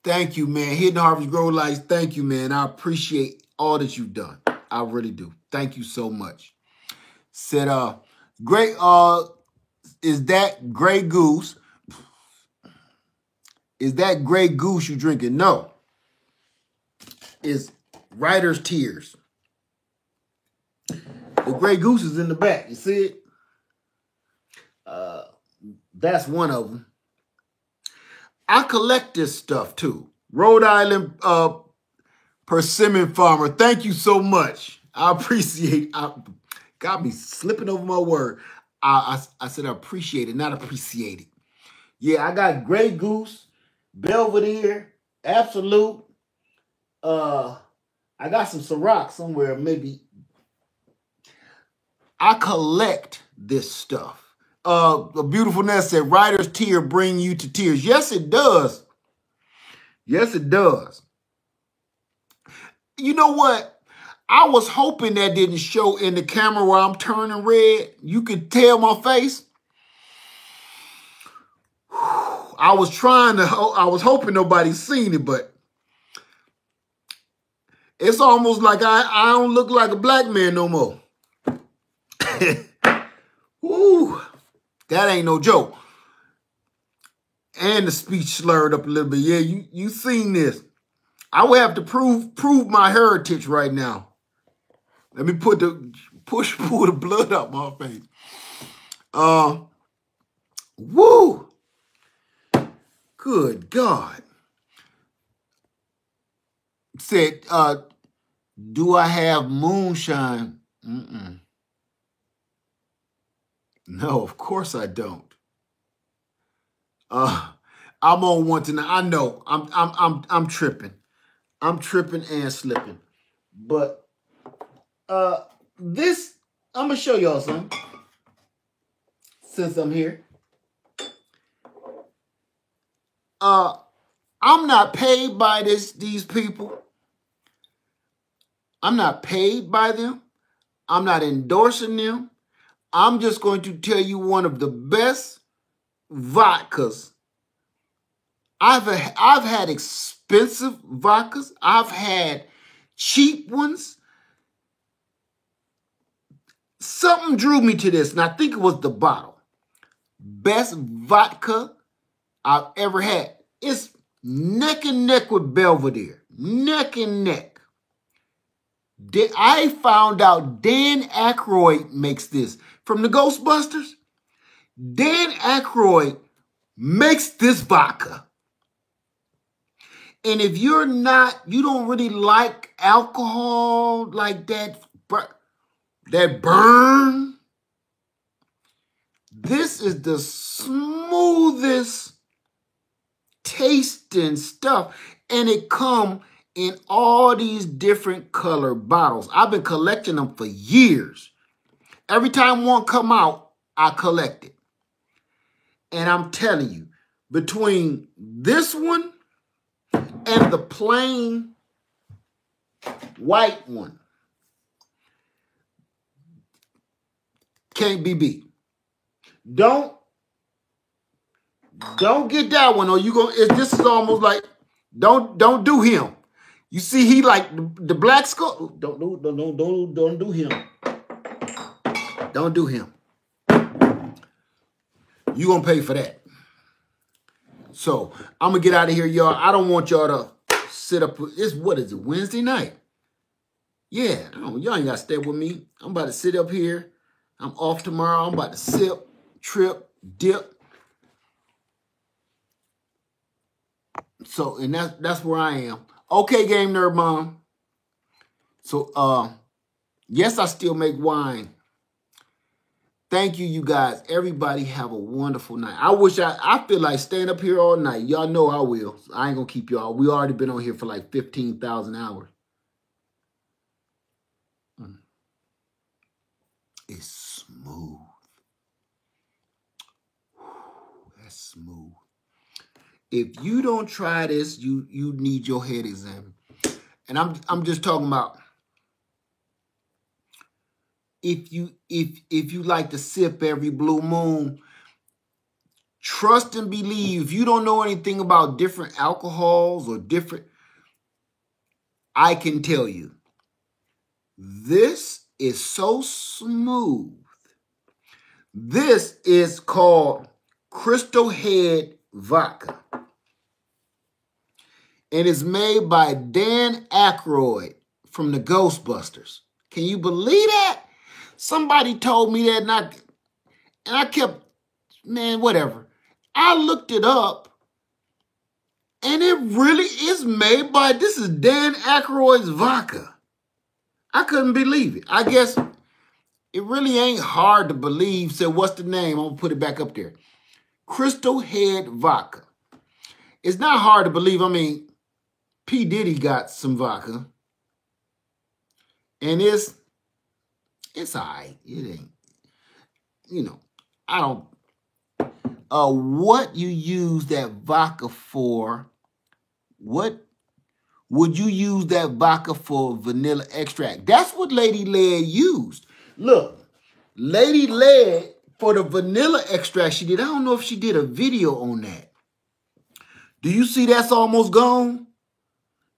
Thank you, man. Hidden Harvest Grow Lights. Thank you, man. I appreciate all that you've done. I really do. Thank you so much. Said, great, is that Grey Goose? Is that Grey Goose you drinking? No. It's Ryder's Tears. The Grey Goose is in the back. You see it? That's one of them. I collect this stuff too. Rhode Island persimmon farmer. Thank you so much. I appreciate. Got me slipping over my word. I said I appreciate it, not appreciate it. Yeah, I got Grey Goose, Belvedere, Absolute. I got some Ciroc somewhere, maybe. I collect this stuff. A beautiful Ness said, Ryder's Tear bring you to tears. Yes, it does. Yes, it does. You know what? I was hoping that didn't show in the camera where I'm turning red. You could tell my face. I was hoping nobody's seen it, but it's almost like I don't look like a black man no more. Woo, that ain't no joke. And the speech slurred up a little bit. Yeah, you seen this. I would have to prove my heritage right now. Let me pull the blood out my face. Woo. Good God. Said, do I have moonshine? No, of course I don't. I'm on one tonight. I know. I'm tripping. I'm tripping and slipping. But this, I'm gonna show y'all something. Since I'm here. I'm not paid by these people. I'm not paid by them. I'm not endorsing them. I'm just going to tell you one of the best vodkas. I've had expensive vodkas. I've had cheap ones. Something drew me to this, and I think it was the bottle. Best vodka I've ever had. It's neck and neck with Belvedere. Neck and neck. I found out Dan Aykroyd makes this. From the Ghostbusters, Dan Aykroyd makes this vodka. And if you don't really like alcohol like that burn, this is the smoothest tasting stuff. And it come in all these different color bottles. I've been collecting them for years. Every time one come out, I collect it. And I'm telling you, between this one and the plain white one, can't be beat. Don't get that one, or you gonna. This is almost like don't do him. You see, he like the Black Skull. Don't do him. Don't do him. You gonna pay for that. So I'm gonna get out of here, y'all. I don't want y'all to sit up. What is it? Wednesday night? Yeah, y'all ain't gotta stay with me. I'm about to sit up here. I'm off tomorrow. I'm about to sip, trip, dip. So, and that's where I am. Okay, Game Nerd Mom. So, yes, I still make wine. Thank you, you guys. Everybody have a wonderful night. I feel like staying up here all night. Y'all know I will. So I ain't gonna keep y'all. We already been on here for like 15,000 hours. It's smooth. That's smooth. If you don't try this, you need your head examined. And I'm just talking about if you like to sip every blue moon, trust and believe. If you don't know anything about different alcohols or different, I can tell you, this is so smooth. This is called Crystal Head Vodka. And it's made by Dan Aykroyd from the Ghostbusters. Can you believe that? Somebody told me that, and I kept, man, whatever. I looked it up, and it really is made by, this is Dan Aykroyd's vodka. I couldn't believe it. I guess it really ain't hard to believe. So what's the name? I'm going to put it back up there. Crystal Head Vodka. It's not hard to believe. I mean, P. Diddy got some vodka. And it's all right. It ain't, I don't, what you use that vodka for, what would you use that vodka for? Vanilla extract. That's what Lady Lead used. Look, Lady Lead, for the vanilla extract she did, I don't know if she did a video on that. Do you see that's almost gone?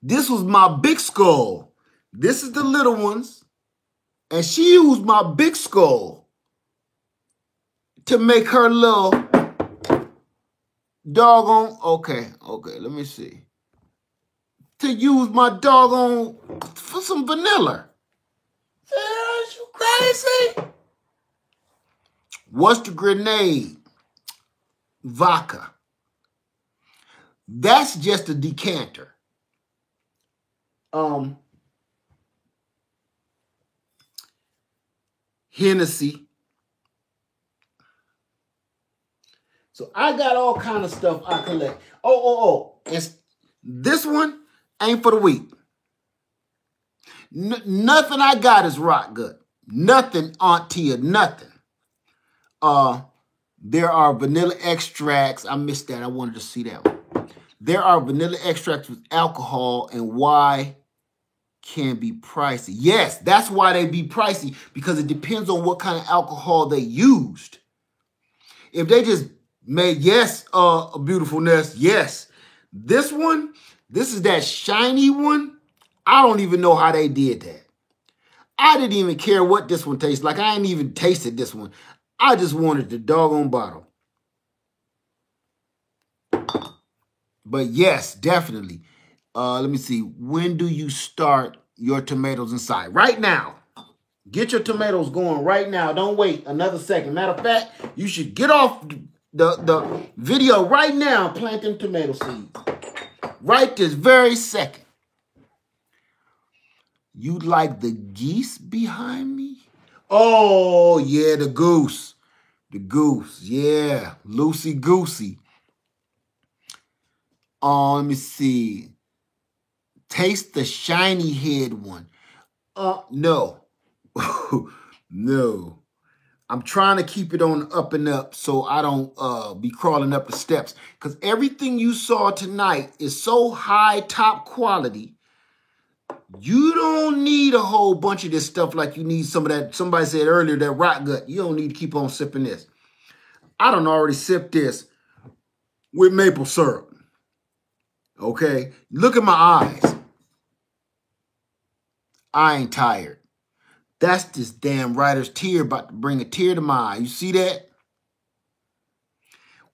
This was my big skull. This is the little ones. And she used my big skull to make her little doggone, okay, let me see. To use my doggone for some vanilla. Is you crazy? What's the grenade? Vodka. That's just a decanter. Hennessy. So I got all kind of stuff I collect. And this one ain't for the weak. Nothing I got is rock good. Nothing, Aunt Tia, nothing. There are vanilla extracts. I missed that. I wanted to see that one. There are vanilla extracts with alcohol, and why can be pricey. Yes, that's why they be pricey, because it depends on what kind of alcohol they used. If they just made, yes, a beautifulness, yes. This one, this is that shiny one. I don't even know how they did that. I didn't even care what this one tastes like. I ain't even tasted this one. I just wanted the doggone bottle. But yes, definitely. Let me see. When do you start your tomatoes inside? Right now. Get your tomatoes going right now. Don't wait another second. Matter of fact, you should get off the video right now and plant them tomato seeds. right this very second. You like the geese behind me? Oh, yeah, the goose. The goose, yeah. Loosey goosey. Let me see. Taste the shiny head one. No. No. I'm trying to keep it on the up and up so I don't be crawling up the steps. Because everything you saw tonight is so high, top quality. You don't need a whole bunch of this stuff like you need some of that. Somebody said earlier, that rot gut. You don't need to keep on sipping this. I done already sipped this with maple syrup. Okay? Look at my eyes. I ain't tired. That's this damn writer's tear about to bring a tear to my eye. You see that?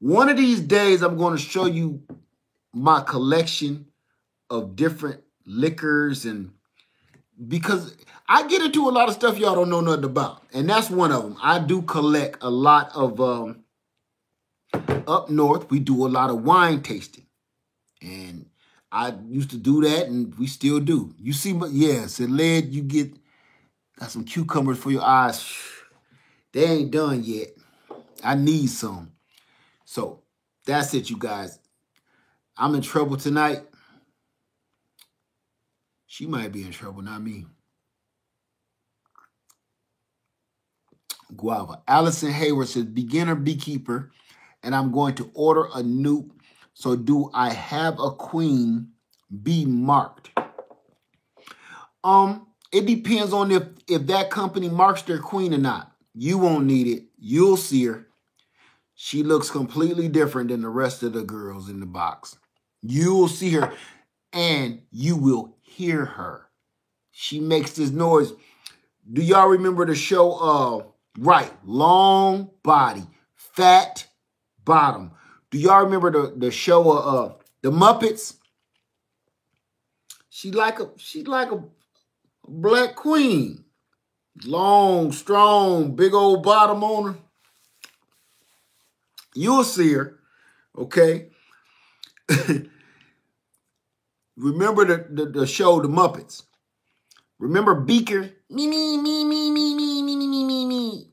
One of these days, I'm going to show you my collection of different liquors, and because I get into a lot of stuff y'all don't know nothing about, and that's one of them. I do collect a lot of, up north, we do a lot of wine tasting, and I used to do that, and we still do. You see, yes, it led, you got some cucumbers for your eyes. They ain't done yet. I need some. So that's it, you guys. I'm in trouble tonight. She might be in trouble, not me. Guava. Allison Hayward says, beginner beekeeper, and I'm going to order a nuke. So do I have a queen bee marked? It depends on if that company marks their queen or not. You won't need it. You'll see her. She looks completely different than the rest of the girls in the box. You will see her and you will hear her. She makes this noise. Do y'all remember the show? Right. Long body, fat bottom. Do y'all remember the show The Muppets? She like a black queen. Long, strong, big old bottom on her. You'll see her, okay? Remember the show, The Muppets. Remember Beaker? Me, me, me, me, me, me, me, me, me, me.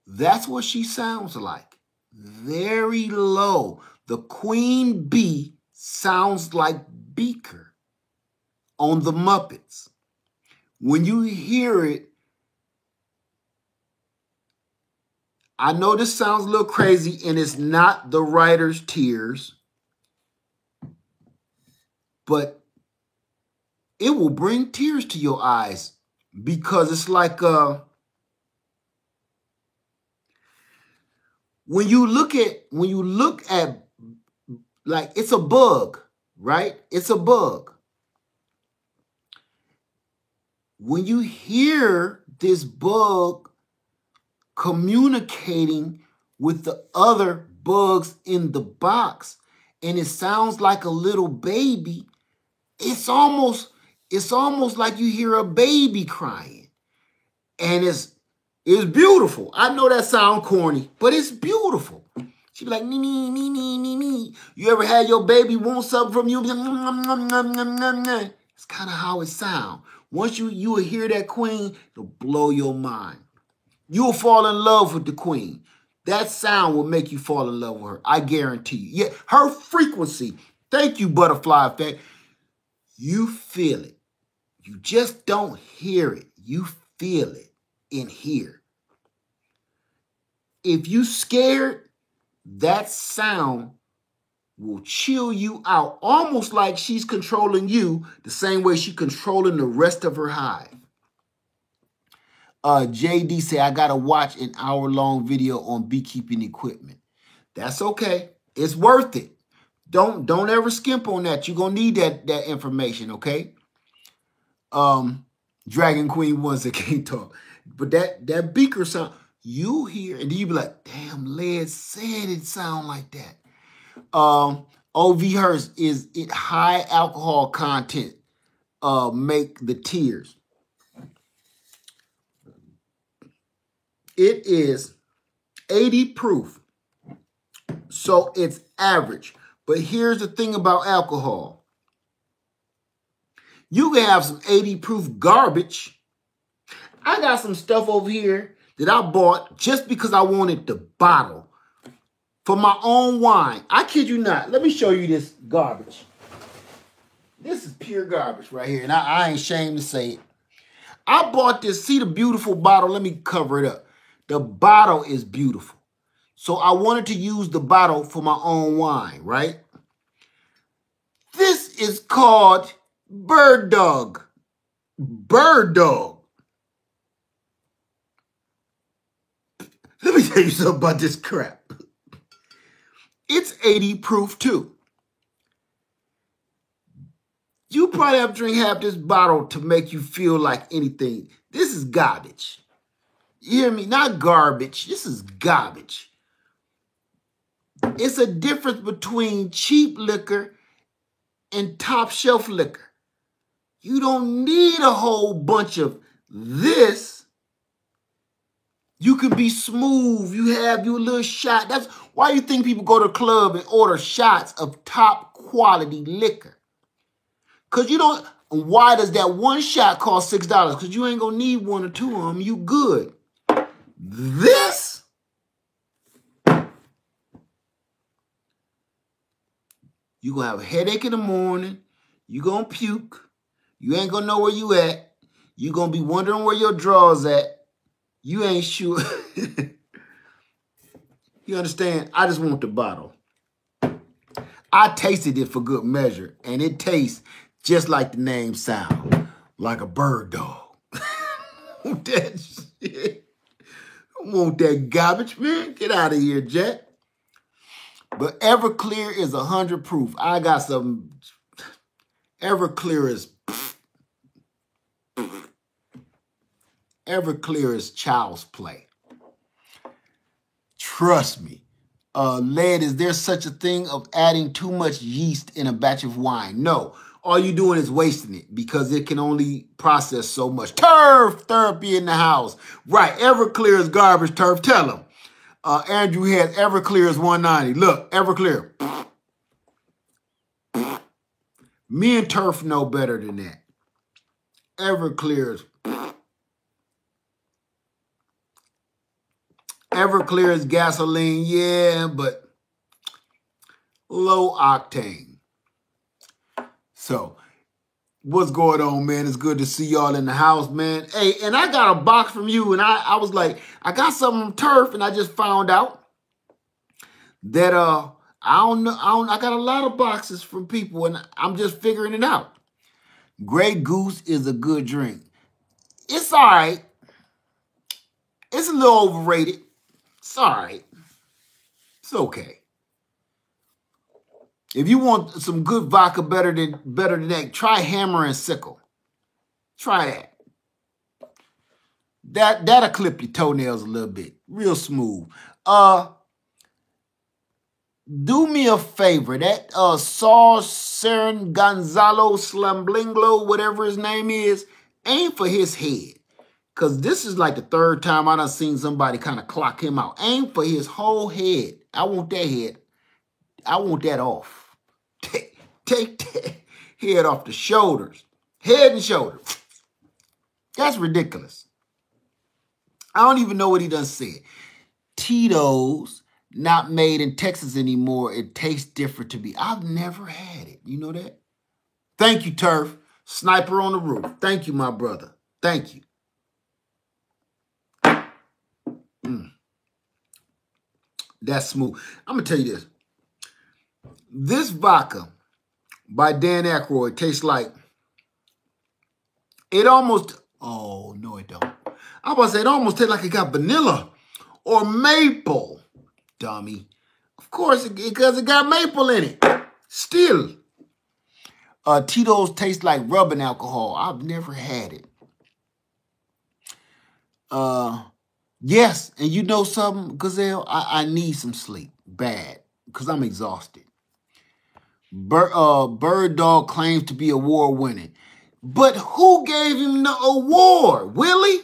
That's what she sounds like. Very low. The queen bee sounds like Beaker on The Muppets. When you hear it, I know this sounds a little crazy, and it's not the writer's tears, but it will bring tears to your eyes because it's like when you look at like it's a bug, right? It's a bug. When you hear this bug communicating with the other bugs in the box, and it sounds like a little baby, it's almost like you hear a baby crying. And it's beautiful. I know that sound corny, but it's beautiful. She be like, me, me, me, me, me, me. You ever had your baby want something from you? It's kind of how it sounds. Once you will hear that queen, it'll blow your mind. You'll fall in love with the queen. That sound will make you fall in love with her. I guarantee you. Yeah, her frequency. Thank you, Butterfly Effect. You feel it. You just don't hear it. You feel it in here. If you scared, that sound will chill you out, almost like she's controlling you the same way she's controlling the rest of her hive. JD said, I got to watch an hour-long video on beekeeping equipment. That's okay. It's worth it. Don't ever skimp on that. You're going to need that information, okay? Dragon Queen ones that can't talk. But that beaker sound, you hear, and then you be like, damn, Led said it sound like that. OV Hearst is it high alcohol content make the tears. It is 80 proof. So it's average. But here's the thing about alcohol. You can have some 80 proof garbage. I got some stuff over here that I bought just because I wanted the bottle for my own wine. I kid you not. Let me show you this garbage. This is pure garbage right here, and I ain't ashamed to say it. I bought this. See the beautiful bottle? Let me cover it up. The bottle is beautiful. So I wanted to use the bottle for my own wine, right? This is called Bird Dog. Bird Dog. Let me tell you something about this crap. It's 80 proof too. You probably have to drink half this bottle to make you feel like anything. This is garbage. You hear me? Not garbage. This is garbage. It's a difference between cheap liquor and top shelf liquor. You don't need a whole bunch of this. You can be smooth. You have your little shot. That's why you think people go to the club and order shots of top quality liquor. Because you don't, why does that one shot cost $6? Because you ain't going to need one or two of them. You good. This, you going to have a headache in the morning. You going to puke. You ain't going to know where you at. You going to be wondering where your drawers at. You ain't sure. You understand? I just want the bottle. I tasted it for good measure, and it tastes just like the name sound, like a bird dog. Want that shit? I want that garbage, man. Get out of here, Jack. But Everclear is 100 proof. I got some. Everclear is child's play. Trust me. Led, is there such a thing of adding too much yeast in a batch of wine? No. All you're doing is wasting it because it can only process so much. Turf therapy in the house. Right. Everclear is garbage, Turf. Tell him. Andrew has Everclear is 190. Look, Everclear. Me and Turf know better than that. Everclear is gasoline, yeah, but low octane. So, what's going on, man? It's good to see y'all in the house, man. Hey, and I got a box from you, and I was like, I got something from Turf, and I just found out that I got a lot of boxes from people, and I'm just figuring it out. Grey Goose is a good drink. It's all right. It's a little overrated. It's all right. It's okay. If you want some good vodka better than that, try Hammer and Sickle. Try that. That'll clip your toenails a little bit. Real smooth. Do me a favor. That Saul Seren Gonzalo Slamblinglo, whatever his name is, aim for his head. Because this is like the third time I done seen somebody kind of clock him out. Aim for his whole head. I want that head. I want that off. Take that head off the shoulders. Head and shoulders. That's ridiculous. I don't even know what he done said. Tito's not made in Texas anymore. It tastes different to me. I've never had it. You know that? Thank you, Turf. Sniper on the roof. Thank you, my brother. Thank you. That's smooth. I'm going to tell you this. This vodka by Dan Aykroyd tastes like, it almost, oh, no, it don't. I was about to say, it almost tastes like it got vanilla or maple. Dummy. Of course, because it got maple in it. Still. Tito's tastes like rubbing alcohol. I've never had it. Yes, and you know something, Gazelle? I need some sleep. Bad. Because I'm exhausted. Bird Dog claims to be award-winning. But who gave him the award? Willie?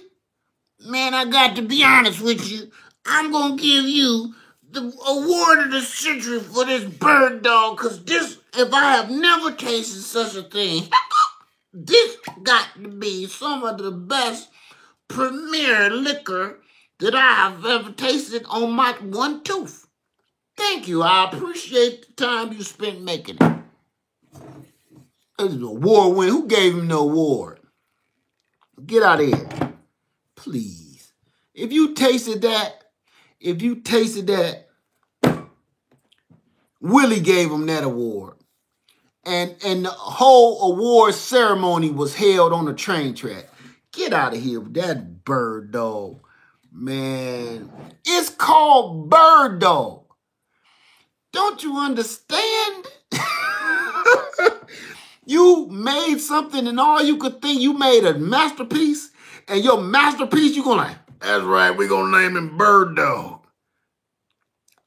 Man, I got to be honest with you. I'm going to give you the award of the century for this Bird Dog. Because this, if I have never tasted such a thing, This got to be some of the best premier liquor that I have ever tasted on my one tooth. Thank you. I appreciate the time you spent making it. It's an award win. Who gave him the award? Get out of here. Please. If you tasted that, Willie gave him that award. And the whole award ceremony was held on the train track. Get out of here with that Bird Dog. Man, it's called Bird Dog. Don't you understand? You made something and all you could think, you made a masterpiece, and your masterpiece, you're going to like, that's right, we're going to name him Bird Dog.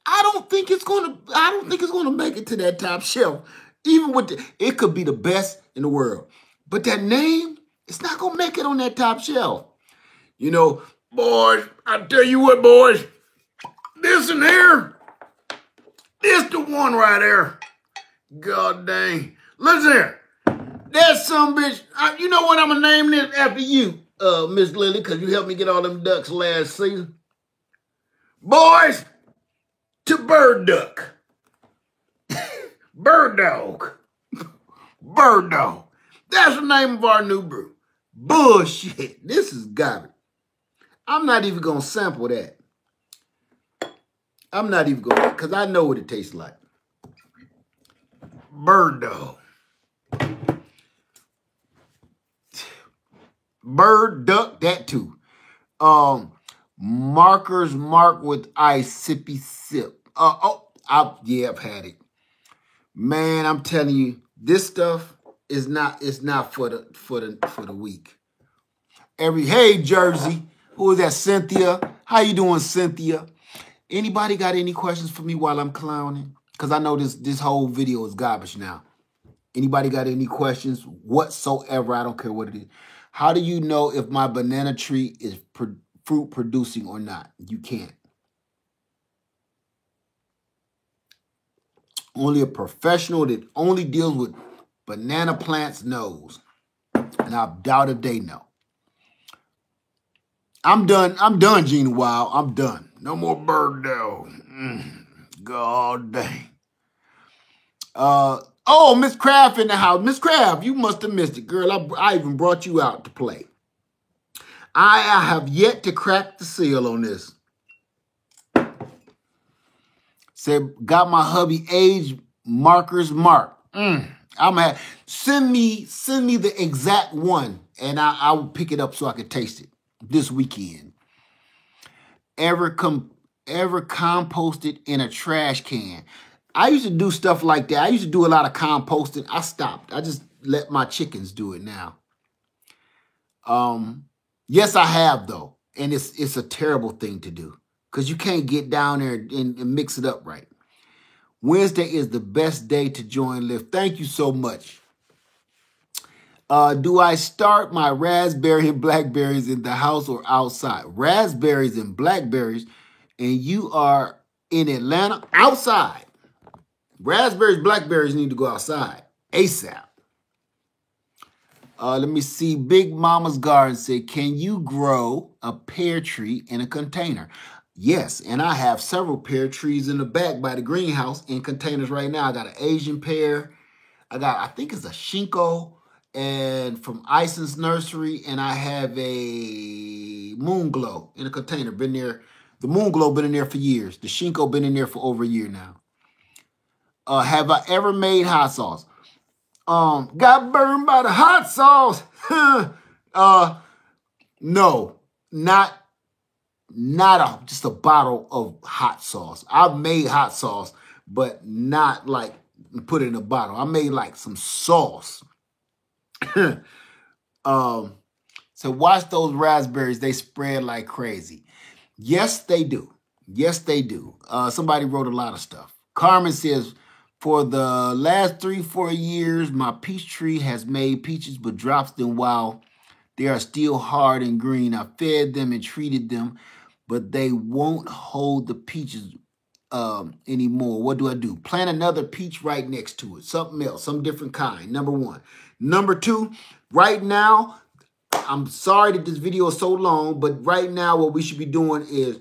I don't think it's going to make it to that top shelf. Even with it could be the best in the world. But that name, it's not going to make it on that top shelf. You know, boys, I tell you what, boys, this in here, this the one right there. God dang. Listen here. That's some bitch. You know what? I'm going to name this after you, Miss Lily, because you helped me get all them ducks last season. Boys, to Bird Duck. Bird Dog. Bird Dog. That's the name of our new brew. Bullshit. This is garbage. I'm not even going to sample that. I'm not even going to, because I know what it tastes like. Bird Dog. Bird Duck, that too. Markers marked with ice, sippy sip. I've had it. Man, I'm telling you, this stuff is not for the weak. Hey Jersey, who is that? Cynthia. How you doing, Cynthia? Anybody got any questions for me while I'm clowning? Because I know this whole video is garbage now. Anybody got any questions whatsoever? I don't care what it is. How do you know if my banana tree is fruit producing or not? You can't. Only a professional that only deals with banana plants knows. And I doubt if they know. I'm done, Gina Wild. I'm done. No more Bird Dog. God dang. Oh, Miss Craft in the house. Miss Craft, you must have missed it, girl. I even brought you out to play. I have yet to crack the seal on this. Said, got my hubby age markers marked. Send me the exact one, and I will pick it up so I can taste it this weekend. Ever composted in a trash can? I used to do stuff like that. I used to do a lot of composting. I stopped. I just let my chickens do it now. Yes, I have, though. And it's a terrible thing to do because you can't get down there and mix it up right. Wednesday is the best day to join Lyft. Thank you so much. Do I start my raspberry and blackberries in the house or outside? Raspberries and blackberries, and you are in Atlanta, outside. Raspberries, blackberries need to go outside ASAP. Let me see. Big Mama's Garden said, can you grow a pear tree in a container? Yes, and I have several pear trees in the back by the greenhouse in containers right now. I got an Asian pear. I think it's a Shinko, and from Ison's Nursery, and I have a Moon Glow in a container. Been there. The Moon Glow been in there for years. The Shinko been in there for over a year now. Have I ever made hot sauce? Got burned by the hot sauce. No, not just a bottle of hot sauce. I've made hot sauce, but not like put it in a bottle. I made like some sauce. So watch those raspberries. They spread like crazy. Yes, they do. Yes, they do. Somebody wrote a lot of stuff. Carmen says, for the last 3-4 years, my peach tree has made peaches but drops them while they are still hard and green. I fed them and treated them, but they won't hold the peaches anymore. What do I do? Plant another peach right next to it. Something else, some different kind, number one. Number two, Right now, I'm sorry that this video is so long, but right now what we should be doing is,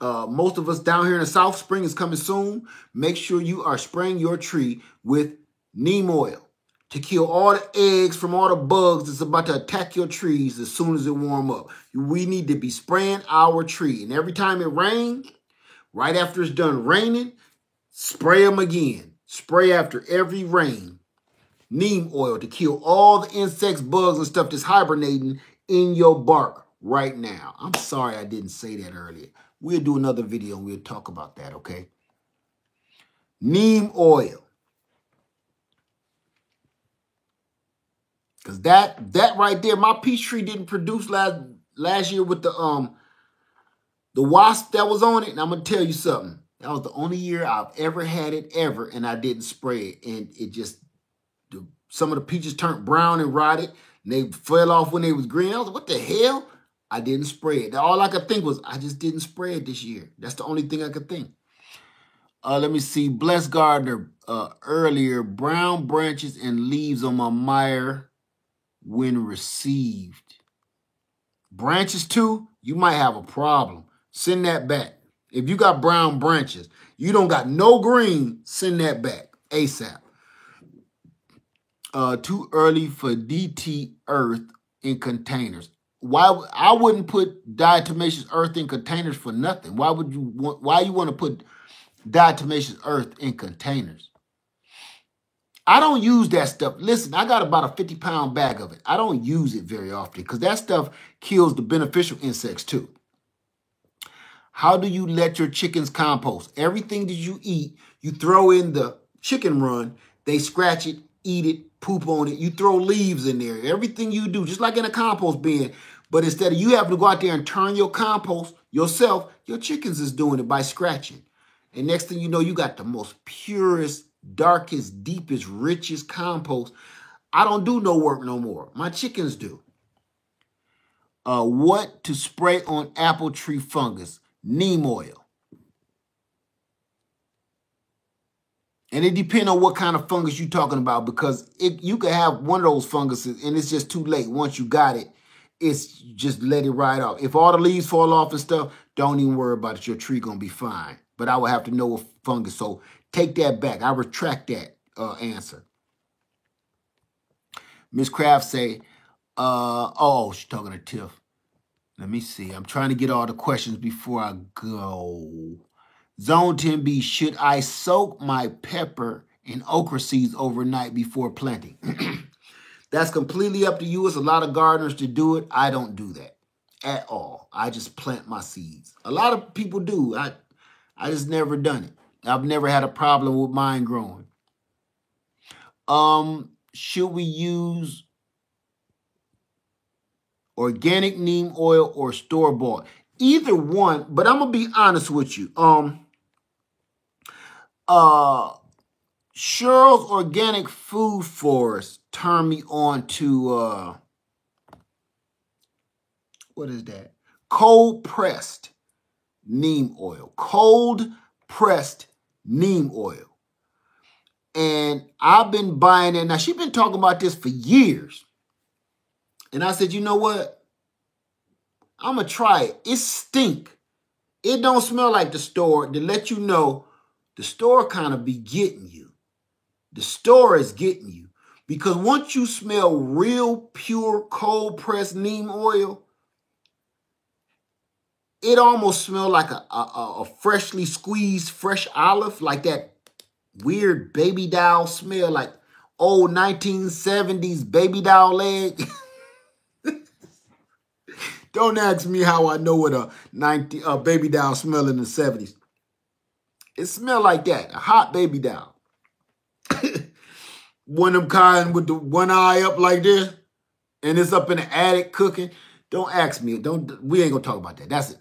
most of us down here in the South, spring is coming soon. Make sure you are spraying your tree with neem oil to kill all the eggs from all the bugs that's about to attack your trees as soon as it warm up. We need to be spraying our tree. And every time it rains, right after it's done raining, spray them again. Spray after every rain. Neem oil to kill all the insects, bugs, and stuff that's hibernating in your bark right now. I'm sorry I didn't say that earlier. We'll do another video and we'll talk about that, okay? Neem oil. Because that right there, my peach tree didn't produce last year with the wasp that was on it. And I'm going to tell you something. That was the only year I've ever had it ever, and I didn't spray it. And it just, some of the peaches turned brown and rotted, and they fell off when they was green. I was like, what the hell? I didn't spray it. All I could think was, I just didn't spray it this year. That's the only thing I could think. Let me see. Bless Gardner earlier. Brown branches and leaves on my mire when received. Branches too? You might have a problem. Send that back. If you got brown branches, you don't got no green, send that back ASAP. Too early for DT earth in containers. Why I wouldn't put diatomaceous earth in containers for nothing. Why you want to put diatomaceous earth in containers? I don't use that stuff. Listen, I got about a 50-pound bag of it. I don't use it very often because that stuff kills the beneficial insects too. How do you let your chickens compost? Everything that you eat, you throw in the chicken run, they scratch it, eat it, poop on it. You throw leaves in there. Everything you do, just like in a compost bin. But instead of you having to go out there and turn your compost yourself, your chickens is doing it by scratching. And next thing you know, you got the most purest, darkest, deepest, richest compost. I don't do no work no more. My chickens do. What to spray on apple tree fungus? Neem oil. And it depends on what kind of fungus you're talking about, because you could have one of those funguses and it's just too late. Once you got it, it's just let it ride off. If all the leaves fall off and stuff, don't even worry about it. Your tree going to be fine. But I would have to know what fungus. So take that back. I retract that answer. Miss Kraft say, oh, she's talking to Tiff. Let me see. I'm trying to get all the questions before I go. Zone 10B, should I soak my pepper and okra seeds overnight before planting? That's completely up to you. It's a lot of gardeners to do it. I don't do that at all. I just plant my seeds. A lot of people do. I just never done it. I've never had a problem with mine growing. Should we use organic neem oil or store-bought? Either one, but I'm going to be honest with you. Cheryl's Organic Food Forest turned me on to, what is that? Cold-pressed neem oil. Cold-pressed neem oil. And I've been buying it. Now, she's been talking about this for years. And I said, you know what? I'm going to try it. It stink. It don't smell like the store. To let you know, the store kind of be getting you. The store is getting you. Because once you smell real, pure, cold-pressed neem oil, it almost smells like a freshly squeezed fresh olive, like that weird baby doll smell, like old 1970s baby doll leg. Don't ask me how I know what a baby doll smell in the 70s. It smelled like that, a hot baby doll. One of them kind with the one eye up like this, and it's up in the attic cooking. Don't ask me. We ain't gonna talk about that. That's it.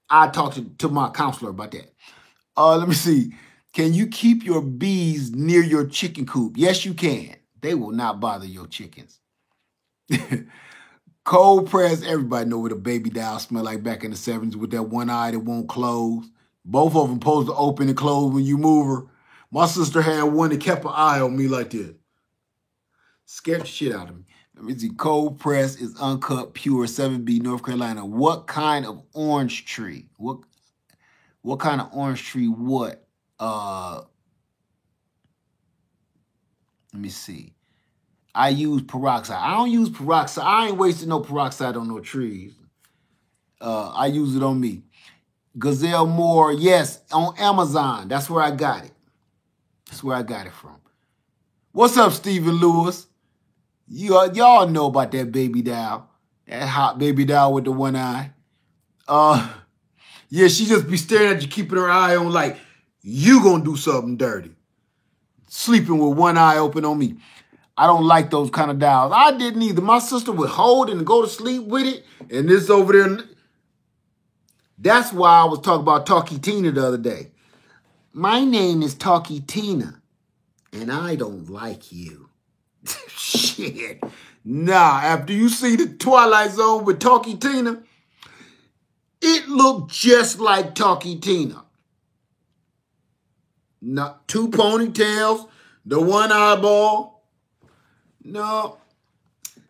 I talked to my counselor about that. Let me see. Can you keep your bees near your chicken coop? Yes, you can. They will not bother your chickens. Cold press, everybody know what a baby doll smell like back in the 70s with that one eye that won't close. Both of them supposed to open and close when you move her. My sister had one that kept an eye on me like this. Scared the shit out of me. Let me see. Cold press is uncut, pure, 7B, North Carolina. What kind of orange tree? What kind of orange tree? What? Let me see. I use peroxide. I don't use peroxide. I ain't wasting no peroxide on no trees. I use it on me. Gazelle Moore, yes, on Amazon. That's where I got it. That's where I got it from. What's up, Stephen Lewis? Y'all know about that baby doll. That hot baby doll with the one eye. Yeah, she just be staring at you, keeping her eye on like, you gonna do something dirty. Sleeping with one eye open on me. I don't like those kind of dolls. I didn't either. My sister would hold and go to sleep with it, and this over there. That's why I was talking about Talkie Tina the other day. My name is Talkie Tina, and I don't like you. Shit. Nah, after you see the Twilight Zone with Talkie Tina, it looked just like Talkie Tina. Not two ponytails, the one eyeball. No,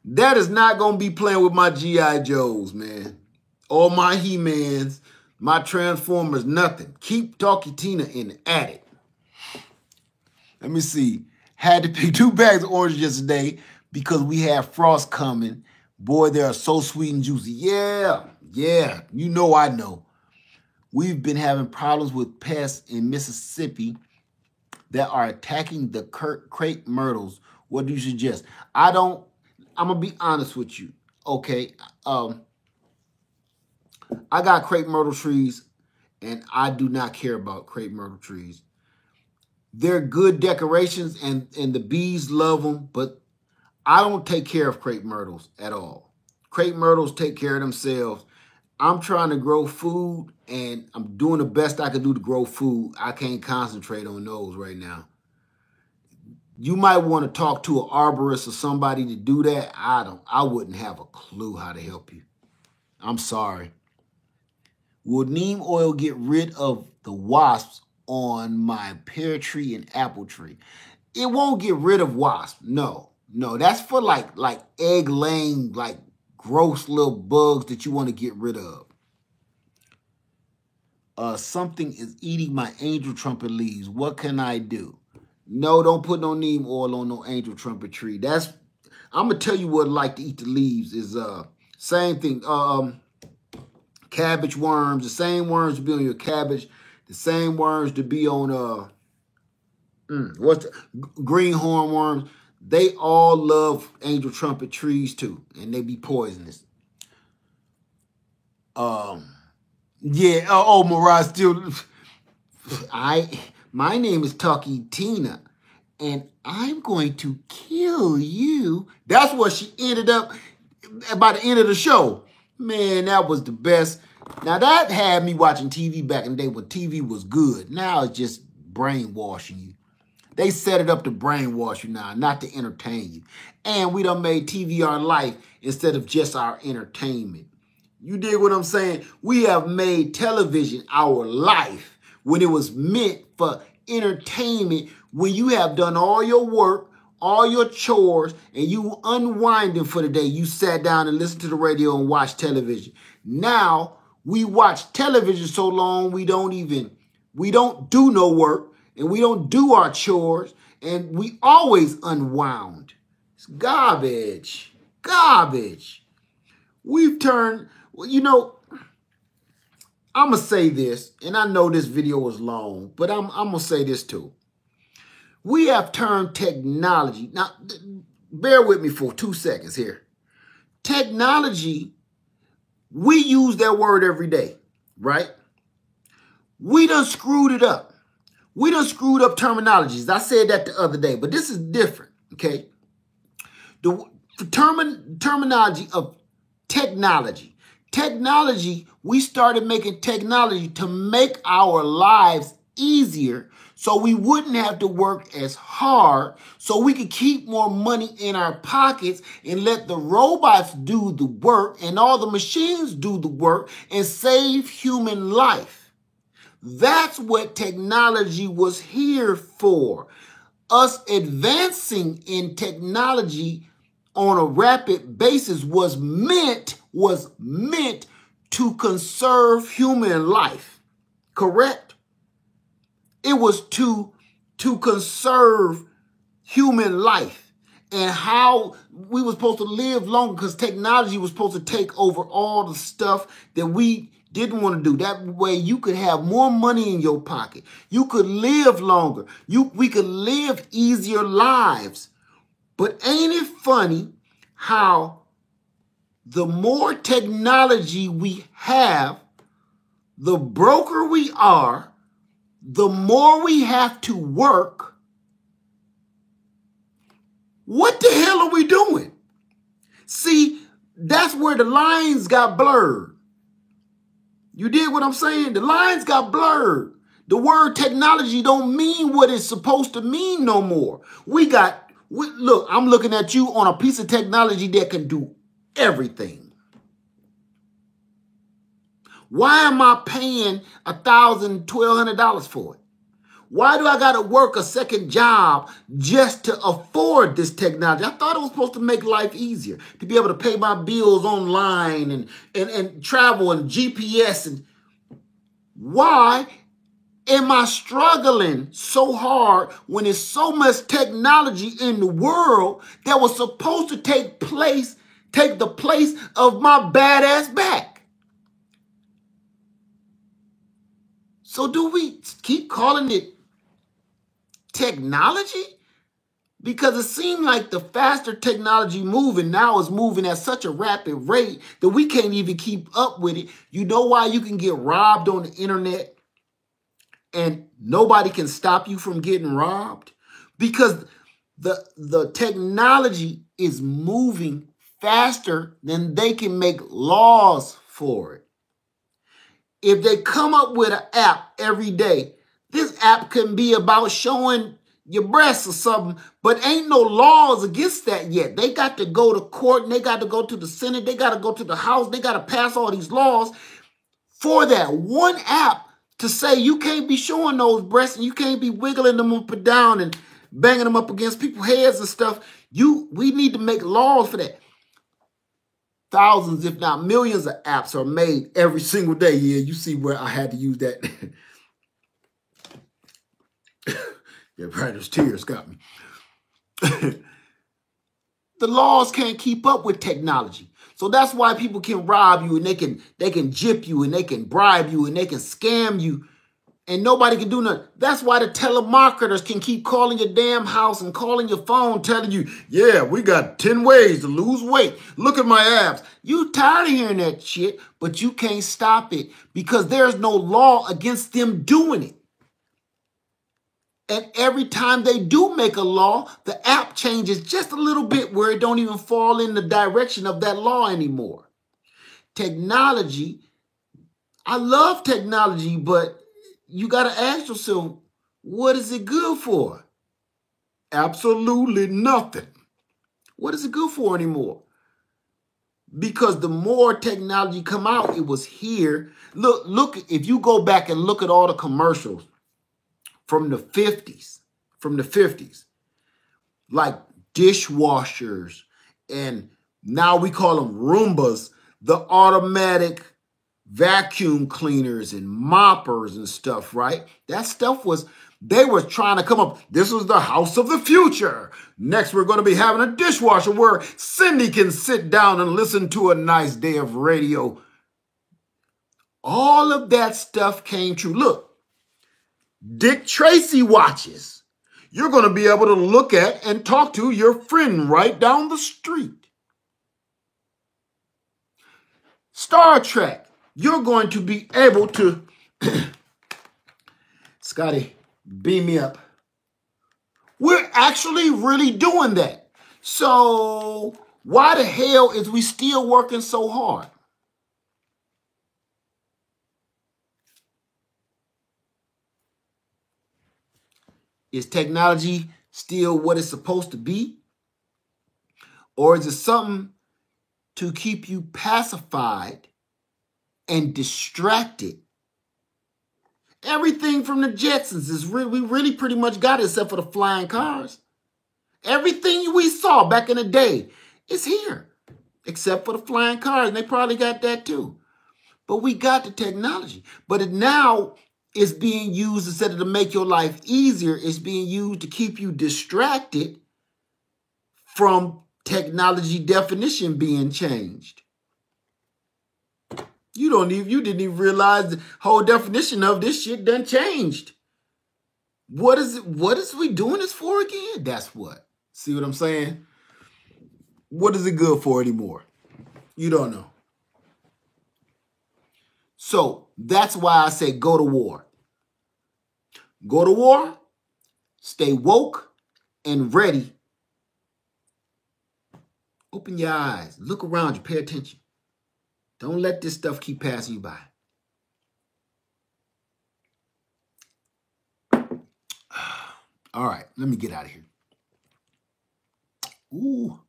that is not going to be playing with my G.I. Joes, man. Or my He-Mans, my Transformers, nothing. Keep Talkie Tina in the attic. Let me see. Had to pick 2 bags of oranges yesterday because we have frost coming. Boy, they are so sweet and juicy. Yeah. You know I know. We've been having problems with pests in Mississippi that are attacking the crepe myrtles. What do you suggest? I'm going to be honest with you. Okay. I got crepe myrtle trees, and I do not care about crepe myrtle trees. They're good decorations, and the bees love them, but I don't take care of crepe myrtles at all. Crepe myrtles take care of themselves. I'm trying to grow food, and I'm doing the best I can do to grow food. I can't concentrate on those right now. You might want to talk to an arborist or somebody to do that. I wouldn't have a clue how to help you. I'm sorry. Will neem oil get rid of the wasps on my pear tree and apple tree? It won't get rid of wasps. No, that's for like egg laying, like gross little bugs that you want to get rid of. Something is eating my angel trumpet leaves. What can I do? No, don't put no neem oil on no angel trumpet tree. I'm gonna tell you what like to eat the leaves is same thing. Cabbage worms, the same worms to be on your cabbage, the same worms to be on greenhorn worms. They all love angel trumpet trees too, and they be poisonous. Yeah. Mirage still. My name is Talkie Tina, and I'm going to kill you. That's what she ended up by the end of the show. Man, that was the best. Now, that had me watching TV back in the day when TV was good. Now it's just brainwashing you. They set it up to brainwash you now, not to entertain you. And we done made TV our life instead of just our entertainment. You dig what I'm saying? We have made television our life when it was meant for entertainment, when you have done all your work, all your chores, and you unwinding for the day. You sat down and listened to the radio and watched television. Now, we watch television so long we don't do no work, and we don't do our chores, and we always unwound. It's garbage. We've turned, I'm going to say this, and I know this video was long, but I'm going to say this too. We have turned technology. Now, bear with me for 2 seconds here. Technology, we use that word every day, right? We done screwed it up. We done screwed up terminologies. I said that the other day, but this is different, okay? The terminology of technology. Technology, we started making technology to make our lives easier so we wouldn't have to work as hard, so we could keep more money in our pockets and let the robots do the work and all the machines do the work and save human life. That's what technology was here for. Us advancing in technology on a rapid basis was meant to conserve human life. Correct? It was to conserve human life and how we were supposed to live longer, because technology was supposed to take over all the stuff that we didn't want to do. That way you could have more money in your pocket. You could live longer. We could live easier lives. But ain't it funny how the more technology we have, the broker we are, the more we have to work. What the hell are we doing? See, that's where the lines got blurred. You did what I'm saying? The lines got blurred. The word technology don't mean what it's supposed to mean no more. Look, I'm looking at you on a piece of technology that can do everything. Why am I paying $1,000, $1,200 for it? Why do I got to work a second job just to afford this technology? I thought it was supposed to make life easier, to be able to pay my bills online and travel and GPS. And why am I struggling so hard when there's so much technology in the world that was supposed to take the place of my badass back? So do we keep calling it technology? Because it seemed like the faster technology moving now is moving at such a rapid rate that we can't even keep up with it. You know why you can get robbed on the internet and nobody can stop you from getting robbed? Because the technology is moving faster than they can make laws for it. If they come up with an app every day, this app can be about showing your breasts or something, but ain't no laws against that yet. They got to go to court and they got to go to the Senate. They got to go to the House. They got to pass all these laws for that one app to say you can't be showing those breasts and you can't be wiggling them up and down and banging them up against people's heads and stuff. We need to make laws for that. Thousands, if not millions of apps are made every single day. Yeah, you see where I had to use that. Yeah, writer's tears got me. The laws can't keep up with technology. So that's why people can rob you and they can gyp you and they can bribe you and they can scam you and nobody can do nothing. That's why the telemarketers can keep calling your damn house and calling your phone telling you, yeah, we got 10 ways to lose weight. Look at my abs. You tired of hearing that shit, but you can't stop it because there's no law against them doing it. And every time they do make a law, the app changes just a little bit where it don't even fall in the direction of that law anymore. Technology, I love technology, but you got to ask yourself, what is it good for? Absolutely nothing. What is it good for anymore? Because the more technology come out, it was here. Look, if you go back and look at all the commercials from the 50s, like dishwashers, and now we call them Roombas, the automatic vacuum cleaners and moppers and stuff, right? That stuff they were trying to come up. This was the house of the future. Next, we're going to be having a dishwasher where Cindy can sit down and listen to a nice day of radio. All of that stuff came true. Look, Dick Tracy watches. You're going to be able to look at and talk to your friend right down the street. Star Trek. You're going to be able to, Scotty, beam me up. We're actually really doing that. So why the hell is we still working so hard? Is technology still what it's supposed to be? Or is it something to keep you pacified and distracted? Everything from the Jetsons is we really pretty much got it except for the flying cars. Everything we saw back in the day It's here, except for the flying cars, and they probably got that too. But we got the technology. But it now is being used, instead of to make your life easier, it's being used to keep you distracted from technology definition being changed. You didn't even realize the whole definition of this shit done changed. What is we doing this for again? That's what. See what I'm saying? What is it good for anymore? You don't know. So that's why I say go to war. Go to war, stay woke and ready. Open your eyes, look around you, pay attention. Don't let this stuff keep passing you by. All right, let me get out of here. Ooh.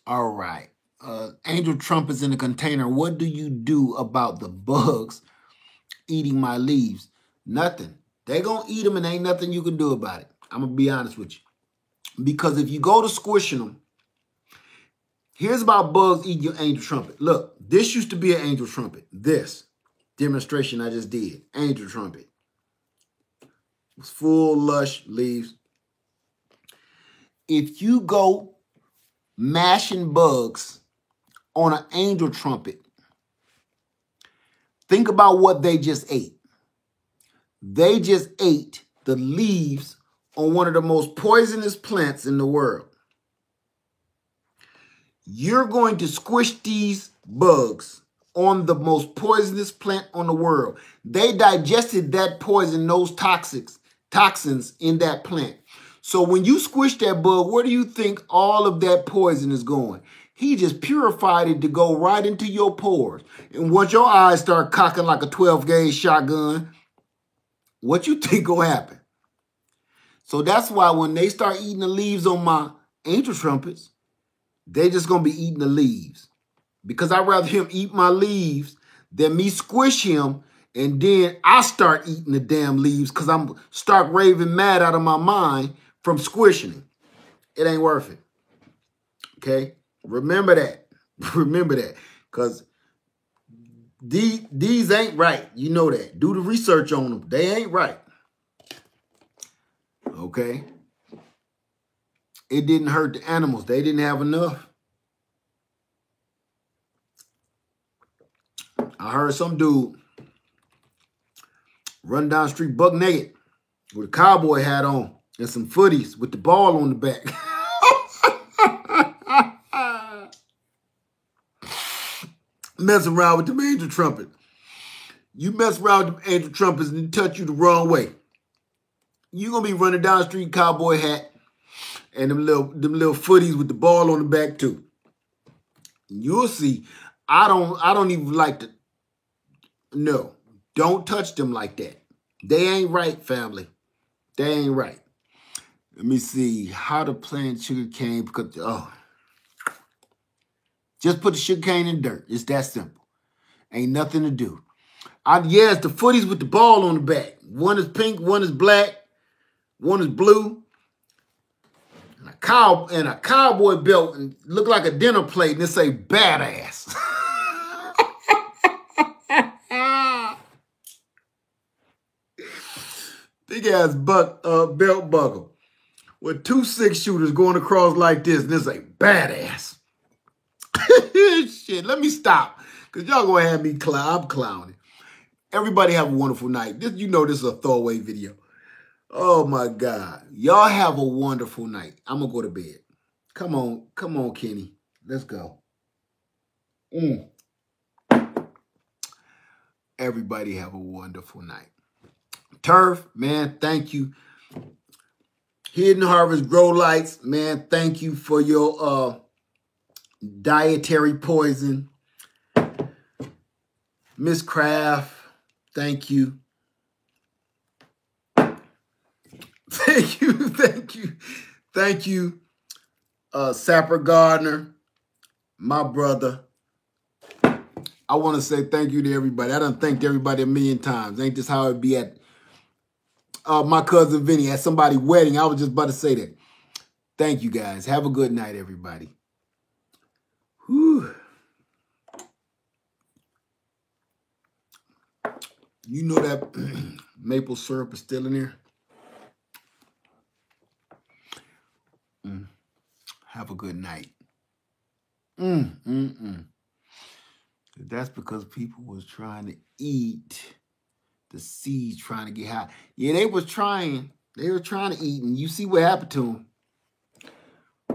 All right. Angel Trump is in a container. What do you do about the bugs eating my leaves? Nothing. They gonna eat them and ain't nothing you can do about it. I'm gonna be honest with you. Because if you go to squishing them, here's about bugs eating your angel trumpet. Look, this used to be an angel trumpet. This demonstration I just did, angel trumpet. It was full, lush leaves. If you go mashing bugs on an angel trumpet, think about what they just ate. They just ate the leaves on one of the most poisonous plants in the world. You're going to squish these bugs on the most poisonous plant on the world. They digested that poison, those toxins in that plant. So when you squish that bug, where do you think all of that poison is going? He just purified it to go right into your pores. And once your eyes start cocking like a 12-gauge shotgun, what you think will happen? So that's why when they start eating the leaves on my angel trumpets, they just going to be eating the leaves. Because I'd rather him eat my leaves than me squish him and then I start eating the damn leaves because I'm start raving mad out of my mind from squishing him. It ain't worth it. Okay? Remember that. Remember that. Because these ain't right. You know that. Do the research on them. They ain't right. Okay? It didn't hurt the animals. They didn't have enough. I heard some dude run down the street buck naked with a cowboy hat on and some footies with the ball on the back. Mess around with the angel trumpet. You mess around with the angel trumpets and it touch you the wrong way. You're going to be running down the street cowboy hat and them little footies with the ball on the back too. You'll see. I don't even like to. No, don't touch them like that. They ain't right, family. They ain't right. Let me see how to plant sugar cane. Because just put the sugar cane in dirt. It's that simple. Ain't nothing to do. Yes, the footies with the ball on the back. One is pink, one is black, one is blue. And a cowboy belt and look like a dinner plate and it say badass. Big ass belt buckle with 2 6-shooters going across like this and it say badass. Shit, let me stop because y'all gonna have me I'm clowning. Everybody have a wonderful night. This is a throwaway video. Oh my God. Y'all have a wonderful night. I'm gonna go to bed. Come on, Kenny. Let's go. Everybody have a wonderful night. Turf, man, thank you. Hidden Harvest Grow Lights, man, thank you for your dietary poison. Miss Craft, thank you. Thank you, Sapper Gardner, my brother. I want to say thank you to everybody. I done thanked everybody a million times. Ain't this how it be at my cousin Vinny at somebody's wedding. I was just about to say that. Thank you, guys. Have a good night, everybody. Whew. You know that maple syrup is still in there? Have a good night. That's because people was trying to eat the seeds, trying to get high. Yeah, they were trying to eat, and you see what happened to them.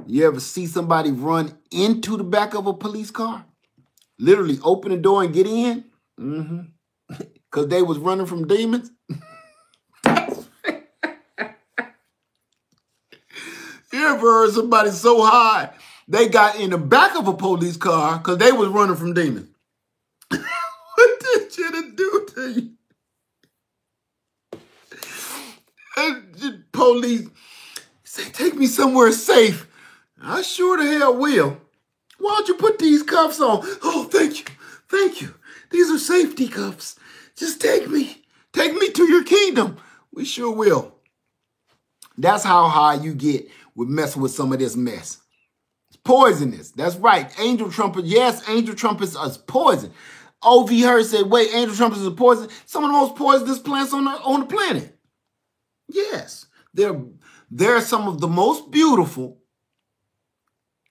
You ever see somebody run into the back of a police car? Literally open the door and get in? Because they was running from demons? You ever heard somebody so high they got in the back of a police car because they was running from demons? What did shit do to you? And the police say, take me somewhere safe. I sure the hell will. Why don't you put these cuffs on? Oh, thank you. Thank you. These are safety cuffs. Just take me. Take me to your kingdom. We sure will. That's how high you get with messing with some of this mess. It's poisonous. That's right. Angel trumpets. Yes, angel trumpets are poison. O.V. Hurd said, wait, angel trumpets are poison? Some of the most poisonous plants on the planet. Yes. They're some of the most beautiful,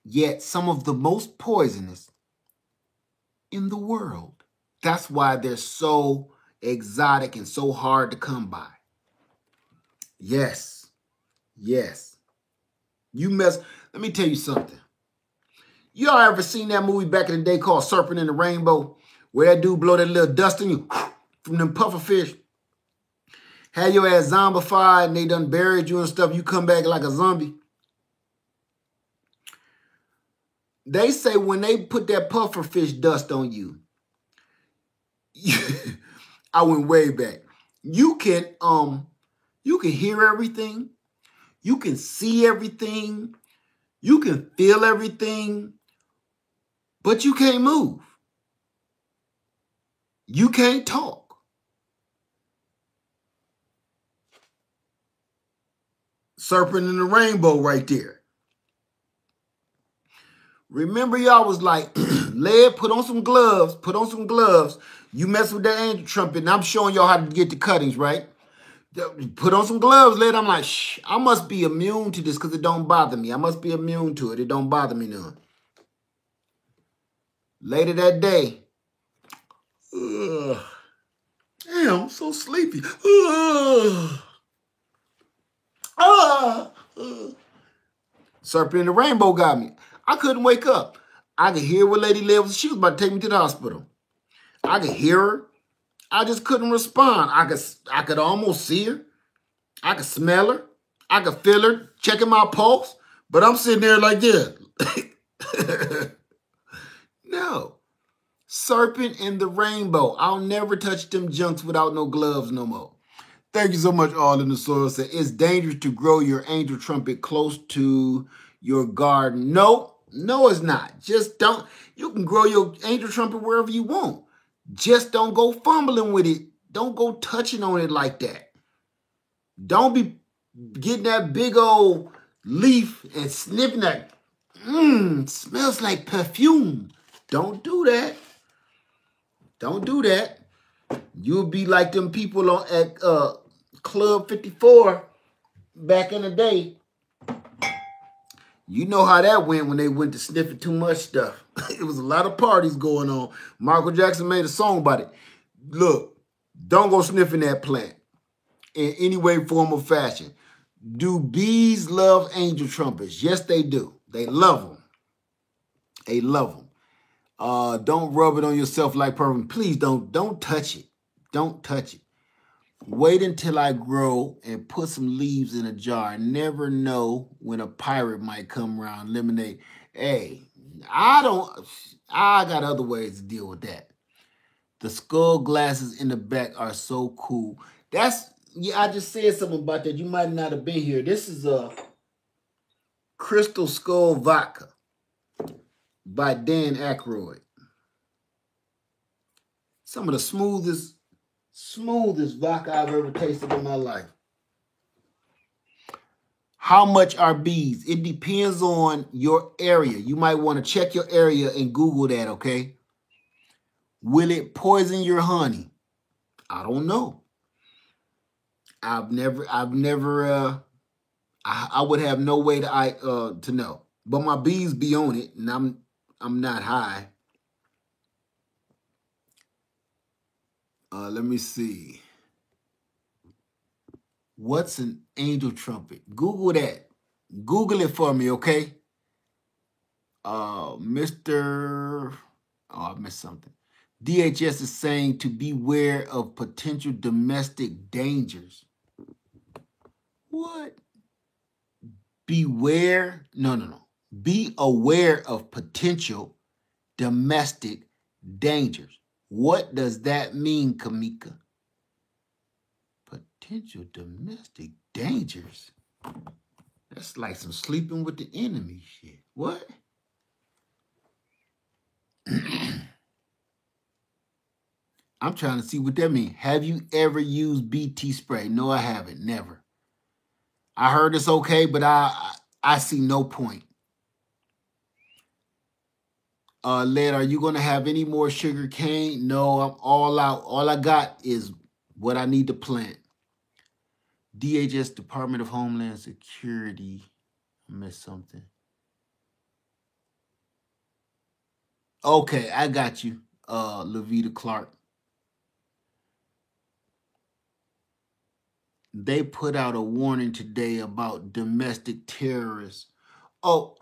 yet some of the most poisonous in the world. That's why they're so exotic and so hard to come by. Yes. Yes. Let me tell you something. Y'all ever seen that movie back in the day called Serpent in the Rainbow? Where that dude blow that little dust in you from them puffer fish? Had your ass zombified and they done buried you and stuff. You come back like a zombie. They say when they put that puffer fish dust on you, I went way back. You can hear everything. You can see everything. You can feel everything. But you can't move. You can't talk. Serpent in the Rainbow right there. Remember y'all was like, Led, put on some gloves. Put on some gloves. You mess with that angel trumpet, and I'm showing y'all how to get the cuttings, right? Put on some gloves, Led. I'm like, shh, I must be immune to this because it don't bother me. I must be immune to it. It don't bother me none. Later that day, damn, I'm so sleepy. Serpent in the Rainbow got me. I couldn't wake up. I could hear what Lady Led was. She was about to take me to the hospital. I could hear her. I just couldn't respond. I could almost see her. I could smell her. I could feel her checking my pulse. But I'm sitting there like this. No. Serpent in the Rainbow. I'll never touch them junks without no gloves no more. Thank you so much, All in the Soil. Said, it's dangerous to grow your angel trumpet close to your garden. No, it's not. Just don't. You can grow your angel trumpet wherever you want. Just don't go fumbling with it. Don't go touching on it like that. Don't be getting that big old leaf and sniffing that. Smells like perfume. Don't do that. Don't do that. You'll be like them people at Club 54 back in the day. You know how that went when they went to sniffing too much stuff. It was a lot of parties going on. Michael Jackson made a song about it. Look, don't go sniffing that plant in any way, form, or fashion. Do bees love angel trumpets? Yes, they do. They love them. They love them. Don't rub it on yourself like perfume. Please don't touch it. Don't touch it. Wait until I grow and put some leaves in a jar. Never know when a pirate might come around. Lemonade. Hey, I got other ways to deal with that. The skull glasses in the back are so cool. I just said something about that. You might not have been here. This is a Crystal Skull Vodka by Dan Aykroyd. Some of the smoothest vodka I've ever tasted in my life. How much are bees? It depends on your area. You might want to check your area and Google that, okay? Will it poison your honey? I don't know. I would have no way to know. But my bees be on it, and I'm not high. Let me see. What's an angel trumpet? Google that. Google it for me, okay? Mr. Oh, I missed something. DHS is saying to beware of potential domestic dangers. What? Beware? No. Be aware of potential domestic dangers. What does that mean, Kamika? Potential domestic dangers? That's like some sleeping with the enemy shit. What? I'm trying to see what that means. Have you ever used BT spray? No, I haven't. Never. I heard it's okay, but I see no point. Led, are you going to have any more sugar cane? No, I'm all out. All I got is what I need to plant. DHS, Department of Homeland Security. I missed something. Okay, I got you, Levita Clark. They put out a warning today about domestic terrorists. Oh,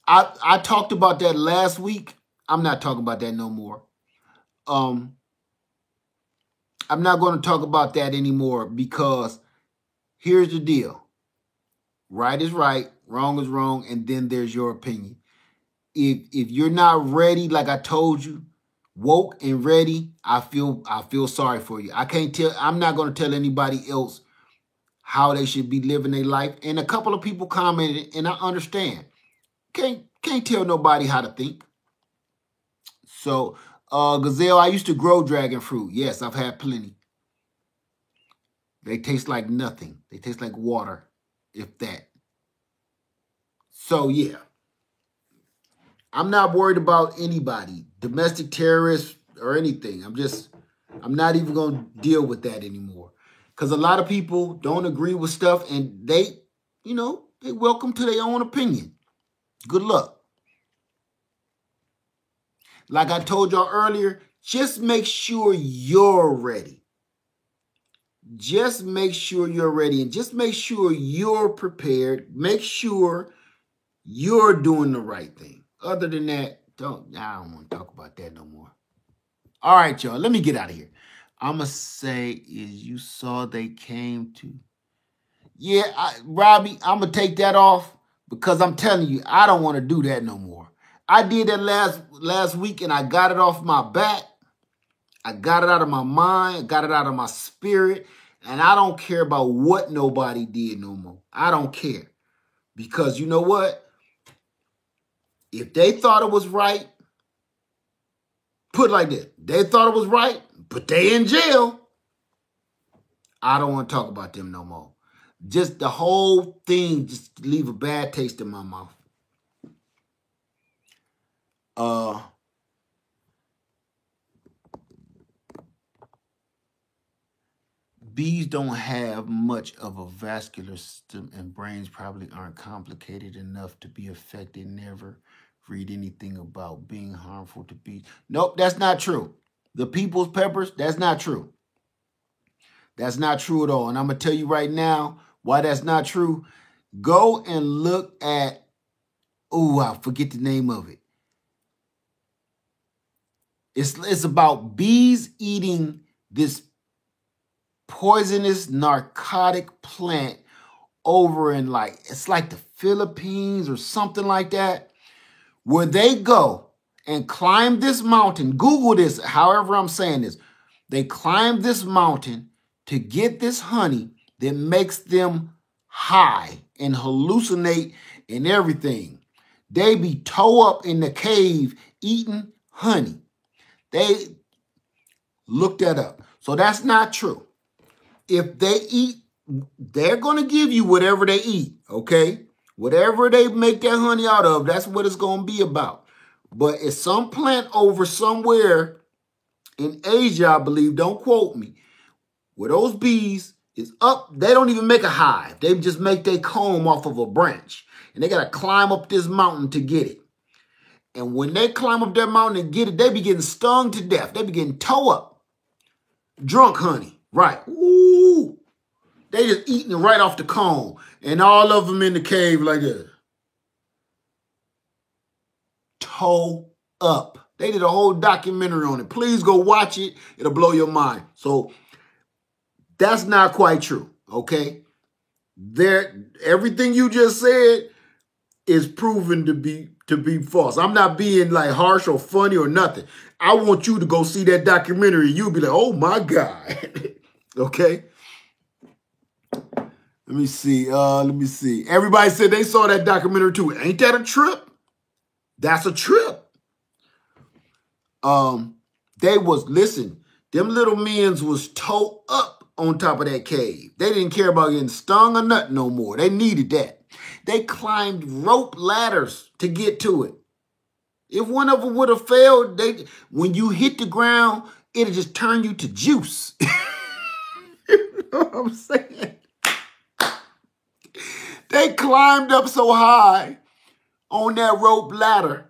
I talked about that last week. I'm not talking about that no more. I'm not going to talk about that anymore because here's the deal. Right is right, wrong is wrong, and then there's your opinion. If you're not ready, like I told you, woke and ready, I feel sorry for you. I'm not going to tell anybody else how they should be living their life. And a couple of people commented, and I understand. Can't tell nobody how to think. So, Gazelle, I used to grow dragon fruit. Yes, I've had plenty. They taste like nothing. They taste like water, if that. So, yeah. I'm not worried about anybody, domestic terrorists or anything. I'm not even going to deal with that anymore. Because a lot of people don't agree with stuff and they welcome to their own opinion. Good luck. Like I told y'all earlier, just make sure you're ready. Just make sure you're ready and just make sure you're prepared. Make sure you're doing the right thing. Other than that, I don't want to talk about that no more. All right, y'all, let me get out of here. I'm going to say is you saw they came to. Yeah, Robbie, I'm going to take that off because I'm telling you, I don't want to do that no more. I did that last week and I got it off my back. I got it out of my mind, got it out of my spirit, and I don't care about what nobody did no more. I don't care. Because you know what? If they thought it was right, put it like that. They thought it was right, but they in jail. I don't want to talk about them no more. Just the whole thing just leave a bad taste in my mouth. Bees don't have much of a vascular system and brains probably aren't complicated enough to be affected. Never read anything about being harmful to bees. Nope, that's not true. The people's peppers, that's not true. That's not true at all. And I'm going to tell you right now why that's not true. Go and look at, I forget the name of it. It's about bees eating this poisonous narcotic plant over in it's like the Philippines or something like that, where they go and climb this mountain. Google this, however I'm saying this. They climb this mountain to get this honey that makes them high and hallucinate and everything. They be toe up in the cave eating honey. They look that up. So that's not true. if they eat, they're going to give you whatever they eat, okay? Whatever they make that honey out of, that's what it's going to be about. But it's some plant over somewhere in Asia, I believe, don't quote me, where those bees is up. They don't even make a hive. They just make their comb off of a branch. And they got to climb up this mountain to get it. And when they climb up that mountain and get it, they be getting stung to death. They be getting tore up. Drunk honey, right. Ooh. They just eating it right off the comb. And all of them in the cave like this. Toe up. They did a whole documentary on it. Please go watch it. It'll blow your mind. So that's not quite true, okay? Everything you just said is proven to be false. I'm not being like harsh or funny or nothing. I want you to go see that documentary. You'll be like, oh my God. Okay? Let me see. Everybody said they saw that documentary too. Ain't that a trip? That's a trip. Listen, them little men's was towed up on top of that cave. They didn't care about getting stung or nothing no more. They needed that. They climbed rope ladders to get to it. If one of them would have failed, when you hit the ground, it'll just turn you to juice. You know what I'm saying? They climbed up so high on that rope ladder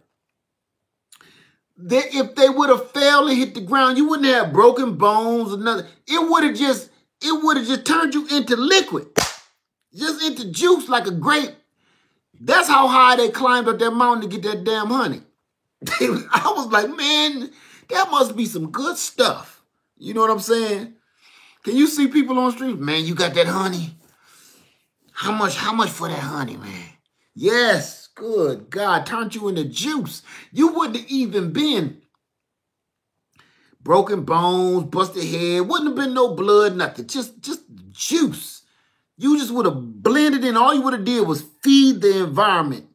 that if they would have failed and hit the ground, you wouldn't have broken bones or nothing. It would have just turned you into liquid. Just into juice like a grape. That's how high they climbed up that mountain to get that damn honey. I was like, man, that must be some good stuff. You know what I'm saying? Can you see people on the street? Man, you got that honey? How much for that honey, man? Yes, good God, turned you into juice. You wouldn't have even been broken bones, busted head, wouldn't have been no blood, nothing. Just juice. You just would have blended in. All you would have did was feed the environment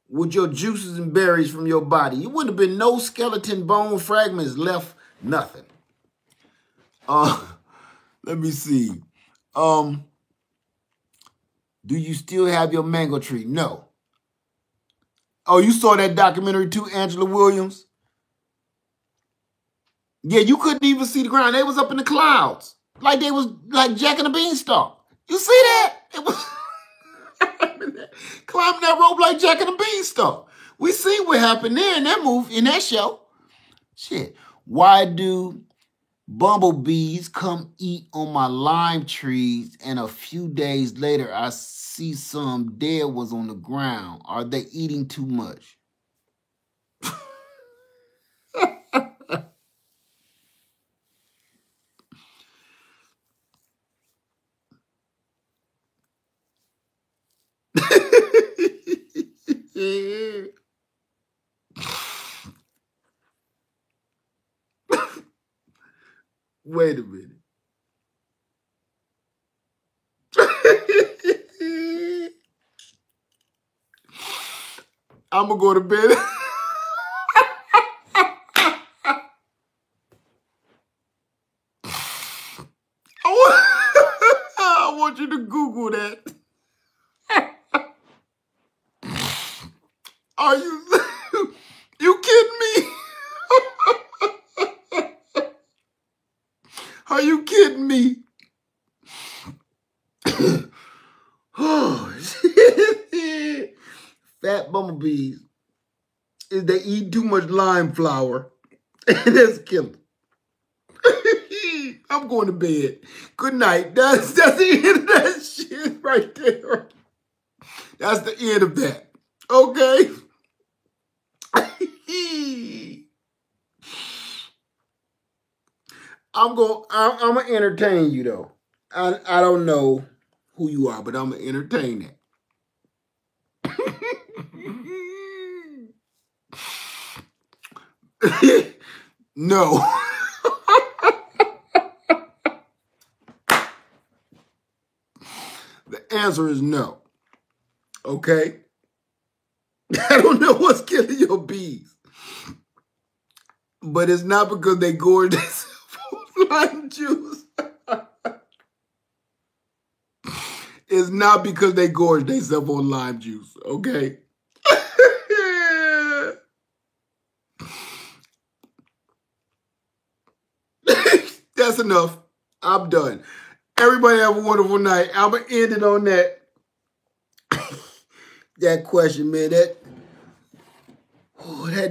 with your juices and berries from your body. You wouldn't have been no skeleton bone fragments left, nothing. Let me see. Do you still have your mango tree? No. Oh, you saw that documentary too, Angela Williams? Yeah, you couldn't even see the ground. They was up in the clouds. Like they was like Jack and the Beanstalk. You see that? It was climbing that rope like Jack and the Beanstalk. We see what happened there in that movie, in that show. Shit. Why do bumblebees come eat on my lime trees and a few days later I see some dead ones on the ground? Are they eating too much? Wait a minute. I'm going to go to bed. I want you to Google that. Are you kidding me? Are you kidding me? Fat bumblebees, they eat too much lime flour, and that's killing. I'm going to bed. Good night. That's the end of that shit right there. That's the end of that. Okay? I'm gonna entertain you though. I don't know who you are, but I'm gonna entertain that. No. The answer is no. Okay? I don't know what's killing your bees. But it's not because they gorge themselves on lime juice. It's not because they gorge themselves on lime juice, okay? That's enough. I'm done. Everybody have a wonderful night. I'm going to end it on that. That question, man, that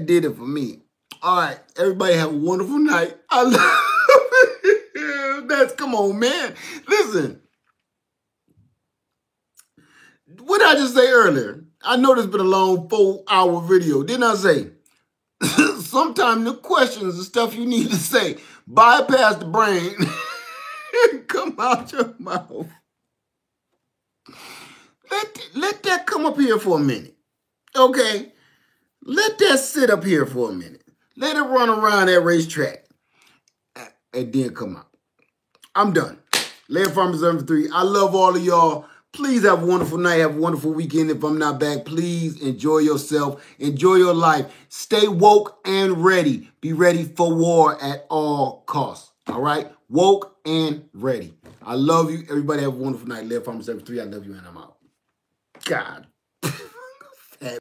did it for me. All right, everybody have a wonderful night. I love it. Come on, man. Listen, what did I just say earlier? I know this has been a long 4-hour video. Didn't I say? Sometimes the questions and stuff you need to say bypass the brain and come out your mouth. Let that come up here for a minute. Okay? Let that sit up here for a minute. Let it run around that racetrack. And then come out. I'm done. Land Farmers 3. I love all of y'all. Please have a wonderful night. Have a wonderful weekend. If I'm not back, please enjoy yourself. Enjoy your life. Stay woke and ready. Be ready for war at all costs. All right? Woke and ready. I love you. Everybody have a wonderful night. Land Farmers 3. I love you and I'm out. God.